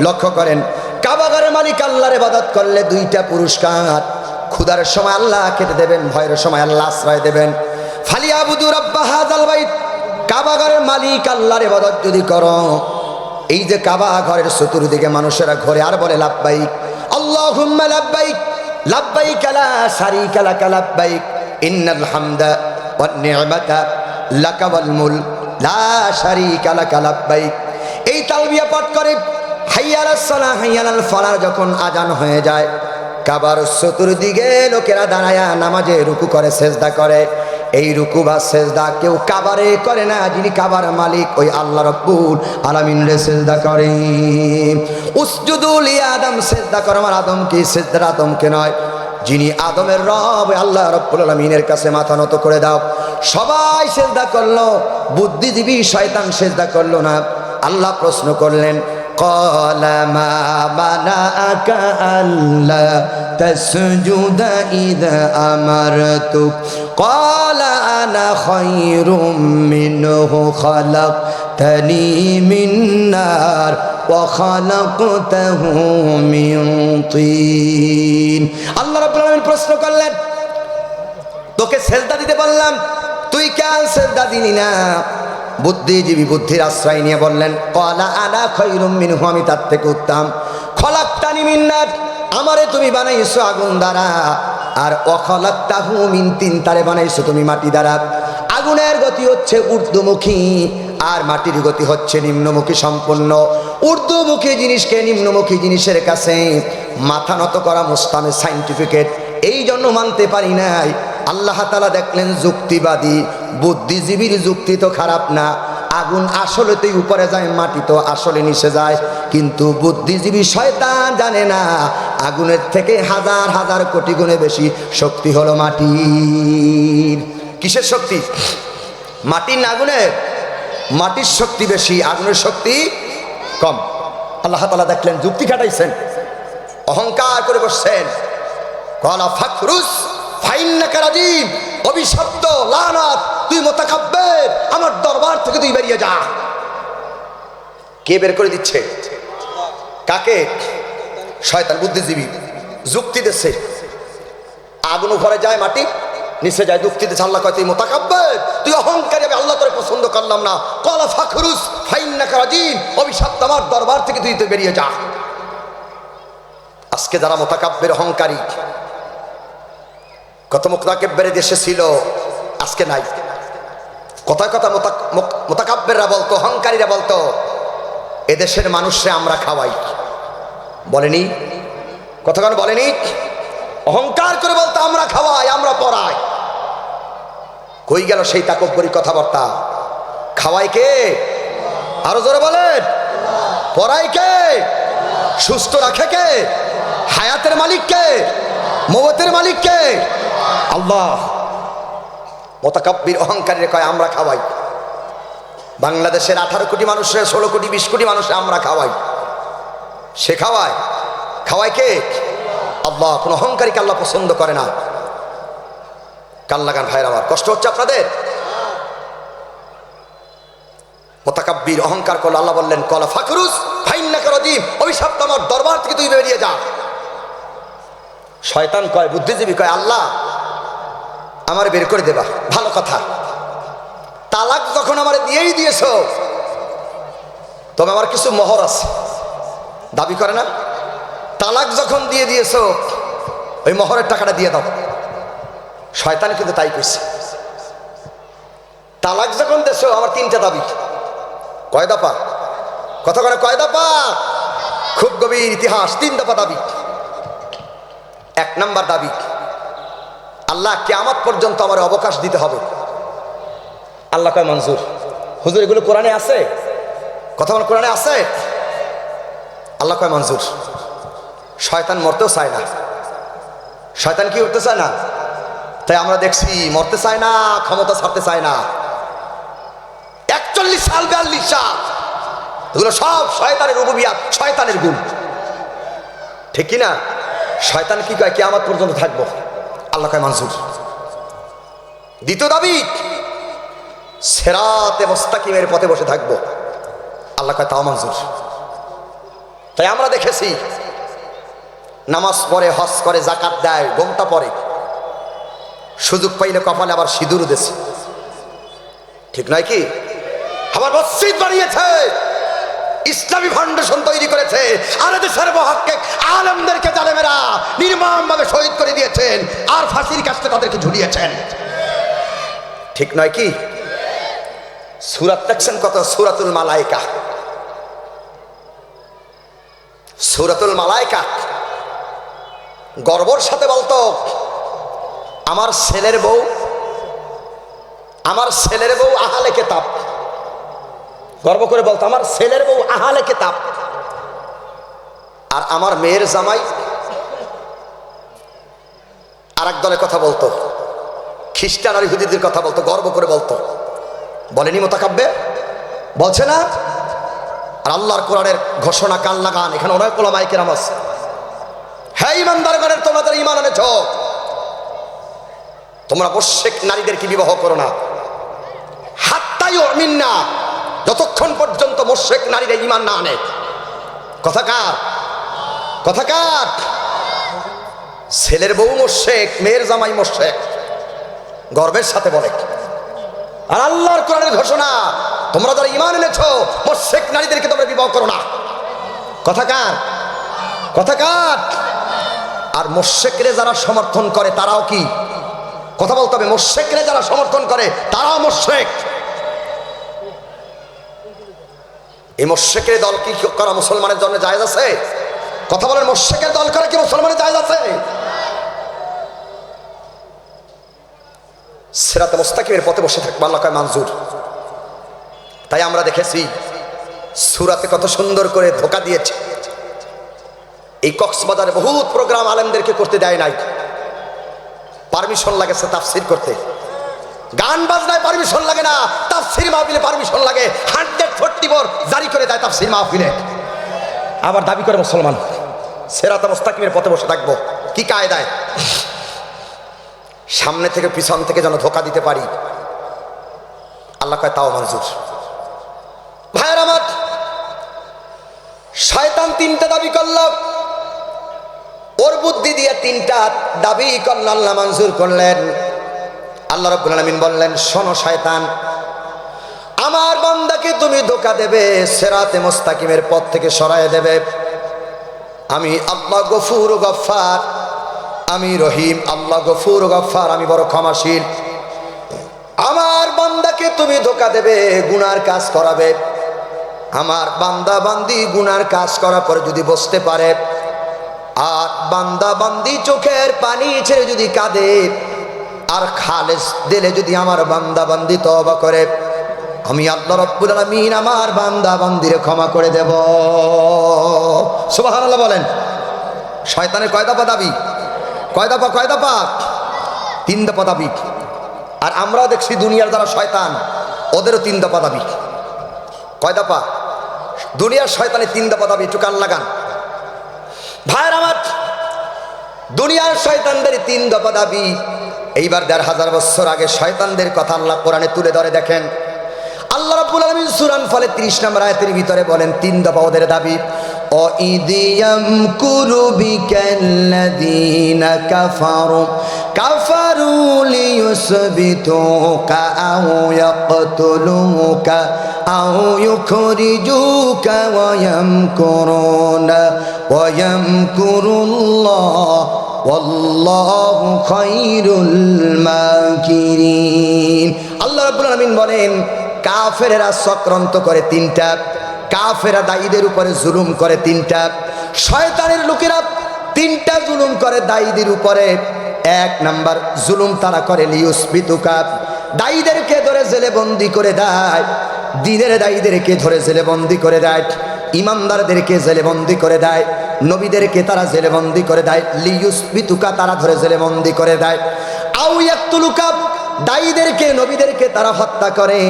লক্ষ্য করেন, কাবাগরের মালিক আল্লাহর ইবাদত করলে দুইটা পুরস্কার, ক্ষুধার সময় আল্লাহ খেতে দেবেন, ভয়ের সময় আল্লাহ আশ্রয় দেবেন। ফালিয়াবুদু রাব্বা হাযাল বাইত, কাবাগরের মালিক আল্লাহর ইবাদত যদি করো, এই যে কাবা ঘরের চতুর্দিকে মানুষেরা ঘরে আর বলে লাব্বাইক আল্লাহুম্মা লাব্বাইক লাব্বাইক লা শারীকা লাকা লাব্বাইক ইন্নাল হামদা ওয়ান নি'মাতা লাকা ওয়াল মুলক লা শারীকা লাকা লাব্বাইক। এই তালবিয়া পাঠ করে হাইয়া আলাস সালাহ হাইয়া আলাল ফালাহ যখন আজান হয়ে যায়, কাবার চতুর্দিকে লোকেরা দাঁড়ায়া নামাজে রুকু করে সেজদা করে। এই রুকু বা সেজদা কেউ কাবারে করে না, যিনি কাবার মালিক ওই আল্লাহ রাব্বুল আলামিন রে সেজদা করে। উসজুদু লি আদম, সেজদা করো আমার আদমকে, সেজদা আদমকে নয়, যিনি আদমের রব আল্লাহ রাব্বুল আলামিনের কাছে মাথা নত করে দাও। সবাই সেজদা করলো, বুদ্ধিজীবী শয়তান সেজদা করলো না। আল্লাহ প্রশ্ন করলেন, ক্বালা মা মানাআকা আল্লা তাসজুদা ইযা আমারতুক ক্বালা আনা খায়রুম মিনহু খালাকতানি মিন নার ওয়া খালাকতাহু মিন তিন। আল্লাহ রাব্বুল আলামিন প্রশ্ন করলেন, তোকে সেজদা দিতে বললাম, তুই কেন সেজদা দিলি না? বুদ্ধিজীবী বুদ্ধির আশ্রয় নিয়ে বললেন, ক্বালা আনা খায়রুম মিনহু, আমি তার থেকে উত্তম। খলাকতানি মিন নার, আমারে তুমি বানাইছো আগুন দ্বারা, আর ওয়াখালাকতাহু মিন তিন, তারে বানাইছো তুমি মাটি দ্বারা। আগুনের গতি হচ্ছে ঊর্ধ্বমুখী আর মাটির গতি হচ্ছে নিম্নমুখী সম্পন্ন। ঊর্ধ্বমুখী জিনিসকে নিম্নমুখী জিনিসের কাছে মাথা নত করা মুস্তামে সাইন্টিফিকেট, এই জন্য মানতে পারি নাই। আল্লাহ তাআলা দেখলেন যুক্তিবাদী বুদ্ধিজীবীর যুক্তি তো খারাপ না, আগুন আসলেতেই উপরে যায়, মাটি তো আসলে নিচে যায়, কিন্তু বুদ্ধিজীবী শয়তান জানে না আগুনের থেকে হাজার হাজার কোটি গুণে বেশি শক্তি হলো মাটির। কিসের শক্তি? মাটির না আগুনের? মাটির শক্তি বেশি, আগুনের শক্তি কম। আল্লাহ তাআলা দেখলেন যুক্তি খাটাইছেন, অহংকার করে বসছেন। ক্বালা ফাখরুস ফাইন্নাকা রাজিম, অভিশপ্ত, লানাত, তুই মুতাকাব্বির, আমার দরবার থেকে তুই বেরিয়ে যা। কে বের করে দিচ্ছে? কাকে? শয়তান বুদ্ধিজীবী যুক্তি দিচ্ছে। আগুন উপরে যায়, মাটি নিচে যায়, যুক্তি দিচ্ছে। আল্লাহ কয় তুই মুতাকাব্বির, তুই অহংকারী, আমি আল্লাহ তোরে পছন্দ করলাম না। ক্বালা ফাখরুস ফাইন্নাকা রাজিম, অভিশপ্ত, আমার দরবার থেকে তুই বেরিয়ে যা। আজকে যারা মুতাকাব্বির অহংকারী, কত মুতাকাব্বির দেশে ছিল, আজকে নাই। কথায় কথা মুতাকাব্বিররা বলতো, অহংকারীরা বলতো, এদেশের মানুষরা আমরা খাওয়াই, বলেনি? কতক্ষণ বলেনি? অহংকার করে বলতো আমরা খাওয়াই, আমরা পড়াই। কই গেল সেই তাকব্বরি কথাবার্তা? খাওয়াই কে? আরো জোরে বলেন। পড়াই কে? সুস্থ রাখে কে? হায়াতের মালিক কে? মওতের মালিক কে? আল্লাহ। মুতাকাব্বির অহংকারীরা কয় আমরা খাওয়াই। বাংলাদেশের 18 কোটি মানুষের 16 কোটি 20 কোটি মানুষ আমরা খাওয়াই। সে খাওয়ায়? খাওয়ায় কে? আল্লাহ। কোন অহংকারীকে আল্লাহ পছন্দ করে না। কান লাগান ভাইরা আমার, কষ্ট হচ্ছে আপনাদের? মুতাকাব্বির অহংকার করলো, আল্লাহ বললেন ক্বালা ফাখরুস ফাইন্নাকা রাজিম, অভিশপ্ত, আমার দরবার থেকে তুই বেরিয়ে যা। শয়তান কয়, বুদ্ধিজীবী কয়, আল্লাহ আমার বের করে দেবা, ভালো কথা। তালাক যখন আমার দিয়েই দিয়েছো, তবে আমার কিছু মোহর আছে, দাবি করে না? তালাক যখন দিয়ে দিয়েছো, ওই মোহরের টাকাটা দিয়ে দাও। শয়তান কিন্তু তাই কইছে। তালাক যখন দেছো, আমার 3টা দাবি। কয় দফা? কথা করে কয় দফা? খুব গভীর ইতিহাস। 3 দফা দাবি। 1 নাম্বার দাবি, আল্লাহ কিয়ামত পর্যন্ত আমার অবকাশ দিতে হবে। আল্লাহ কয় মঞ্জুর। হুজুর এগুলো কোরআনে আছে? কথা বল, কোরআনে আছে? আল্লাহ কয় মঞ্জুর। শয়তান মরতেও চায় না। শয়তান কি উঠতে চায় না? তাই আমরা দেখছি মরতে চায় না, ক্ষমতা ছাড়তে চায় না। 41 সাল 42 সাল, এগুলো সব শয়তানের রুবুবিয়াত, শয়তানের গুণ, ঠিক কি না? শয়তান কি কয়? কিয়ামত পর্যন্ত থাকবো। আল্লাহ কয় মঞ্জুর। দ্বিতীয় দাবি, সিরাতে মুস্তাকিমের পথে বসে থাকবো। আল্লাহ কয় তাও মঞ্জুর। তাই আমরা দেখেছি নামাজ পড়ে, হজ করে, যাকাত দেয়, ঘোমটা পড়ে, সুযোগ পাইলে কপালে আবার সিঁদুর দেছে, ঠিক নয় কি? আবার মসজিদ বানিয়েছে, ইসলামী ফাউন্ডেশন তৈরি করেছে, আর দেশের মুহাক্কিক আলেমদেরকে জালেমেরা নির্মমভাবে শহীদ করে দিয়েছেন, আর ফাঁসির কাস্টে তাদেরকে ঝুলিয়েছেন, ঠিক নয় কি? সূরা দেখছেন কত? সূরাতুল মালায়েকা, সূরাতুল মালায়েকা গর্বর সাথে বলতো, আমার ছেলের বউ, আমার ছেলের বউ আহলে কিতাব, গর্ব করে বলতো আমার ছেলের বউ আহলে কিতাব, আর আমার মেয়ের জামাই আর এক দলের কথা বলতো, খ্রিস্টান আর ইহুদিদের কথা বলতো, গর্ব করে বলতো। বলেনি মুতাকাব্বির? বলছে না? আর আল্লাহর কোরআনের ঘোষণা কান লাগান, এখানে অনেক ওলামায়ে কেরাম আছে। হে ঈমানদারগণের, তোমরা যারা ঈমান এনেছ, তোমরা মুশরিক নারীদেরকে বিবাহ করো না, হাত্তা ইউমিননা, যতক্ষণ পর্যন্ত মুশরিক নারীরা ঈমান না আনে। কথা কার? কথা কার? ছেলের বউ মুশরিক, মেয়ের জামাই মুশরিক, গর্বের সাথে বলে। আর আল্লাহর কোরআনের ঘোষণা, তোমরা যারা ঈমান এনেছ, মুশরিক নারীদেরকে তোমরা বিবাহ করো না। কথা কার? কথা কার? আর মুশরিকরে যারা সমর্থন করে তারাও কি? কথা বলতে হবে, মুশরিকরে যারা সমর্থন করে তারাও মুশরিক। এই মুশরিকের দল কি করা মুসলমানের জন্য জায়েজ আছে? কথা বলেন, মুশরিকের দল করা কি মুসলমানের জায়েজ আছে? সিরাতে মুস্তাকিমের পথে বসে থাকবে আল্লাহ কয় মঞ্জুর। তাই আমরা দেখেছি সূরাতে কত সুন্দর করে ধোঁকা দিয়েছে। এই কক্সবাজারে বহুত প্রোগ্রাম আলেমদেরকে করতে দেয় নাই, পারমিশন লাগে তাফসীর করতে। গান বাজনায় পারমিশন লাগে না, তাফসীর মাহফিলে পারমিশন লাগে। 144 জারি করে দেয় তাফসীর মাহফিলে, আবার দাবি করে মুসলমান। সিরাতে মুস্তাকিমের পথে বসে থাকবো কি কায়দায়? সামনে থেকে পিছন থেকে যেন ধোঁকা দিতে পারি, আল্লাহ কয় তাও মঞ্জুর। ভাইয়ের আমার, শয়তান তিনটা দাবি করল, ওর বুদ্ধি দিয়ে তিনটা দাবি করল, আল্লাহ মঞ্জুর করলেন। আল্লাহ রাব্বুল আলামিন বললেন, শোনো শয়তান, আমার বান্দাকে তুমি ধোঁকা দেবে, সিরাতে মুস্তাকিমের পথ থেকে সরায় দেবে। আমি আল্লাহ গফুর গফফার, আমি রহিম। আল্লাহ গফুর গফফার, আমি বড় ক্ষমাশীল। আমার বান্দাকে তুমি ধোঁকা দেবে, গুনার কাজ করাবে। আমার বান্দা বান্দি গুনার কাজ করার পরে যদি বসতে পারে, আর বান্দা বান্দি চোখের পানি ছেড়ে যদি কাঁদে, আর খালেস দিলে যদি আমার বান্দা বান্দি তওবা করে, আমি আল্লাহ রাব্বুল আলামিন আমার বান্দা বান্দিরে ক্ষমা করে দেব। সুবহানাল্লাহ বলেন। শয়তানের কয় দফা দাবি? কয় দফা? কয় দফা? 3 দফা দাবি। আর আমরাও দেখছি দুনিয়ার যারা শয়তান, ওদেরও 3 দফা দাবি। কয় দফা? দুনিয়ার শয়তানের 3 দফা দাবি। একটু কান লাগান ভাইয়ের আমার, দুনিয়ার শয়তানদের 3 দফা দাবি। এইবার 1500 বছর আগে শয়তানদের কথা আল্লাহ কোরআনে তুলে ধরে। দেখেন আল্লাহ রাব্বুল আলামিন সূরা আনফালের 30 নম্বর আয়াতের ভিতরে বলেন 3 দফা ওদের দাবি। ও ইদিয়ামকুরু বিকাল্লাযীনা কাফারু লিয়ুসবিতুকা আও ইয়াকতুলুকা আও ইউখরিজুকা ওয়া ইয়ামকুরুনা ওয়া ইয়ামকুরুল্লাহ ওয়াল্লাহু খায়রুল মাকিরিন। আল্লাহ রাব্বুল আলামিন বলেন, কাফেরেরা চক্রান্ত করে 3টা, কাফেরা দায়ীদের উপরে জুলুম করে 3টা, শয়তানের লোকেরা 3টা জুলুম করে দায়ীদের উপরে। 1 নাম্বার জুলুম তারা করে লিয়ুসবিতুকা, দায়ীদেরকে ধরে জেলে বন্দি করে দেয়। দ্বীনের দায়ীদেরকে ধরে জেলে বন্দি করে দেয়, ইমানদারদেরকে জেলে বন্দি করে দেয়, নবীদেরকে তারা জেলে বন্দি করে দেয়। লিয়ুসবিতুকা, তারা ধরে জেলে বন্দি করে দেয়। আও ইয়াকতুলুকা, দায়ীদেরকে নবীদেরকে তারা হত্যা করে।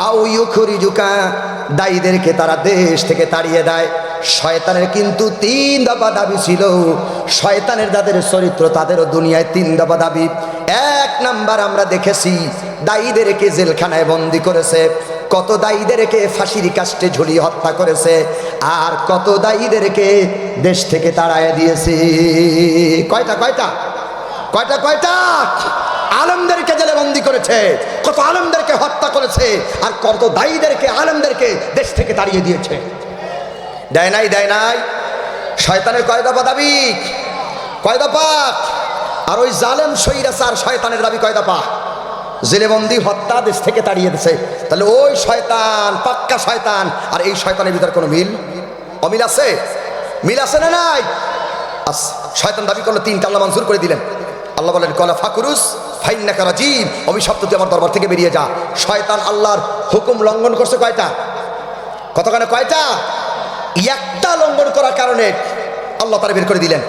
আও ইউখরিজুকা, দায়ীদেরকে তারা দেশ থেকে তাড়িয়ে দেয়। শয়তানের কিন্তু 3 দফা দাবি ছিল। শয়তানের যাদের চরিত্র তাদেরও দুনিয়ায় 3 দফা দাবি। 1 নাম্বার আমরা দেখেছি দায়ীদেরকে জেলখানায় বন্দি করেছে। কত দায়ীদেরকে ফাঁসির কাস্টে ঝুলিয়ে হত্যা করেছে, আর কত দায়ীদেরকে দেশ থেকে তাড়াইয়া দিয়েছে। কয়টা কয়টা কয়টা কয়টা আলেমদেরকে জেলে বন্দি করেছে, কত আলেমদেরকে হত্যা করেছে, আর কত দায়ীদেরকে আলেমদেরকে দেশ থেকে তাড়িয়ে দিয়েছে। দেয় নাই, দেয় নাই? শয়তানের কয় দফা দাবি? কয় দফা? আর ওই জালেম সৈরাচার শয়তানের দাবি কয় দফা? জেলেবন্দি, হত্যা, দেশ থেকে তাড়িয়ে দিয়েছে। তাহলে ওই শয়তান পাক্কা শয়তান, আর এই শয়তানের ভিতরে কোনো মিল অমিল আছে? মিল আছে না নাই? শয়তান দাবি করলো তিনটা, আল্লাহ মঞ্জুর করে দিলেন। আল্লাহ বলেন কলা ফাকুরুস ফাইন্নাকা রাজিম, অভিশপ্ত তুই আমার দরবার থেকে বেরিয়ে যা। শয়তান আল্লাহর হুকুম লঙ্ঘন করছে কয়টা? কতখানে? কয়টা? একটা লঙ্ঘন করার কারণে আল্লাহ তারা বের করে দিলেন।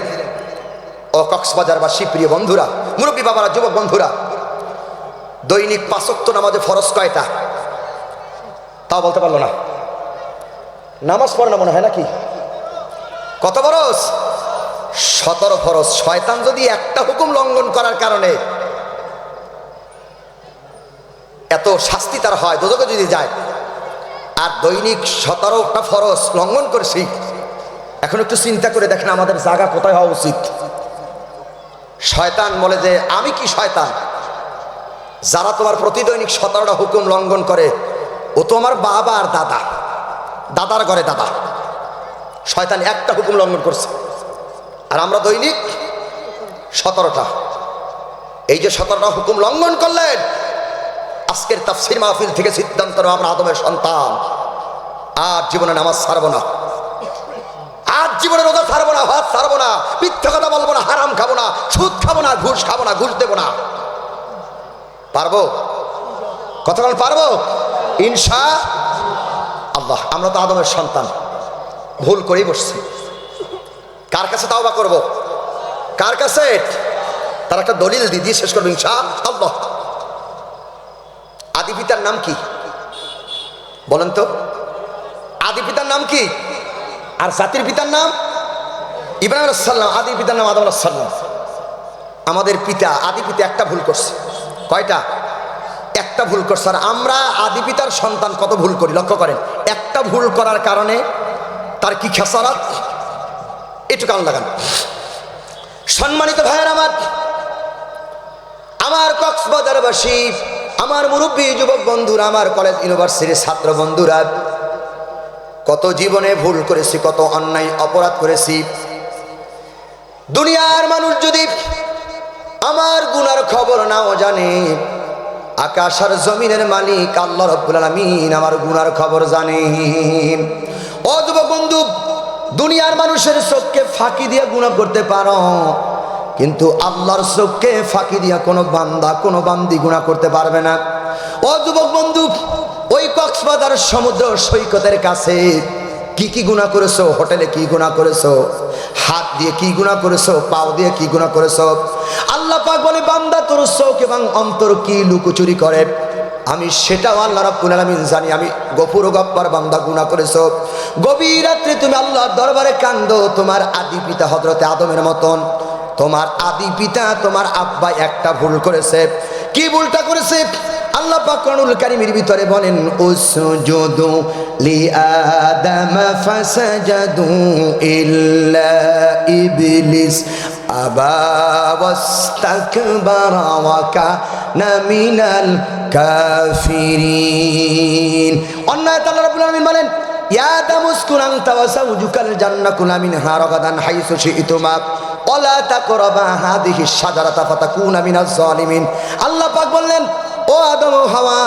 ও কক্সবাজারবাসী প্রিয় বন্ধুরা, মুরব্বী বাবারা, যুবক বন্ধুরা, দৈনিক 5 ওয়াক্ত নামাজে ফরজ কয়টা? তাও বলতে পারলো না। নামাজ পড়ে না মনে হয় নাকি? কত ফরজ? 17 ফরজ। শয়তান যদি একটা হুকুম লঙ্ঘন করার কারণে এত শাস্তি তার হয়, দোজখে যদি যায়, আর দৈনিক 17টা ফরজ লঙ্ঘন করেছি, এখন একটু চিন্তা করে দেখেন আমাদের জায়গা কোথায় হওয়া উচিত। শয়তান বলে যে আমি কি শয়তান? যারা তোমার প্রতিদৈনিক 17টা হুকুম লঙ্ঘন করে, ও তো আমার বাবা আর দাদা, দাদার ঘরে দাদা। শয়তান একটা হুকুম লঙ্ঘন করছে, আর আমরা দৈনিক 17টা। এই যে 17টা হুকুম লঙ্ঘন করলেন, আজকের তাফসীর মাহফিল থেকে সিদ্ধান্ত নেব, আমরা আদমের সন্তান, আর জীবনে নামাজ ছাড়বো না, আর জীবনে রোজা ছাড়বো না, ভাত ছাড়বো না, মিথ্যা কথা বলবো না, হারাম খাবো না, সুদ খাবো না, ঘুষ খাবো না, ঘুষ দেবো না। পারবো? কতক্ষণ পারবো? ইনশাআল্লাহ। আমরা তো আদমের সন্তান, ভুল করেই বসছি। কার কাছে তাওবা করব? কার কাছে? তার একটা দলিল দিয়ে শেষ করবো ইনশাআল্লাহ। আদি পিতার নাম কি বলেন তো? আদি পিতার নাম কি? আর জাতির পিতার নাম ইব্রাহিম আলাইহিস সালাম, আদি পিতার নাম আদম আলাইহিস সালাম। আমাদের পিতা আদি পিতা একটা ভুল করছে। কয়টা? একটা ভুল করছে। আর আমরা আদি পিতার সন্তান কত ভুল করি লক্ষ্য করেন। একটা ভুল করার কারণে তার কি খেসারাত, একটু কান লাগান। সম্মানিত ভাইয়ের আমার কক্সবাজারবাসী, আমার মুরব্বী যুবক বন্ধুরা, আমার কলেজ ইউনিভার্সিটির ছাত্র বন্ধুরা, কত জীবনে ভুল করেছি, কত অন্যায় অপরাধ করেছি। দুনিয়ার মানুষ যদি আমার গুনার খবর নাও জানে, আকাশ আর জমিনের মালিক আল্লাহ রাব্বুল আলামিন আমার গুনার খবর জানেন। ও যুবক বন্ধু, দুনিয়ার মানুষের চোখকে ফাঁকি দিয়ে গুনাহ করতে পারো, কিন্তু আল্লাহর চোখকে ফাঁকি দিয়া কোনো বান্দা, কোনো বান্দি গুনাহ করতে পারবে না। ও যুবক বন্ধু, ওই কক্সবাজার সমুদ্র সৈকতের কাছে কি কি গুনাহ করেছো, হোটেলে কি গুনাহ করেছো, হাত দিয়ে কি গুনাহ করেছো, পাও দিয়ে কি গুনাহ করেছো। আল্লাহ পাক বলে বান্দা তোর চোখ এবং অন্তর কি লুকোচুরি করে আমি সেটাও আল্লাহ রাব্বুল আলামিন জানি। আমি গফুর ও গফফার বান্দা গুনাহ করেছো। গভীর রাত্রে তুমি আল্লাহর দরবারে কান্দো, তোমার আদি পিতা হযরতে আদমের মতন। তোমার আদি পিতা, তোমার আব্বা একটা ভুল করেছে। কি ভুলটা করেছে? আল্লাহ পাক কোরআনুল কারীমের ভিতরে বলেন উসজুদু লিআদাম ফাসাজাদু ইল্লা ইবলিস আবা ওয়াস্তাকবারা ওয়া কানা মিনাল কাফিরিন। অন্যায় আল্লাহ রাব্বুল আলামিন বলেন ইয়া আদাম উসকুন আনতা ওয়া যাওজুকাল জান্নাহ কুলা মিনহা রাগাদান হাইসু শি'তুমা ওয়ালা তাকরাবা হাদিহিশ শাজারাতা ফাতাকুনা মিনাজ জালিমিন। আল্লাহ পাক বললেন ও আদম ও হাওয়া,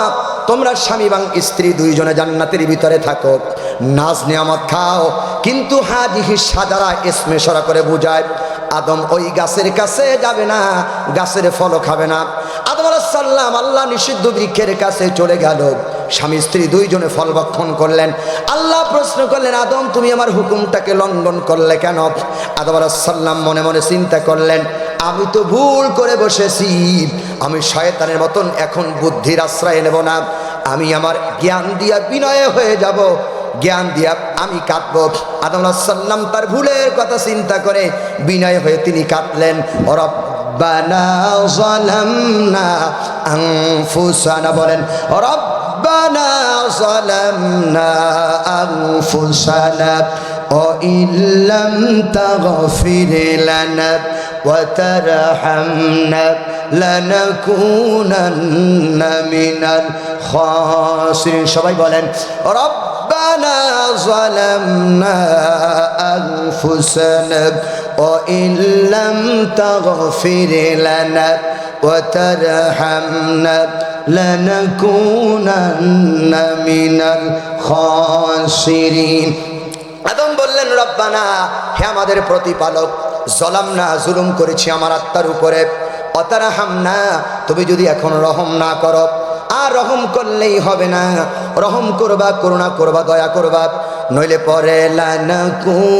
তোমরা স্বামী এবং স্ত্রী দুইজনে জান্নাতের ভিতরে থাকো, নাজ নিয়ামত খাও, কিন্তু হাদিহিশ শাজারা ইসমে ইশারা করে বুঝায় আদম ওই গাছের কাছে যাবে না, গাছের ফলও খাবে না। আদম আলাইহিস সালাম আল্লাহ নিষিদ্ধ বৃক্ষের কাছে চলে গেল, স্বামী স্ত্রী দুইজনে ফল ভক্ষণ করলেন। আল্লাহ প্রশ্ন করলেন আদম তুমি আমার হুকুমটাকে লঙ্ঘন করলে কেন? আদম আলাইহিস সালাম মনে মনে চিন্তা করলেন আমি তো ভুল করে বসেছি, আমি শয়তানের মতন এখন বুদ্ধির আশ্রয় নেব না, আমি আমার জ্ঞান দিয়া বিনয় হয়ে যাব, জ্ঞান দিয়া আমি কাঁদব। আদম আলাইহিস সালাম তার ভুলের কথা চিন্তা করে বিনয় হয়ে তিনি কাঁদলেন। রব্বানা যালামনা আনফুসানা, বলেন রব্বানা রব্বানা যালামনা আনফুসানা ওয়া ইল্লাম তাগফির লানা ওয়া তারহামনা লানাকুনান্না মিনাল খাসিরিন। সবাই বলেন রব্বানা যালামনা আনফুসানা ওয়া ইল্লাম তাগফির লানা ওয়া তারহামনা লানাকুনান্না মিনাল খাসিরিন। আদম বললেন রব্বানা, হে আমাদের প্রতিপালক, যালামনা জুলুম করেছি আমার আত্মার উপরে, অতারহামনা তুমি যদি এখন রহম না করো, আর রহম করলেই হবে না, রহম করবা, করুণা করবা, দয়া করবা, নইলে পরে লানাকুনান্না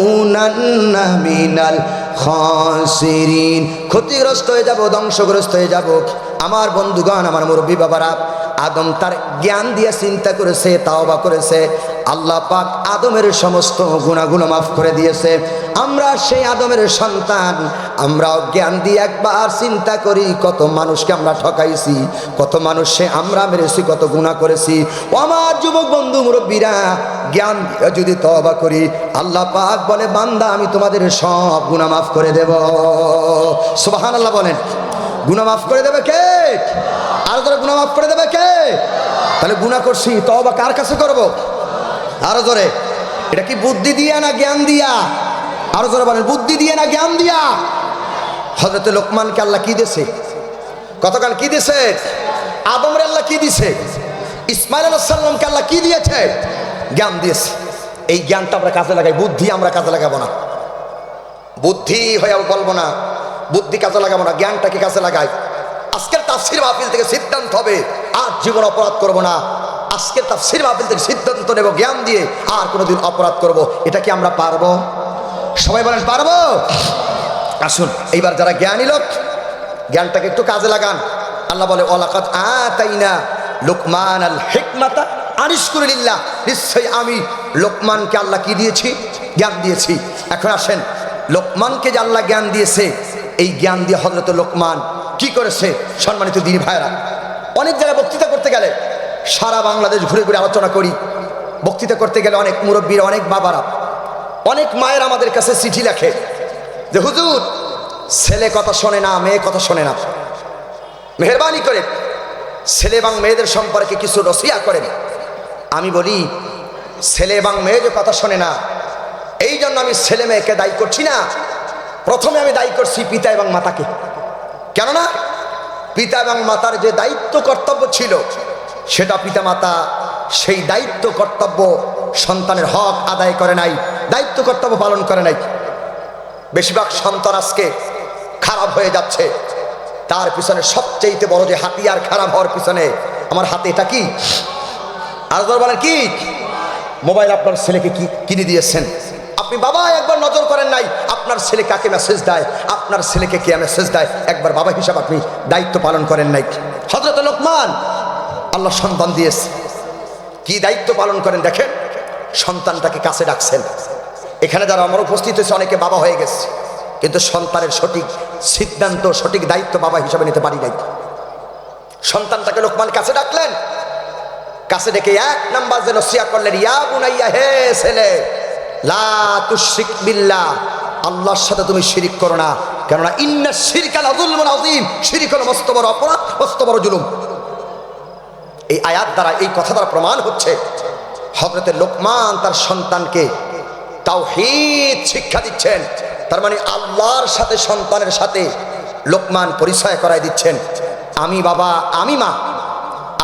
মিনাল খাসিরিন, ক্ষতিগ্রস্ত হয়ে যাব, ধ্বংসগ্রস্ত হয়ে যাব। আমার বন্ধুগণ, আমার মুরব্বী বাবারা, আদম তার জ্ঞান দিয়ে চিন্তা করেছে, তাওবা করেছে, আল্লাহ পাক আদমের সমস্ত গুনাহগুলো মাফ করে দিয়েছে। আমরা সেই আদমের সন্তান, আমরাও জ্ঞান দিয়ে একবার চিন্তা করি, কত মানুষকে আমরা ঠকাইছি, কত মানুষে আমরা মেরেছি, কত গুনাহ করেছি। ও আমার যুবক বন্ধু মুরব্বীরা, জ্ঞান দিয়ে যদি তওবা করি, আল্লাহ পাক বলে বান্দা আমি তোমাদের সব গুনাহ মাফ করে দেব। সুবহানাল্লাহ বলেন। গুনাহ মাফ করে দেবে কে? আর জোরে গুনাহ মাফ করে দেবে কে? তাহলে গুনাহ করছি, তওবা কার কাছে করব? আরো জোরে। এটা কি বুদ্ধি দিয়া না জ্ঞান দিয়া? আরো জোরে বলেন, বুদ্ধি দিয়ে না জ্ঞান দিয়া? হযরত লোকমানকে আল্লাহ কি দিয়েছে? কতকাল কি দিয়েছে? আদমরে আল্লাহ কি দিয়েছে? ইসমাইল আলাইহিস সালামকে আল্লাহ কি দিয়েছে? জ্ঞান দিয়েছে। এই জ্ঞানটা আমরা কাজে লাগাই, বুদ্ধি আমরা কাজে লাগাবো না। বুদ্ধি হয়ে বলবো না, বুদ্ধি কাজে লাগাবো না, জ্ঞানটাকে কাজে লাগাই। আজকের তাফসীর মাহফিল থেকে সিদ্ধান্ত হবে আর জীবন অপরাধ করব না। আজকের তাফসীর মাহফিল থেকে সিদ্ধান্ত নেব জ্ঞান দিয়ে আর কোনোদিন অপরাধ করব। এটা কি আমরা পারবো? সবাই বলেন পারবো। আসুন এইবার যারা জ্ঞানী লোক, জ্ঞানটাকে একটু কাজে লাগান। আল্লাহ বলে ওয়ালাকাদ আতাইনা লুকমান আল হিকমাতা আনিশকুর লিল্লাহ, নিশ্চয়ই আমি লোকমানকে আল্লাহ কি দিয়েছি? জ্ঞান দিয়েছি। এখন আসেন, লোকমানকে যে আল্লাহ জ্ঞান দিয়েছে, এই জ্ঞান দিয়ে হযরত লোকমান কি করেছে? সম্মানিত দিনী ভাইরা, অনেক জায়গায় বক্তৃতা করতে গেলে, সারা বাংলাদেশ ঘুরে ঘুরে আলোচনা করি, বক্তৃতা করতে গেলে অনেক মুরব্বীরা, অনেক বাবারা, অনেক মায়ের আমাদের কাছে চিঠি লেখে যে হুজুর ছেলে কথা শোনে না, মেয়ে কথা শোনে না, মেহেরবানি করে ছেলে এবং মেয়েদের সম্পর্কে কিছু নসিহত করেন। আমি বলি ছেলে এবং মেয়ে যে কথা শোনে না, এই জন্য আমি ছেলে মেয়েকে দায়ী করছি না, প্রথমে আমি দায়ী করছি পিতা এবং মাতাকে। কেননা পিতা এবং মাতার যে দায়িত্ব কর্তব্য ছিল, সেটা পিতা মাতা সেই দায়িত্ব কর্তব্য সন্তানের হক আদায় করে নাই, দায়িত্ব কর্তব্য পালন করে নাই। বেশিরভাগ সন্তান আজকে খারাপ হয়ে যাচ্ছে, তার পিছনে সবচেয়ে বড় যে হাতিয়ার খারাপ হওয়ার পিছনে, আমার হাতে এটা কি? আর বলেন কি? মোবাইল আপনার ছেলেকে কি কিনে দিয়েছেন? আপনি বাবা একবার নজর করেন নাই আপনার ছেলে কাকে মেসেজ দেয়, আপনার ছেলেকে কে মেসেজ দেয়, একবার বাবা হিসাবে আপনি দায়িত্ব পালন করেন নাই। হযরত লোকমান আল্লাহ সন্তান দিয়েছে, কি দায়িত্ব পালন করেন দেখেন, সন্তানটাকে কাছে ডাকছেন। এখানে যারা আমার উপস্থিত হয়েছে অনেকে বাবা হয়ে গেছে, কিন্তু সন্তানের সঠিক সিদ্ধান্ত, সঠিক দায়িত্ব বাবা হিসাবে নিতে পারি নাই। সন্তানটাকে লোকমান কাছে ডাকলেন, কাছে ডেকে এক নাম্বার যে নসিহত করলেন, ইয়া বুনাইয়া, হে ছেলে, লা তুশরিক বিল্লাহ, আল্লাহর সাথে তুমি শিরিক করো না, কেননা ইন্না শিরকা লাযুলমুন আযীম, শিরিক হলো মস্ত বড় অপরাধ, মস্ত বড় জুলুম। এই আয়াত দ্বারা, এই কথা দ্বারা প্রমাণ হচ্ছে হযরত লোকমান তার সন্তানকে তাওহীদ শিক্ষা দিচ্ছেন। তার মানে আল্লাহর সাথে সন্তানের সাথে লোকমান পরিচয় করায় দিচ্ছেন, আমি বাবা, আমি মা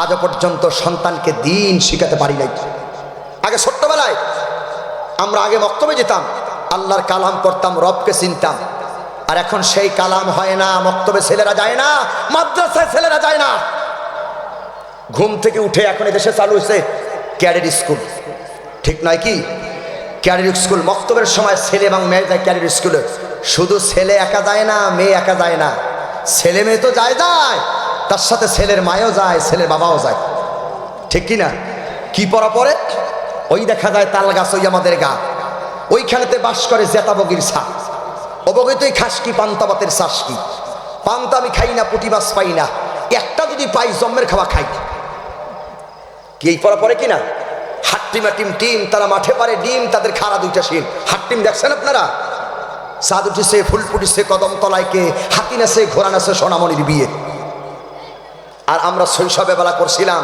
আজ পর্যন্ত সন্তানকে দ্বীন শিখাতে পারি নাই। আগে ছোট্টবেলায় আমরা আগে মক্তবে যেতাম, আল্লাহর কালাম পড়তাম, রবকে চিনতাম। আর এখন সেই কালাম হয় না, মক্তবে ছেলেরা যায় না, মাদ্রাসায় ছেলেরা যায় না। ঘুম থেকে উঠে এখন এদেশে চালু হয়েছে ক্যাডেট স্কুল, ঠিক নয় কি? ক্যাডেট স্কুল, মক্তবের সময় ছেলে এবং মেয়ে যায় ক্যাডেট স্কুলে। শুধু ছেলে একা যায় না, মেয়ে একা যায় না, ছেলে মেয়ে তো যায়, তার সাথে ছেলের মায়ও যায়, ছেলের বাবাও যায়, ঠিক কি না? কি পড়া পড়ে? ওই দেখা যায় তাল গাছ, ওই আমাদের গা, ওইখানেতে বাস করে জেতা বগির ছা, ও বগি তুই খাস কি? পান্তাবাতের চাষ কি? পান্তা আমি খাই না, পুঁটি মাছ পাই না, একটা যদি পাই জম্মের খাওয়া খাই। কি এই পড়া পড়ে কিনা? হাট্টিমা টিম টিম তারা মাঠে পারে ডিম, তাদের খাড়া দুইটা শিন। হাট্টিম দেখছেন আপনারা? চাঁদ উঠিছে, ফুল ফুটিছে কদম তলায়, কে হাতি নাচে, ঘোড়া নাচে, সোনামণির বিয়ে। আর আমরা শৈশবে বেলা করছিলাম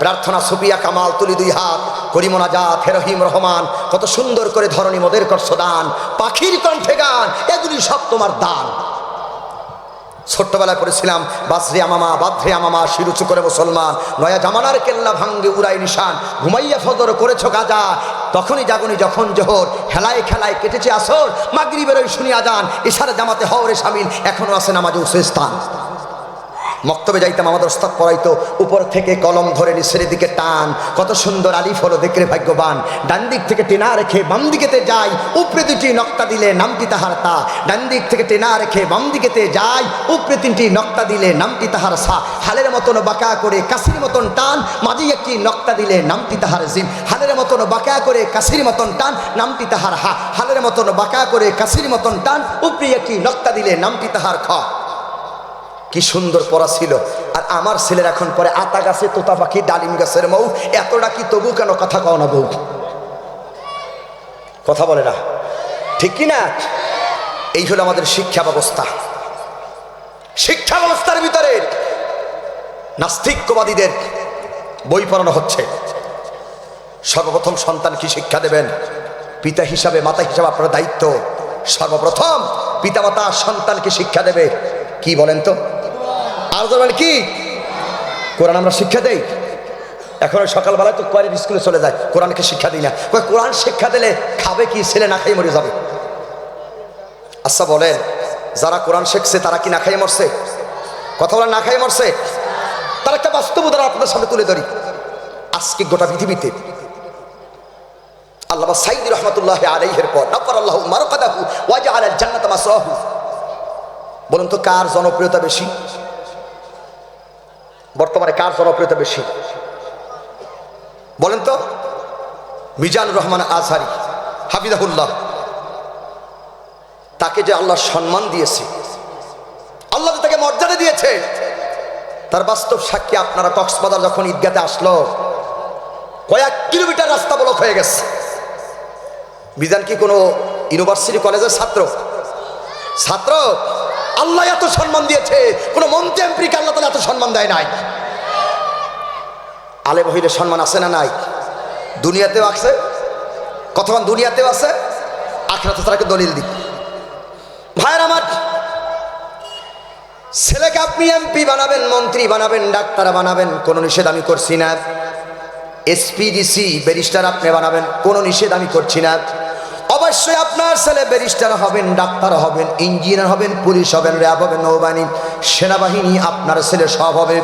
প্রার্থনা, সুপিয়া কামাল, তুলি দুই হাত, করি মোনাজাত, হে রহিম রহমান, কত সুন্দর করে ধরণী মোদের করছো দান, পাখির কণ্ঠে গান, এগুলি সব তোমার দান। ছোট্টবেলায় পড়েছিলাম বাসরে আমামা, বাধ্রে আমামা, শিরুচু করে মুসলমান, নয়া জামানার কেল্লা ভাঙ্গে উড়াই নিশান, ঘুমাইয়া ফজর করেছো গাজা, তখনই জাগনি যখন জোহর, হেলায় খেলায় কেটেছে আসর, মাগরিবের ওই শুনি আজান, ইশারা জামাতে হওরে শামিল, এখনো আছে নামাজে উসে স্থান। মক্তবে যাইতাম, আমাদের ওস্তাদ পড়াইতো, উপর থেকে কলম ধরে নিচের দিকে টান, কত সুন্দর আলিফ হলো দেখলে ভাগ্যবান, ডান দিক থেকে টেনা রেখে বাম দিকেতে যাই, উপরে দুটি নক্তা দিলে নামটি তাহার তা, ডান দিক থেকে টেনা রেখে বাম দিকেতে যাই, উপরে তিনটি নক্তা দিলে নামটি তাহার সা, হালের মতন বাঁকা করে কাশির মতন টান, মাঝে একটি নক্তা দিলে নামটি তাহার জিম, হালের মতন বাঁকা করে কাশির মতন টান, নামটি তাহার হা, হালের মতন বাঁকা করে কাশির মতন টান, উপরে একটি নক্তা দিলে নামটি তাহার খ। কি সুন্দর পড়া ছিল। আর আমার ছেলের এখন পরে আতা গাছে তোতা পাখি, ডালিম গাছের মৌ, এতটা কি তবু কেন কথা কও না বউ? কথা বলে না, ঠিক কি না? এই হলো আমাদের শিক্ষা ব্যবস্থা। শিক্ষা ব্যবস্থার ভিতরে নাস্তিকবাদীদের বই পড়ানো হচ্ছে। সর্বপ্রথম সন্তান কি শিক্ষা দেবেন? পিতা হিসাবে, মাতা হিসাবে আপনার দায়িত্ব, সর্বপ্রথম পিতা মাতা সন্তানকে শিক্ষা দেবে কি বলেন তো? আর বলেন কি? কোরআন আমরা শিক্ষা দেই। এখন সকালবেলায় তো কোরআন স্কুলে চলে যায়, কোরআনকে শিক্ষা দিই না। কোরআন শিক্ষা দিলে খাবে কি? ছেলে না খাই মরে যাবে। আচ্ছা বলেন, যারা কোরআন শিখছে তারা কি না খাই মরছে? কথা বলেন, না খাই মরছে? তার একটা বাস্তব উদাহরণ আপনাদের সামনে তুলে ধরি। আজকে গোটা পৃথিবীতে আল্লামা সাইদি রহমতুল্লাহ আলাইহির পর নাফারাল্লাহু মারকাদাহু ওয়া জাআলাল জান্নাতা মাসওয়াহু, বলুন তো কার জনপ্রিয়তা বেশি? বর্তমানে কার জনপ্রিয়তা বেশি বলেন তো? মিজানুর রহমান আজহারি হাফিজাহুল্লাহ, তাকে যে আল্লাহ সম্মান দিয়েছে, আল্লাহ তাকে মর্যাদা দিয়েছে, তার বাস্তব সাক্ষী আপনারা। কক্সবাজার যখন ঈদগাতে আসলো, কয়েক কিলোমিটার রাস্তা ব্লক হয়ে গেছে। মিজান কি কোনো ইউনিভার্সিটি কলেজের ছাত্র? ছাত্র? আল্লাহ এত সম্মান দিয়েছে, কোন মন্ত্রী এমপিকে আল্লাহ তাআলা এত সম্মান দেয় নাই। আলেম হইলে সম্মান আছে না নাই? দুনিয়াতেও আছে, কতক্ষণ দুনিয়াতেও আছে, আখিরাতে তারাকে দলিল দিক। ভাইয়ের আমার, ছেলেকে আপনি এমপি বানাবেন, মন্ত্রী বানাবেন, ডাক্তার বানাবেন, কোনো নিষেধ আমি করছি না। এসপিডিসি ব্যারিস্টার আপনি বানাবেন, কোনো নিষেধ আমি করছি না। অবশ্যই আপনার ছেলে ব্যারিস্টার হবেন, ডাক্তার হবেন, ইঞ্জিনিয়ার হবেন, পুলিশ হবেন, র্যাব হবেন, নৌবাহিনী, সেনাবাহিনী, আপনার ছেলে সব হবে।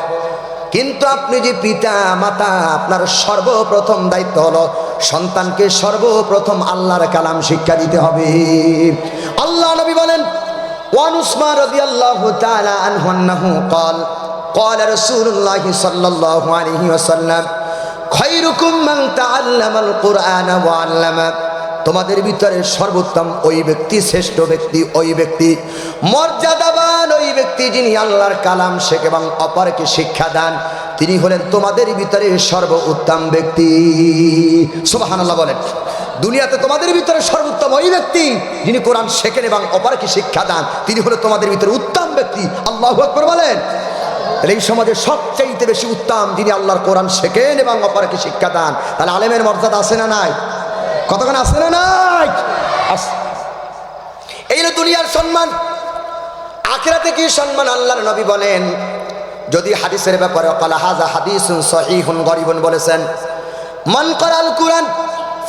কিন্তু আপনি যে পিতা মাতা, আপনার সর্বপ্রথম দায়িত্ব হলো সন্তানকে সর্বপ্রথম আল্লাহর কালাম শিক্ষা দিতে হবে। আল্লাহ নবী বলেন, ওয়ান উসমান রাদিয়াল্লাহু তাআলা আনহু আন্নাহু قال قال رسول الله صلى الله عليه وسلم خيركم من تعلم القرآن وعلمه, তোমাদের ভিতরে সর্বোত্তম ওই ব্যক্তি, শ্রেষ্ঠ ব্যক্তি ওই ব্যক্তি, মর্যাদাবান ওই ব্যক্তি যিনি আল্লাহর কালাম শেখে এবং অপরকে শিক্ষা দান, তিনি হলেন তোমাদের ভিতরে সর্বোত্তম ব্যক্তি। সুবহানাল্লাহ বলেন। দুনিয়াতে তোমাদের ভিতরে সর্বোত্তম ওই ব্যক্তি যিনি কোরআন শেখেন এবং অপরকে শিক্ষা দান, তিনি হলো তোমাদের ভিতরে উত্তম ব্যক্তি। আল্লাহু আকবার বলেন। এই সমাজে সবচেয়ে বেশি উত্তম যিনি আল্লাহর কোরআন শেখেন এবং অপরকে শিক্ষা দান। তাহলে আলেমের মর্যাদা আছে না নাই? কতক্ষণ আছে না নাই? এই হলো দুনিয়ার সম্মান। আখিরাতে কি সম্মান? আল্লাহর নবী বলেন, যদি হাদিসের ব্যাপারে ক্বালা হাযা হাদিসুন সহিহুন গরিবুন বলেছেন, মান ক্বারাল কুরআন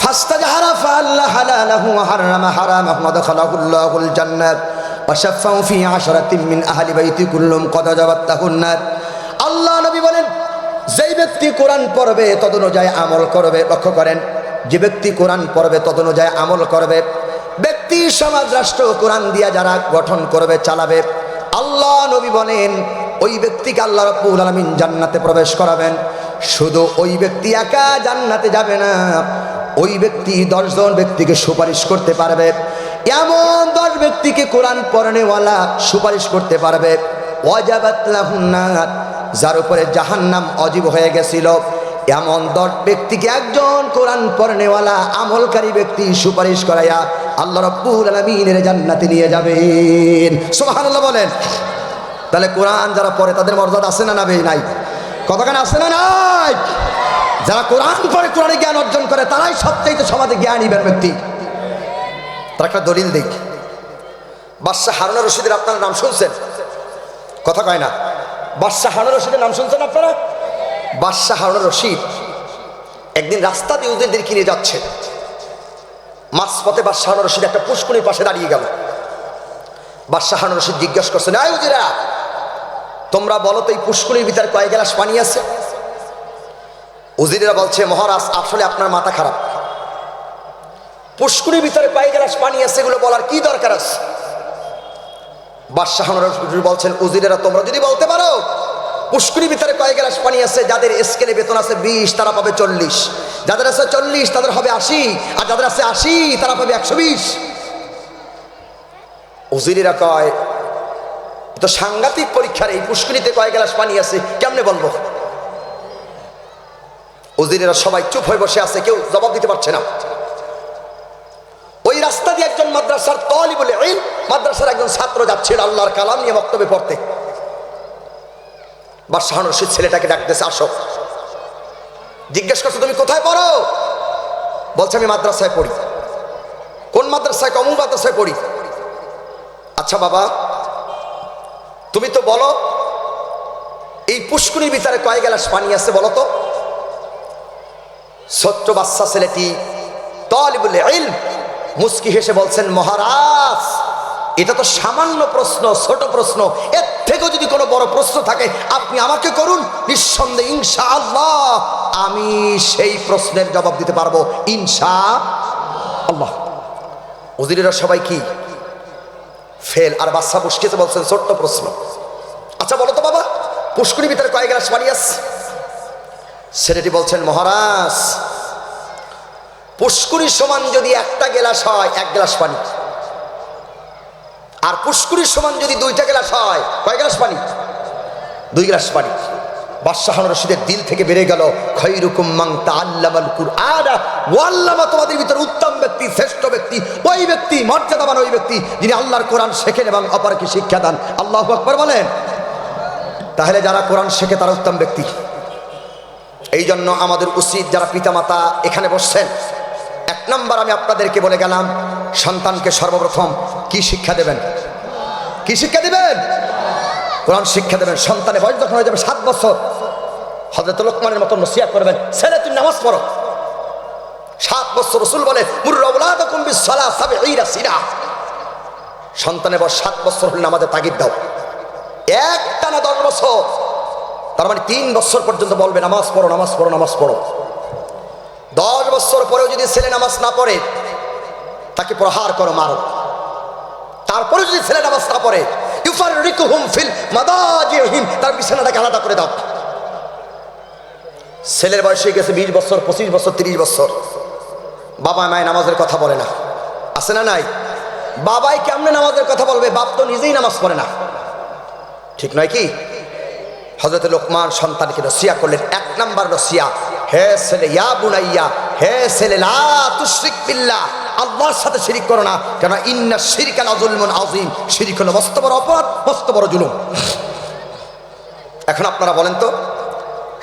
ফাস্তাজহারা ফাআল্লাহ হালালাহু ওয়া হারামা হারামাহু ওয়া দাখালাহুল্লাহুল জান্নাত ওয়া শাফাউ ফি আশরাতিন মিন আহলি বাইতি কুল্লুম কদ জাবাতাহুন নার। আল্লাহ নবী বলেন, যেই ব্যক্তি কোরআন পড়বে তদ অনুযায়ী আমল করবে। লক্ষ্য করেন, যে ব্যক্তি কোরআন পড়বে তদ অনুযায়ী আমল করবে, ব্যক্তি সমাজ রাষ্ট্র কোরআন দিয়া যারা গঠন করবে, চালাবে, আল্লাহ নবী বলেন ওই ব্যক্তিকে আল্লাহ রাব্বুল আলামিন জান্নাতে প্রবেশ করাবেন। শুধু ওই ব্যক্তি একা জান্নাতে যাবে না, ওই ব্যক্তি 10 জন ব্যক্তিকে সুপারিশ করতে পারবে। এমন 10 ব্যক্তিকে কোরআন পড়নেওয়ালা সুপারিশ করতে পারবে, ওয়াজাবাত লাহুন নার, যার উপরে জাহান্নাম অজীব হয়ে গেছিল, এমন 10 ব্যক্তিকে একজন কোরআন পড়নেওয়ালা আমলকারী ব্যক্তি সুপারিশ করাইয়া আল্লাহ রাব্বুল আলামিনের জান্নাতে নিয়ে যাবেন। সুবহানাল্লাহ বলেন। তাহলে কোরআন যারা পড়ে তাদের মর্যাদা আছে না নাই? কতখানি আছে না নাই? যারা কোরআন পড়ে, কোরআনে জ্ঞান অর্জন করে, তারাই সবচেয়ে সমাজে জ্ঞানী ব্যক্তি। তার একটা দলিল দেই। বাদশাহ হারুন রশিদের আপনারা নাম শুনছেন? কথা কয় না। বাদশাহ হারুন রশিদের নাম শুনছেন আপনারা? বাদশাহ হারুন রশিদ একদিন রাস্তা দিয়ে উজিরদেরকে নিয়ে যাচ্ছে। মাঝপথে বাদশাহ হারুন রশিদ একটা পুষ্করিণীর পাশে দাঁড়িয়ে গেল। বাদশাহ হারুন রশিদ জিজ্ঞাসা করছেন, এই উজিরা, তোমরা বলো তো এই পুষ্করিণীর ভিতরে কয় গ্লাস পানি আছে? উজিরেরা বলছে, মহারাজ আসলে আপনার মাথা খারাপ, পুষ্করিণীর ভিতরে কয় গ্লাস পানি আছে এগুলো বলার কি দরকার আছে? বাদশাহ হারুন রশিদ বলছেন, উজিরেরা তোমরা যদি বলতে পারো পুষ্করিণীর ভিতরে কয় গ্লাস পানি আছে, যাদের স্কেলে বেতন আছে 20 তারা পাবে 40, যাদের আছে 40 তাদের হবে 80, আর যাদের আছে 80 তারা পাবে 120। উজিরেরা কয়, তো সাংঘাতিক পরীক্ষার, এই পুষ্করিণীতে কয় গ্লাস পানি আছে কেমনে বলবো? উজিরেরা সবাই চুপ হয়ে বসে আছে, কেউ জবাব দিতে পারছে না। ওই রাস্তা দিয়ে একজন মাদ্রাসার তালিবুল ইলম, মাদ্রাসার একজন ছাত্র যাচ্ছিল আল্লাহর কালাম নিয়ে বক্তব্য পড়তে। বাদশাহ হারুন রশিদ ছেলেটাকে ডাকতেছে, আসো। জিজ্ঞেস করছে, তুমি কোথায় পড়ো? বলছে, আমি মাদ্রাসায় পড়ি। কোন মাদ্রাসায়? অমুক মাদ্রাসায় পড়ি। আচ্ছা বাবা, তুমি তো বলো এই পুষ্করিণীর ভিতরে কয় গ্লাস পানি আছে বলো তো? ছোট্ট বাচ্চা ছেলেটি তালিবুল ইলম মুস্কি হেসে বলছেন, মহারাজ এটা তো সামান্য প্রশ্ন, ছোট প্রশ্ন, এর থেকেও যদি কোনো বড় প্রশ্ন থাকে আপনি আমাকে করুন, নিঃসন্দেহে ইনশাআল্লাহ আমি সেই প্রশ্নের জবাব দিতে পারবো ইনশাআল্লাহ। উজিরেরা সবাই কি ফেল, আর বাচ্চা মুস্কিতে বলছেন ছোট্ট প্রশ্ন। আচ্ছা বলো তো বাবা, পুষ্করিণীর ভিতরে কয় গ্লাস পানি আছে? ছেলেটি বলছেন, মহারাজ পুষ্করিণীর সমান যদি একটা গ্লাস হয় 1 গ্লাস পানি, আর পুষ্করিণীর সমান যদি 2টা গ্লাস হয় কয় গ্লাস পানি? 2 গ্লাস পানি। বাদশাহ হারুন রশিদের দিল থেকে বেড়ে গেল, খায়রুকুম মান তাআল্লামাল কুরআন ওয়া আল্লামা, তোমাদের ভিতরে উত্তম ব্যক্তি, শ্রেষ্ঠ ব্যক্তি ওই ব্যক্তি, মর্যাদাবান ওই ব্যক্তি যিনি আল্লাহর কোরআন শেখেন এবং অপরকে শিক্ষা দেন। আল্লাহু আকবার বলেন। তাহলে যারা কোরআন শেখে তারা উত্তম ব্যক্তি। এই জন্য আমাদের উচিত, যারা পিতামাতা এখানে বসছেন, 1 নম্বর আমি আপনাদেরকে বলে গেলাম, সন্তানকে সর্বপ্রথম কি শিক্ষা দেবেন? কি শিক্ষা দিবেন? কোরআন শিক্ষা দেবেন। সন্তানের বয়স যখন হয়ে যাবে 7 বছর, হযরত লোকমানের মতো নসিহত করবেন, ছেলে তুমি নামাজ পড়ো। 7 বছর রাসূল বলে, মুরু আওলাদাকুম বিস-সালাহ সাবঈনা সিনা, সন্তানের বয়স 7 বছর হলে নামাজে তাগিদ দাও। একটানা 10 বছর, তার মানে 3 বছর পর্যন্ত বলবে নামাজ পড়ো, নামাজ পড়ো, নামাজ পড়ো। 10 বছর পরেও যদি ছেলে নামাজ না পড়ে তাকে প্রহার করো, মারো। তারপরে যদি ছেলে নামাজ না পড়ে ইউফাররিকুহুম ফিল মাদাজিহিম, তার বিছানাটাকে আলাদা করে দাও। ছেলের বয়স হয়ে গেছে 20 বছর, 25 বছর, 30 বছর, বাবা মায় নামাজের কথা বলে না, আছে না নাই? বাবাই কেমনে নামাজের কথা বলবে? বাপ তো নিজেই নামাজ পড়ে না, ঠিক নয় কি? হযরত লোকমান সন্তানকে নসিহত করলেন। 1 নম্বর নসিহত, হে ছেলে, ইয়া বুনাইয়া, হে ছেলে, লা তুশরিক বিল্লাহ, আল্লাহর সাথে শিরিক করো না, কেন ইন্না শিরকা লাযুলমুন আযীম, শিরিক হলো মস্ত বড় অপরাধ, মস্ত বড় জুলুম। এখন আপনারা বলেন তো,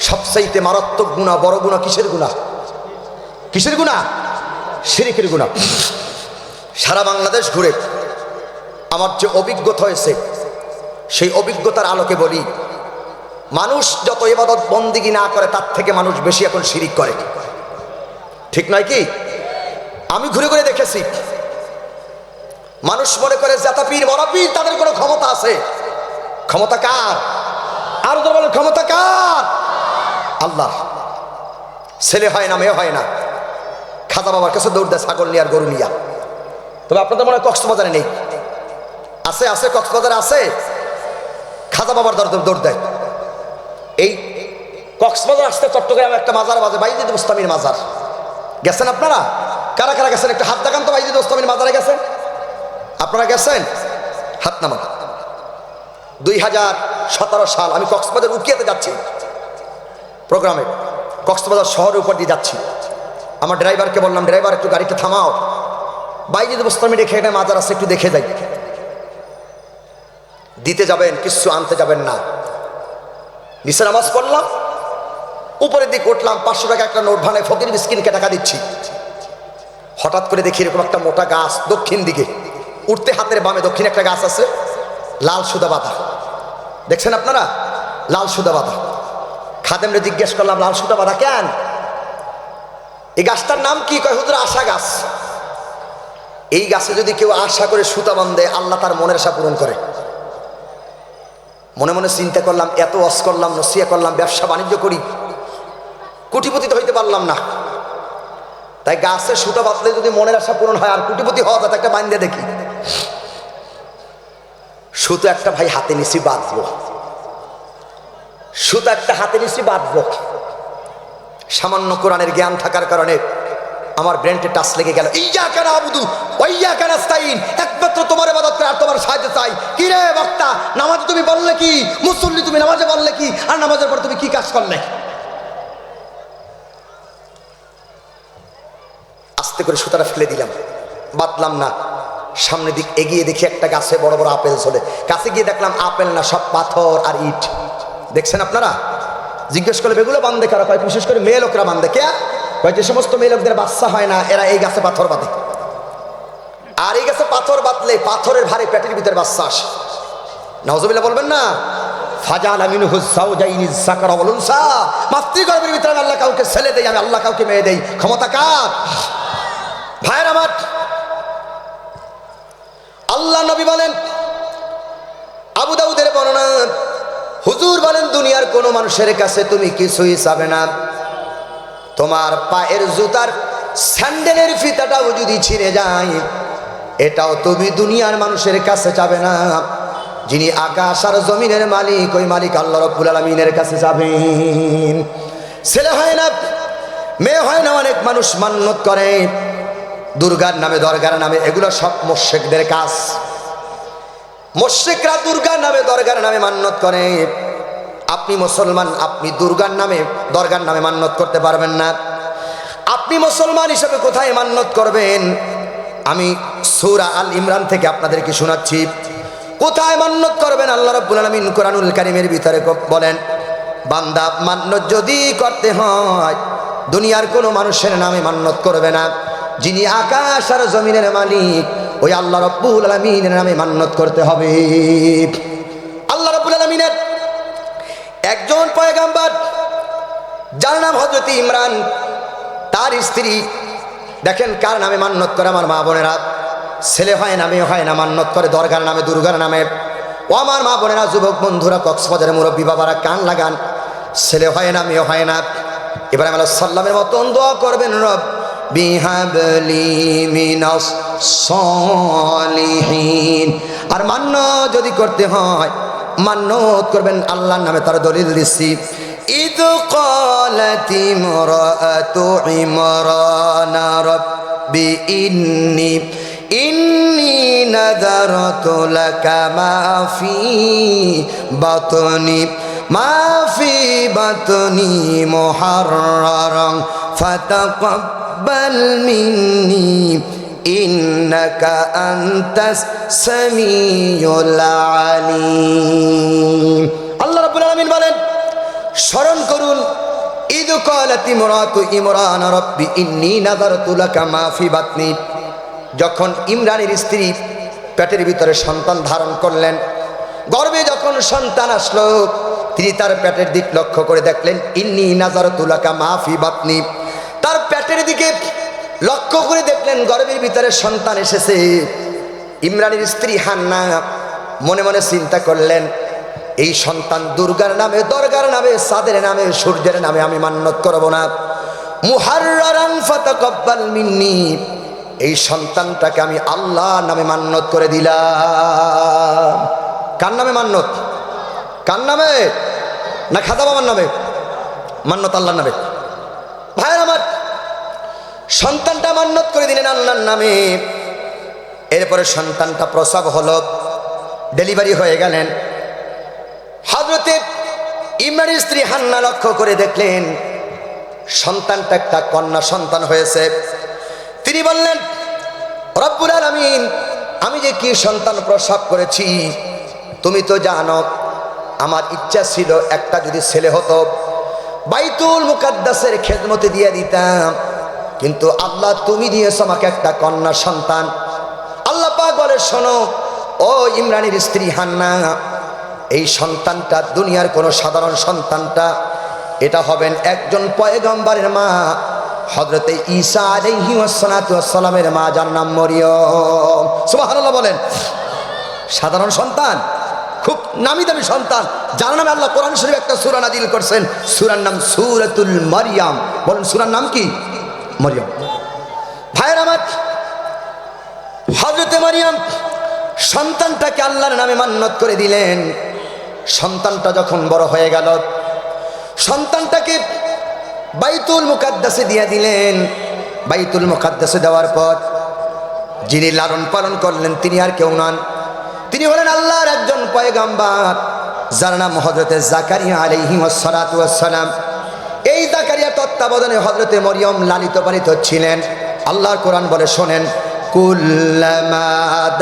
সবচাইতে মারাত্মক গুনাহ, বড় গুনাহ কিসের গুনাহ? কিসের গুনাহ? শিরিকের গুনাহ। সারা বাংলাদেশ ঘুরে আমার যে অভিজ্ঞতা হয়েছে, সেই অভিজ্ঞতার আলোকে বলি, মানুষ যত ইবাদত বন্দেগী না করে তার থেকে মানুষ বেশি এখন শিরিক করে, ঠিক নয় কি? আমি ঘুরে ঘুরে দেখেছি, মানুষ মনে করে জাতা পীর, বড় পীর, তাদের কোনো ক্ষমতা আছে। ক্ষমতা কার? আর তো বলেন, ক্ষমতা কার? আল্লাহ। ছেলে হয় না, মেয়ে হয় না, খাজা বাবার কাছে দৌড় দেয় ছাগল নিয়ে আর গরু নিয়া। তবে আপনাদের মনে হয় কক্সবাজারে নেই? আছে, আছে, কক্সবাজারে আছে। খাজা বাবার দৌড় দেয়। এই কক্সবাজার আসতে চট্টগ্রামে একটা মাজার বাজে, বাইজিদ বোস্তামির মাজার। গেছেন আপনারা? কারা কারা গেছেন? একটা হাত দেখান তো, বাইজিদ বোস্তামির মাজারে গেছেন? আপনারা গেছেন? হাত নামান। 2017 সাল আমি কক্সবাজার উকিয়াতে যাচ্ছি প্রোগ্রামে। কক্সবাজার শহরের উপর দিয়ে যাচ্ছি। আমার ড্রাইভারকে বললাম, ড্রাইভার একটু গাড়িটা থামাও, বাইরে যদি বস্তামি রেখে এটা মাজার আছে একটু দেখে যাই। দিতে যাবেন, কিছু আনতে যাবেন না। নিচে নামাজ পড়লাম, উপরের দিকে উঠলাম, 500 টাকা একটা নোট ভাঙে ফকির মিসকিনকে টাকা দিচ্ছি। হঠাৎ করে দেখি এরকম একটা মোটা গাছ দক্ষিণ দিকে উঠতে, হাতের বামে দক্ষিণ একটা গাছ আছে, লাল সুদা বাঁধা। দেখছেন আপনারা? লাল সুদা বাঁধা। খাদেমরে জিজ্ঞেস করলাম, লাল সুদা বাঁধা কেন? এই গাছটার নাম কি? কয় হুজুর আশা গাছ। এই গাছে যদি কেউ আশা করে সুতা বাঁধে, আল্লাহ তার মনের আশা পূরণ করে। মনে মনে চিন্তা করলাম, এত ওয়াজ করলাম, নসিহত করলাম, ব্যবসা বাণিজ্য করি, কোটিপতি তো হইতে পারলাম না। তাই গাছের সুতা বাঁধলে যদি মনের আশা পূরণ হয় আর কোটিপতি হওয়া যায়, একটা বাঁধে দেখি। সুতো একটা ভাই হাতে নিছি বাঁধবো, সুতো একটা হাতে নিছি বাঁধবো। সামান্য কোরআনের জ্ঞান থাকার কারণে আমার ব্রেনটে টাচ লেগে গেল। ইয়্যাকা না'বুদু ওয়া ইয়্যাকা নাস্তাঈন, একমাত্র তোমার ইবাদত করে আর তোমার সাহায্য চাই। কি রে বক্তা, নামাজে তুমি বললে কি? মুসল্লি তুমি নামাজে বললে কি? আর নামাজের পর তুমি কি কাজ করলে? আস্তে করে সুতাটা ফেলে দিলাম, বাঁধলাম না। সামনের দিক এগিয়ে দেখি একটা গাছে বড় বড় আপেল ঝোলে। কাছে গিয়ে দেখলাম আপেল না, সব পাথর আর ইট। দেখছেন আপনারা? জিজ্ঞেস করলে এগুলো বান্ধে কারা? কয় বিশেষ করে মেয়ে লোকরা বান্ধে। কে? কয় যে সমস্ত মেয়ে লোকদের বাচ্চা হয় না, এরা এই গাছে পাথর বাঁধে। আর এই গাছে পাথর বাঁধলে পাথরের ভারে পেটের ভিতরে বাচ্চা আসে। নাউজুবিল্লাহ বলবেন না? ফাজালা মিনহু যাওজাইনি যাকারা ওয়াল উনসা, মাতৃগর্ভের ভিতরে আল্লাহ কাউকে ছেলে দেই, আমি আল্লাহ কাউকে মেয়ে দেই। ক্ষমতা কার? ভাইয়ের আমার, আল্লাহ নবী বলেন, আবু দাউদের বর্ণনা, হুজুর বলেন, দুনিয়ার কোনো মানুষের কাছে তুমি কিছুই চাবে না, তোমার পায়ের জুতার স্যান্ডেলের ফিতাটাও যদি ছিঁড়ে যায়, এটাও তুমি দুনিয়ার মানুষের কাছে যাবে না। যিনি আকাশ আর জমিনের মালিক, ওই মালিক আল্লাহ রাব্বুল আলামিনের কাছে যাবেন। ছেলে হয় না, মেয়ে হয় না, অনেক মানুষ মান্যত করে দুর্গার নামে, দরগার নামে। এগুলো সব মুশরিকদের কাজ। মুশরিকরা দুর্গার নামে, দরগার নামে মান্যত করে। আপনি মুসলমান, আপনি দুর্গার নামে, দরগার নামে মান্যত করতে পারবেন না। আপনি মুসলমান হিসেবে কোথায় মান্যত করবেন? আমি সূরা আল ইমরান থেকে আপনাদেরকে শোনাচ্ছি কোথায় মান্যত করবেন। আল্লাহ রাব্বুল আলামিন কোরআনুল কারীমের ভিতরে বলেন, বান্দা মান্যত যদি করতে হয়, দুনিয়ার কোনো মানুষের নামে মান্যত করবে না। যিনি আকাশ আর জমিনের মালিক, ওই আল্লাহ রাব্বুল আলামিনের নামে মান্যত করতে হবে। আল্লাহ রাব্বুল আলামিনের একজন পয়গম্বর, যার নাম হযরত ইমরান, তার স্ত্রী, দেখেন কার নামে মান্যত করে আমার মা বোনেরা? ছেলে হয় না, মেয়ে হয় না, মান্যত করে দরগার নামে, দুর্গার নামে। ও আমার মা বোনেরা, যুবক বন্ধুরা, কক্সবাজারের মুরব্বী বাবারা, কান লাগান। ছেলে হয় না, মেয়ে হয় না, ইব্রাহিম আলাইহিস সালামের মতন দোয়া করবেন, রব্বি হাবলি মিনাস সলিহিন। আর মান্য যদি করতে হয়, মান্যত করবেন আল্লাহর নামে। তার দলিল দিচ্ছি, ইদ ক্বালাত ইমরাতু ইমরান রব্বি ইন্নি নাযারতু লাকা মা ফি বাতনি মুহাররারান ফাতাকাব্বাল মিন্নি ইন্নাকা আনতাস সামিউল আলিম। আল্লাহ রাব্বুল আলামিন বলেন, স্মরণ করুন, ইদ ক্বালাত ইমরাতু ইমরান রব্বি ইন্নী নাযারতু লাকা মা ফি বাতনি। যখন ইমরানের স্ত্রী পেটের ভিতরে সন্তান ধারণ করলেন, গর্ভে যখন সন্তান আসলো, তিনি তার পেটের দিক লক্ষ্য করে দেখলেন, ইন্নী নাযারতু লাকা মা ফি বাতনি। তার পেটের দিকে লক্ষ্য করে দেখলেন গর্ভের ভিতরে সন্তান এসেছে। ইমরানের স্ত্রী হান্না মনে মনে চিন্তা করলেন, এই সন্তান দুর্গার নামে, দরগার নামে, চাঁদের নামে, সূর্যের নামে আমি মান্যত করব না। মুহাররারান ফাতাকাব্বাল মিন্নি, এই সন্তানটাকে আমি আল্লাহর নামে মান্যত করে দিলাম। কার নামে মান্যত? কার নামে? না খাজা বাবার নামে? মান্যত আল্লাহর নামে। ভাইয়ের আমার, সন্তানটা মান্যত করে দিলেন আল্লাহর নামে। এরপরে সন্তানটা প্রসব হলো, ডেলিভারি হয়ে গেলেন। হযরতে ইমরানের স্ত্রী হান্না লক্ষ্য করে দেখলেন সন্তানটা একটা কন্যা সন্তান হয়েছে। তিনি বললেন, রব্বুল আলামিন, আমি যে কি সন্তান প্রসব করেছি তুমি তো জানো। আমার ইচ্ছা ছিল একটা যদি ছেলে হতো বাইতুল মুকাদ্দাসের খেদমতে দিয়ে দিতাম, কিন্তু আল্লাহ তুমি দিয়েছো আমাকে একটা কন্যা সন্তান। আল্লাহ পাক বলে, শোনো ও ইমরানের স্ত্রী হান্না, এই সন্তানটা দুনিয়ার কোনো সাধারণ সন্তানটা, এটা হবেন একজন পয়গম্বরের মা, হযরতে ঈসা আলাইহি ওয়াসসালামের মা, যার নাম মরিয়ম। সুবহানাল্লাহ বলেন। সাধারণ সন্তান, খুব নামি দামি সন্তান, যার নামে আল্লাহ কোরআন শরীফে একটা সূরা নাযিল করছেন। সূরার নাম সূরাতুল মারইয়াম। বলেন সূরার নাম কি? মরিয়ম। ভাইয়ের আমার, হযরতে মারইয়াম সন্তানটাকে আল্লাহর নামে মান্নত করে দিলেন। সন্তানটা যখন বড় হয়ে গেল, সন্তানটাকে বাইতুল মুকাদ্দাসে দিয়ে দিলেন। বাইতুল মুকাদ্দাসে দেওয়ার পর যিনি লালন পালন করলেন তিনি আর কেউ নন, তিনি হলেন আল্লাহর একজন পয়গম্বর, যার নাম হযরতে জাকারিয়া আলাইহি ওয়াসসালাম। এই জাকারিয়া তত্ত্বাবধানে হযরতে মরিয়ম লালিত পালিত ছিলেন। আল্লাহর কোরআন বলে, শোনেন, কুল্লামা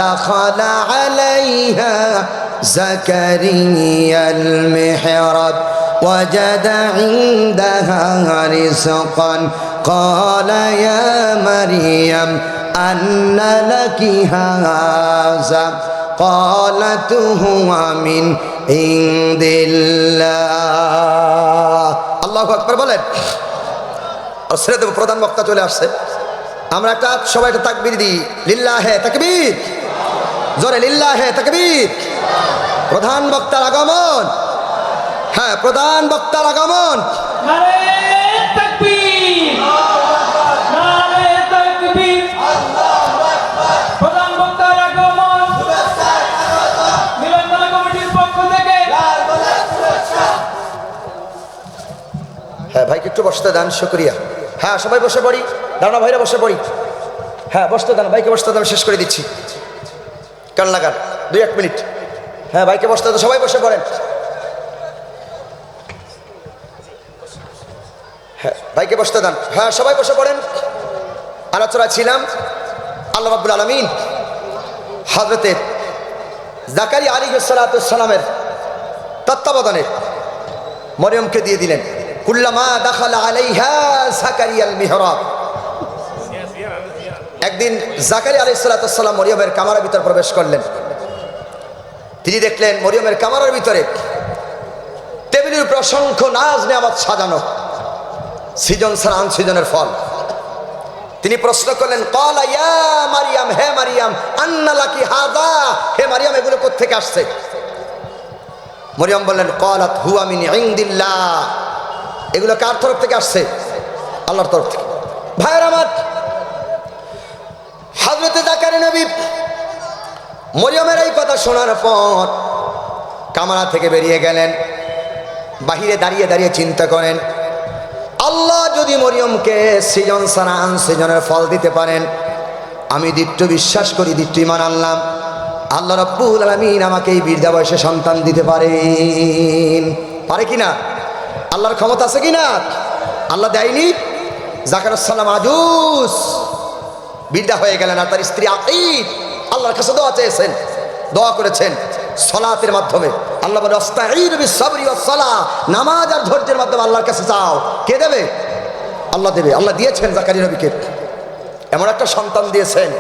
দাখালা আলাইহা জাকারিয়াল মিহরাব ওয়াজাদা ইনদাহা রিজকান ক্বালা ইয়া মারইয়াম আন্না লাকি হাযা ক্বালাত হুয়া মিন ইনদিল্লাহ। আল্লাহু আকবার বলেন। আর ছেড়ে দেব, প্রধান বক্তা চলে আসছে। আমরা একটা সবাই একটা তাকবীর দিই, লিল্লাহে তাকবীর, জোরে লিল্লাহে তাকবীর। প্রধান বক্তার আগমন, হ্যাঁ প্রধান বক্তার আগমন। নারে তাকবীর, নারে তাকবীর, আল্লাহু আকবার। প্রধান বক্তার আগমন, মিলনমেলা কমিটির পক্ষ থেকে হ্যাঁ ভাইকে একটু বসতে দেন, শুকরিয়া। হ্যাঁ সবাই বসে পড়ি, দাঁড়া ভাইরা বসে পড়ি। হ্যাঁ বসতে দেন, ভাইকে বসতে দেন, শেষ করে দিচ্ছি। কান লাগান 2-1 মিনিট। হ্যাঁ ভাইকে বসতে দেন, সবাই বসে পড়েন। হ্যাঁ ভাইকে বসতে দেন, হ্যাঁ সবাই বসে পড়েন। আলোচনা ছিলাম আল্লাহ রাব্বুল আলামিন হযরতে জাকারিয়া আলাইহিস সালামের তত্ত্বাবধানে মরিয়মকে দিয়ে দিলেন। কুল্লামা দাখালা আলাইহা জাকারিয়াল মিহরাব। একদিন জাকারিয়া আলাইহিস সালাম মরিয়মের কামরার ভিতর প্রবেশ করলেন। তিনি দেখলেন মরিয়মের কামরার ভিতরে টেবিলের উপর অসংখ্য নাজ নেয়ামত সাজানো, সৃজন ছাড়া আনসৃজনের ফল। তিনি প্রশ্ন করলেন, ক্বালা ইয়া মারইয়াম, হে মারইয়াম, আন্না লাকি হাযা, হে মারইয়াম এগুলো কোত্থেকে আসছে? মরিয়ম বললেন, ক্বালাত হুয়া মিন ইনদিল্লাহ, এগুলো কার তরফ থেকে আসছে? আল্লাহর তরফ থেকে। ভাইয়ের আমার, হযরতে জাকারিয়া নবী মরিয়মের এই কথা শোনার পর কামরা থেকে বেরিয়ে গেলেন। বাহিরে দাঁড়িয়ে দাঁড়িয়ে চিন্তা করেন, আল্লাহ যদি মরিয়মকে সৃজন ছাড়া আনসৃজনের ফল দিতে পারেন, আমি দৃঢ় বিশ্বাস করি, দৃঢ় ঈমান আনলাম, আল্লাহ রাব্বুল আলামিন আমাকে এই বৃদ্ধা বয়সে সন্তান দিতে পারেন। পারে কিনা? আল্লাহর ক্ষমতা আছে কিনা? আল্লাহ দেয়নি? জাকারিয়া সালাম আজুজ বৃদ্ধা হয়ে গেলেন, আর তার স্ত্রী আকিব আল্লাহর কাছে দোয়া চেয়েছেন, দোয়া করেছেন সালাতের মাধ্যমে। আল্লাহ বলে, আস্তাঈনু বিস-সাবরি ওয়াস-সালাহ, নামাজ আর ধৈর্যের মাধ্যমে আল্লাহর কাছে চাও। কে দেবে? আল্লাহ দেবে। আল্লাহ দিয়েছেন জাকারিয়া নবীকে, এমন একটা সন্তান দিয়েছেন।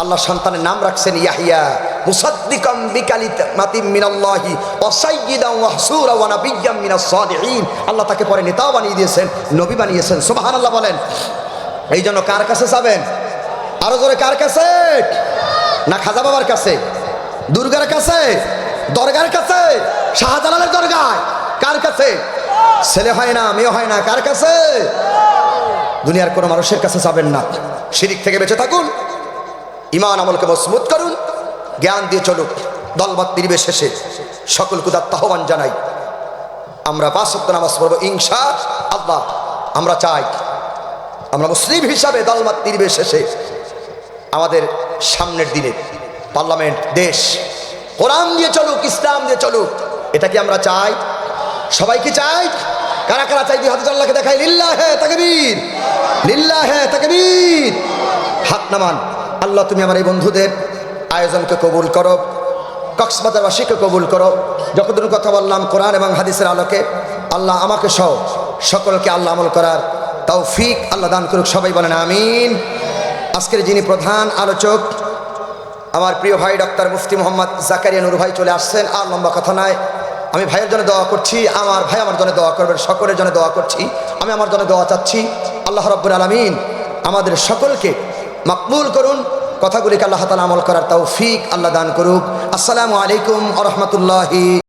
আল্লাহ সন্তানের নাম রাখছেন ইয়াহিয়া, মুসাদ্দিকাম বিকালিমাতিম মিনাল্লাহি ওয়া সাইয়্যিদান ওয়া হাসূরা ওয়া নাবিয়্যাম মিনাস সালিহিন। আল্লাহ তাকে পরে নেতাও বানিয়ে দিয়েছেন, নবী বানিয়েছেন। সুবহানাল্লাহ বলেন। এই জন্য কার কাছে যাবেন? আরো জোরে, কার কাছে? না খাজা বাবার কাছে, দুর্গার কাছে, দরগার কাছে, শাহজালালের দরগায়? কার কাছে? ছেলে হয় না, মেয়ে হয় না, কার কাছে? দুনিয়ার কোনো মানুষের কাছে যাবেন না। শিরিক থেকে বেঁচে থাকুন, ঈমান আমলকে মজবুত করুন, জ্ঞান দিয়ে চলুক। দলমত নির্বিশেষে সকলকে আহ্বান জানাই, আমরা 5 ওয়াক্ত নামাজ পড়ব ইনশাআল্লাহ। আমরা চাই আমরা মুসলিম হিসাবে দলমত নির্বিশেষে আমাদের সামনের দিনে পার্লামেন্ট, দেশ কোরআন দিয়ে চলুক, ইসলাম দিয়ে চলুক। এটা কি আমরা চাই? সবাই কি চাই? কারা কারা চাই 2 হাত আল্লাহকে দেখাই লিল্লাহে তাকবীর, লিল্লাহে তাকবীর। হাত নামান। আল্লাহ তুমি আমার এই বন্ধুদের আয়োজনকে কবুল করো, কক্সবাজারবাসীকে কবুল করো। যতদূর কথা বললাম কোরআন এবং হাদিসের আলোকে আল্লাহ আমাকে সহ সকলকে আল্লাহ আমল করার তৌফিক আল্লাহ দান করুক। সবাই বলেন আমিন। আজকের যিনি প্রধান আলোচক আমার প্রিয় ভাই ডক্টর মুফতি মোহাম্মদ জাকারিয়া নূর ভাই চলে আসছেন। আর লম্বা কথা নয়, আমি ভাইয়ের জন্য দোয়া করছি, আমার ভাই আমার জন্য দোয়া করবেন, সকলের জন্য দোয়া করছি। আমি আমার জন্য দোয়া চাচ্ছি, আল্লাহ রাব্বুল আলামিন আমাদের সকলকে মকবুল করুন, কথাগুলিকে আল্লাহ তাআলা আমল করার তৌফিক আল্লাহ দান করুক। আসসালামু আলাইকুম ওয়া রাহমাতুল্লাহি।